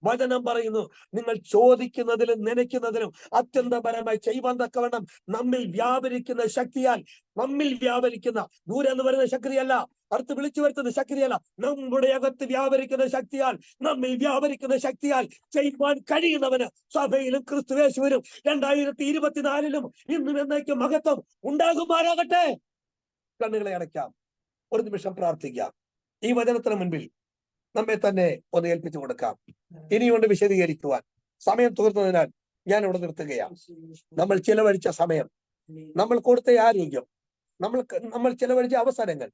വചനം പറയുന്നു, നിങ്ങൾ ചോദിക്കുന്നതിലും നനയ്ക്കുന്നതിലും അത്യന്തപരമായി ചെയ്യുവാൻ തക്കവണ്ണം നമ്മിൽ വ്യാപരിക്കുന്ന ശക്തിയാൽ, നമ്മിൽ വ്യാപരിക്കുന്ന, ദൂരെ എന്ന് പറയുന്ന ശക്തിയല്ല, അടുത്ത് വിളിച്ചു വരുത്തുന്ന ശക്തിയല്ല, നമ്മുടെ അകത്ത് വ്യാപരിക്കുന്ന ശക്തിയാൽ, നമ്മിൽ വ്യാപരിക്കുന്ന ശക്തിയാൽ ചെയ്യുവാൻ കഴിയുന്നവന് സഭയിലും ക്രിസ്തുയേശുവിലും 2024 ഇന്നും എന്നേക്കും മഹത്വം ഉണ്ടാകുമാറാകട്ടെ. കണ്ണുകളെ അടയ്ക്കാം, ഒരു നിമിഷം പ്രാർത്ഥിക്കാം. ഈ വചനത്തിന് മുൻപിൽ നമ്മെ തന്നെ ഒന്ന് ഏൽപ്പിച്ചു കൊടുക്കാം. ഇനിയുണ്ട് വിശദീകരിക്കുവാൻ. സമയം തീർന്നതിനാൽ ഞാൻ ഇവിടെ നിർത്തുകയാണ്. നമ്മൾ ചിലവഴിച്ച സമയം, നമ്മൾ കൊടുത്ത ആരോഗ്യം, നമ്മൾ ചിലവഴിച്ച അവസരങ്ങൾ,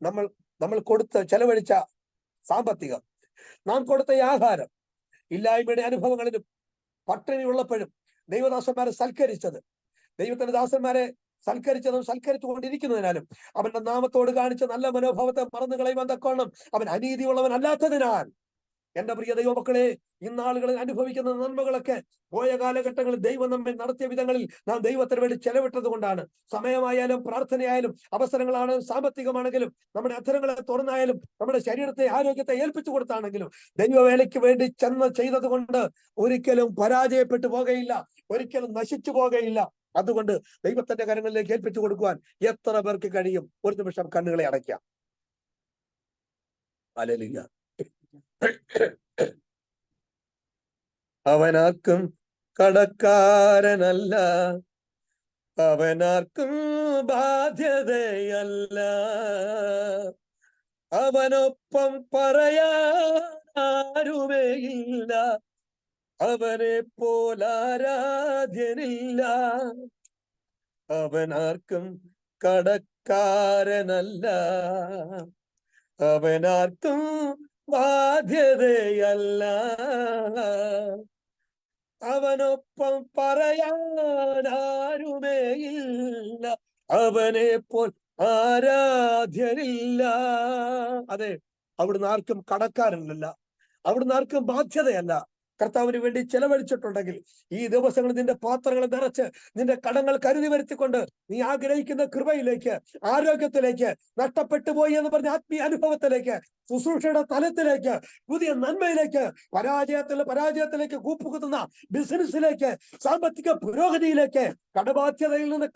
നമ്മൾ ചെലവഴിച്ച സാമ്പത്തികം, നാം കൊടുത്ത ആഹാരം, ഇല്ലായ്മയുടെ അനുഭവങ്ങളിലും പട്ടിണി ഉള്ളപ്പോഴും ദൈവദാസന്മാരെ സൽക്കരിച്ചത്, ദൈവത്തിന്റെ ദാസന്മാരെ സൽക്കരിച്ചതും സൽക്കരിച്ചു കൊണ്ടിരിക്കുന്നതിനാലും അവന്റെ നാമത്തോട് കാണിച്ച നല്ല മനോഭാവത്തെ മറന്നു കളയുവാൻ തക്കവണ്ണം അവൻ അനീതിയുള്ളവൻ അല്ലാത്തതിനാൽ, എന്റെ പ്രിയ ദൈവമക്കളെ, ഇന്നാളുകളിൽ അനുഭവിക്കുന്ന നന്മകളൊക്കെ പോയ കാലഘട്ടങ്ങളിൽ ദൈവം നമ്മെ നടത്തിയ വിധങ്ങളിൽ നാം ദൈവത്തിന് വേണ്ടി ചെലവിട്ടത് കൊണ്ടാണ്. സമയമായാലും പ്രാർത്ഥനയായാലും അവസരങ്ങളാണെങ്കിലും സാമ്പത്തികമാണെങ്കിലും നമ്മുടെ അധരങ്ങളെ തുറന്നായാലും നമ്മുടെ ശരീരത്തെ ആരോഗ്യത്തെ ഏൽപ്പിച്ചു കൊടുത്താണെങ്കിലും ദൈവവേലയ്ക്ക് വേണ്ടി ചെയ്തത് കൊണ്ട് ഒരിക്കലും പരാജയപ്പെട്ടു പോകുകയില്ല, ഒരിക്കലും നശിച്ചു പോകുകയില്ല. അതുകൊണ്ട് ദൈവത്തിന്റെ കരങ്ങളിലേക്ക് ഏൽപ്പിച്ചു കൊടുക്കുവാൻ എത്ര പേർക്ക് കഴിയും? ഒരു നിമിഷം കണ്ണുകളെ അടയ്ക്കാം. ഹല്ലേലൂയ. അവനാർക്കും കടക്കാരനല്ല, അവനാർക്കും ബാധ്യതയല്ല, അവനൊപ്പം പറയാനാരുമേയില്ല, അവനെ പോലാരാധ്യനില്ല. അവനാർക്കും കടക്കാരനല്ല, അവനാർക്കും ബാധ്യതയല്ല, അവനൊപ്പം പറയാനാരുമേയില്ല, അവനെ പോൽ ആരാധ്യനില്ല. അതെ, അവിടുന്ന് ആർക്കും കടക്കാരനല്ല, അവിടുന്ന് ആർക്കും ബാധ്യതയല്ല. കർത്താവിന് വേണ്ടി ചെലവഴിച്ചിട്ടുണ്ടെങ്കിൽ ഈ ദിവസങ്ങളിൽ നിന്റെ പാത്രങ്ങൾ നിറച്ച് നിന്റെ കടങ്ങൾ കരുതി വരുത്തിക്കൊണ്ട് നീ ആഗ്രഹിക്കുന്ന കൃപയിലേക്ക്, ആരോഗ്യത്തിലേക്ക്, നഷ്ടപ്പെട്ടു പോയി എന്ന് പറഞ്ഞ ആത്മീയ അനുഭവത്തിലേക്ക്, ശുശ്രൂഷയുടെ തലത്തിലേക്ക്, പുതിയ നന്മയിലേക്ക്, പരാജയത്തിലേക്ക് കൂപ്പുകുത്തുന്ന ബിസിനസ്സിലേക്ക്, സാമ്പത്തിക പുരോഗതിയിലേക്ക്, കടബാധ്യതയിൽ നിന്ന്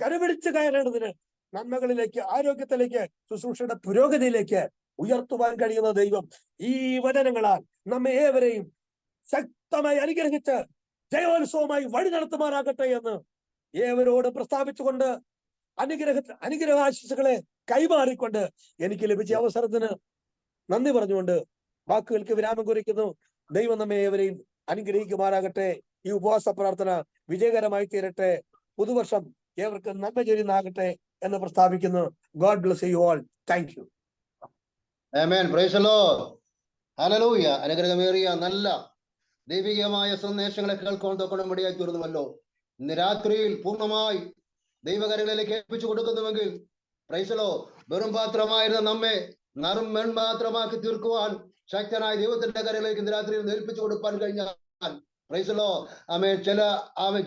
കരപിടിച്ച് കയറേണ്ടതിന് നന്മകളിലേക്ക്, ആരോഗ്യത്തിലേക്ക്, ശുശ്രൂഷയുടെ പുരോഗതിയിലേക്ക് ഉയർത്തുവാൻ കഴിയുന്ന ദൈവം ഈ വചനങ്ങളാൽ നമ്മെ ഏവരെയും ശക്തമായി അനുഗ്രഹിച്ച് ജയോത്സവമായി വഴി നടത്തുമാറാകട്ടെ എന്ന് ഏവരോട് പ്രസ്താവിച്ചുകൊണ്ട് അനുഗ്രഹാശിസുകളെ കൈമാറിക്കൊണ്ട് എനിക്ക് ലഭിച്ച അവസരത്തിന് നന്ദി പറഞ്ഞുകൊണ്ട് വാക്കുകൾക്ക് വിരാമം കുറിക്കുന്നു. ദൈവം നമ്മെ ഏവരെയും അനുഗ്രഹിക്കുമാറാകട്ടെ. ഈ ഉപവാസ പ്രാർത്ഥന വിജയകരമായി തീരട്ടെ. പുതുവർഷം ഏവർക്കും നന്മ ചെയ്യുന്നാകട്ടെ എന്ന് പ്രസ്താവിക്കുന്നു. God bless you all. Thank you. ആമേൻ. Praise the lord. ഹല്ലേലൂയ. അനുഗ്രഹമേറിയ നല്ല ദൈവികമായ സന്ദേശങ്ങളെ കേൾക്കാൻ തൊക്കണം ഇടയായി തീർന്നുവല്ലോ. ഇന്ന് രാത്രിയിൽ പൂർണ്ണമായി ദൈവകരങ്ങളിലേക്ക് ഏൽപ്പിച്ചു കൊടുക്കുന്നുവെങ്കിൽ പ്രൈസ് ദി ലോർഡ്, വെറും പാത്രമായിരുന്ന നമ്മെ നറും മെൺപാത്രമാക്കി തീർക്കുവാൻ ശക്തനായ ദൈവത്തിന്റെ കരങ്ങളിലേക്ക് ഇന്ന് രാത്രിയിൽ ഏൽപ്പിച്ചു കൊടുക്കാൻ കഴിഞ്ഞാൽ പ്രൈസ് ദി ലോർഡ്, ആമേൻ. ചില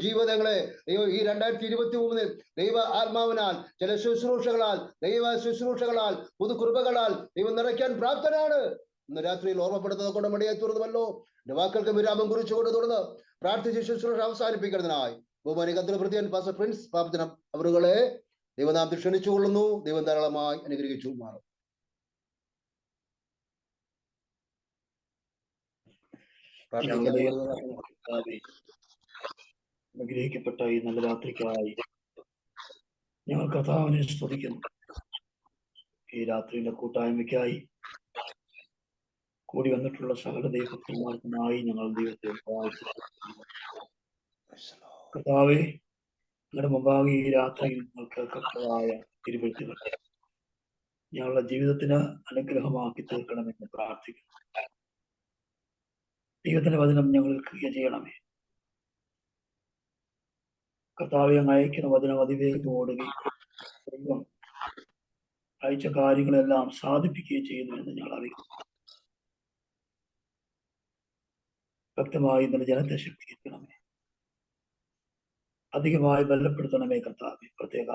ജീവിതങ്ങളെ ഈ 2023 ദൈവ ആത്മാവിനാൽ ചില ശുശ്രൂഷകളാൽ പുതുകൃപകളാൽ ദൈവം നിറയ്ക്കാൻ പ്രാപ്തനാണ്. ഇന്ന് രാത്രിയിൽ ഓർമ്മപ്പെടുത്തുന്ന കൊണ്ട് മടിയായി തീർന്നുവല്ലോ. എന്റെ വാക്കൾക്ക് വിരാമം കുറിച്ചുകൊണ്ട് തുടർന്ന് പ്രാർത്ഥിച്ച് ശുശ്രൂഷ അവസാനിപ്പിക്കുന്നതിനായി ബഹുമാനിക പ്രത്യേകൻ പാസ്റ്റർ പ്രിൻസ് പാപ്പത്തിനം അവരുകളെ ദൈവനാമത്തിൽ ക്ഷണിച്ചുകൊള്ളുന്നു. ദൈവം ധാരാളമായി അനുഗ്രഹിച്ചു മാറും. അനുഗ്രഹിക്കപ്പെട്ട ഈ നല്ല രാത്രിക്കായി ഞങ്ങൾ കർത്താവിനെ സ്തുതിക്കുന്നു. ഈ രാത്രിയിലെ കൂട്ടായ്മയ്ക്കായി കൂടി വന്നിട്ടുള്ള സകല ദൈവഭക്തന്മാർക്കുമായി ഞങ്ങൾ ദൈവത്തെ കർത്താവെ, ഞങ്ങളുടെ മുമ്പാകെ ഈ രാത്രിയിൽ ഞങ്ങൾ കേൾക്കപ്പെട്ടതായ തിരുവെഴുത്തുകൾ ഞങ്ങളുടെ ജീവിതത്തിന് അനുഗ്രഹമാക്കി തീർക്കണമെന്ന് പ്രാർത്ഥിക്കുന്നു. ദൈവത്തിന്റെ വചനം ഞങ്ങളിൽ ക്രിയ ചെയ്യണമേ. കർത്താവെ, അങ്ങ് അയക്കുന്ന വചനം അതിവേഗം ഓടുകയും ദൈവം അയച്ച കാര്യങ്ങളെല്ലാം സാധിപ്പിക്കുകയും ചെയ്യുന്നുവെന്ന് ഞങ്ങൾ അറിയുന്നു. വ്യക്തമായി ഇന്നലെ ജനത്തെ ശക്തിപ്പെടുത്തണമേ, അധികമായി ബലപ്പെടുത്തണമേ കർത്താവെ. പ്രത്യേക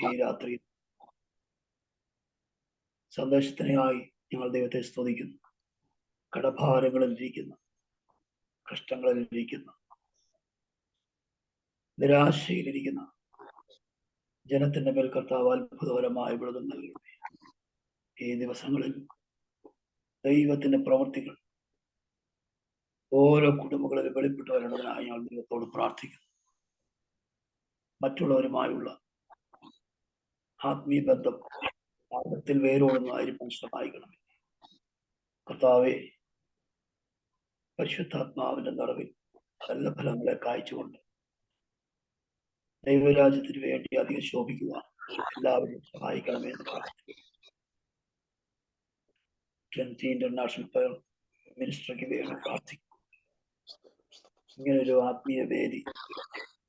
ഈ രാത്രി സന്ദേശത്തിനായി ഞങ്ങൾ ദൈവത്തെ സ്തുതിക്കുന്നു. കടഭാരങ്ങളിലിരിക്കുന്ന, കഷ്ടങ്ങളിലിരിക്കുന്ന, നിരാശയിലിരിക്കുന്ന ജനത്തിന്റെ മേൽ കർത്താവ് അത്ഭുതകരമായ വിടുതൽ നൽകണമേ. ഈ ദിവസങ്ങളിൽ ദൈവത്തിന്റെ പ്രവൃത്തികൾ ഓരോ കുടുംബങ്ങളിൽ വെളിപ്പെട്ടു വരേണ്ടതിനായി ഞങ്ങൾ ദൈവത്തോട് പ്രാർത്ഥിക്കുന്നു. മറ്റുള്ളവരുമായുള്ള ആത്മീയ ബന്ധം ആഴത്തിൽ വേരോടുന്നതായിരിക്കാൻ സഹായിക്കണമേ കർത്താവെ. പരിശുദ്ധാത്മാവിന്റെ നിറവിൽ നല്ല ഫലങ്ങളെ കായ്ച്ചുകൊണ്ട് ദൈവരാജ്യത്തിന് വേണ്ടി അധികം ശോഭിക്കുവാൻ എല്ലാവരും സഹായിക്കണമേ എന്ന് പ്രാർത്ഥിക്കുന്നു. ട്രിനിറ്റി ഇന്റർനാഷണൽ പ്രയർ മിനിസ്ട്രിക്ക് വേണ്ടി പ്രാർത്ഥിക്കുന്നു. ഇങ്ങനൊരു ആത്മീയ വേദി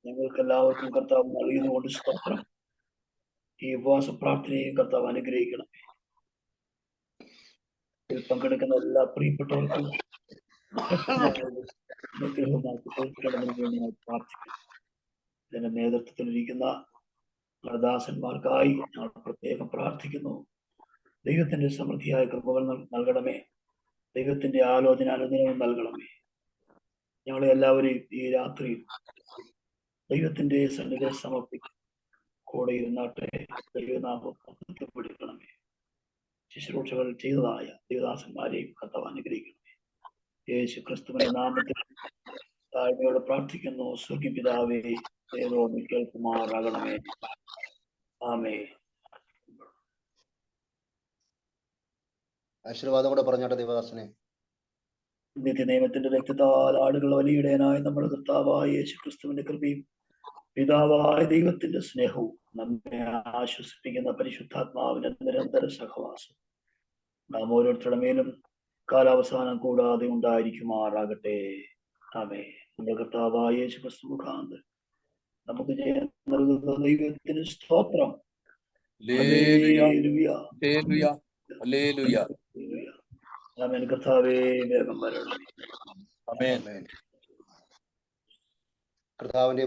ഞങ്ങൾക്ക് എല്ലാവർക്കും കർത്താവ് നൽകുന്നതുകൊണ്ട് സ്തോത്രം. ഈ ഉപവാസ പ്രാർത്ഥനയും കർത്താവ് അനുഗ്രഹിക്കണമേ. ഇതിൽ പങ്കെടുക്കുന്ന എല്ലാ പ്രിയപ്പെട്ടവർക്കും അനുഗ്രഹമാക്കി തീർക്കണമെന്ന് വേണ്ടി ഞാൻ പ്രാർത്ഥിക്കുന്നു. ഇതിന്റെ നേതൃത്വത്തിലിരിക്കുന്ന ദാസന്മാർക്കായി ഞങ്ങൾ പ്രത്യേകം പ്രാർത്ഥിക്കുന്നു. ദൈവത്തിന്റെ സമൃദ്ധിയായ കൃപകൾ നൽകണമേ. ദൈവത്തിന്റെ ആലോചന അനുദിനവും നൽകണമേ. ഞങ്ങളെ എല്ലാവരെയും ഈ രാത്രി ദൈവത്തിന്റെ സന്നിധിയിൽ സമർപ്പിക്കും. കൂടെ ഇരുന്നാട്ടെ. ദൈവനാമം പിടിക്കണമേ. ശുശ്രൂഷകൾ ചെയ്തതായ ദൈവദാസന്മാരെയും കർത്താവ് അനുഗ്രഹിക്കണമേ. യേശു ക്രിസ്തുവിന്റെ നാമത്തിൽ താഴ്മയോടെ പ്രാർത്ഥിക്കുന്നു. സ്വർഗ്ഗപിതാവേ, ദൈവമേ കേൾക്കുമാറാകണമേ. ആമേൻ. ആശീർവാദം കൂടെ പറഞ്ഞാട്ടെ ദൈവദാസനെ. നിത്യനിയമത്തിന്റെ രക്തത്താൽ ആടുകൾ വലിയിടയനായ നമ്മുടെ കർത്താവായ യേശു ക്രിസ്തുവിന്റെ കൃപയും പിതാവായ ദൈവത്തിന്റെ സ്നേഹവും നമ്മെ ആശ്വസിപ്പിക്കുന്ന പരിശുദ്ധാത്മാവിന്റെ നിരന്തര സഹവാസം നാം ഓരോരുത്തരുടെ മേലും കാലാവസാനം കൂടാതെ ഉണ്ടായിരിക്കുമാറാകട്ടെ. ആമേൻ. നമ്മുടെ കർത്താവായ യേശു ക്രിസ്തു മുഖാന്തരം നമുക്ക് ജയം നൽകുന്ന ദൈവത്തിന് സ്തോത്രം. ആമേൻ. കർത്താവേ, വേഗം വരണമേ. കർത്താവിന്റെ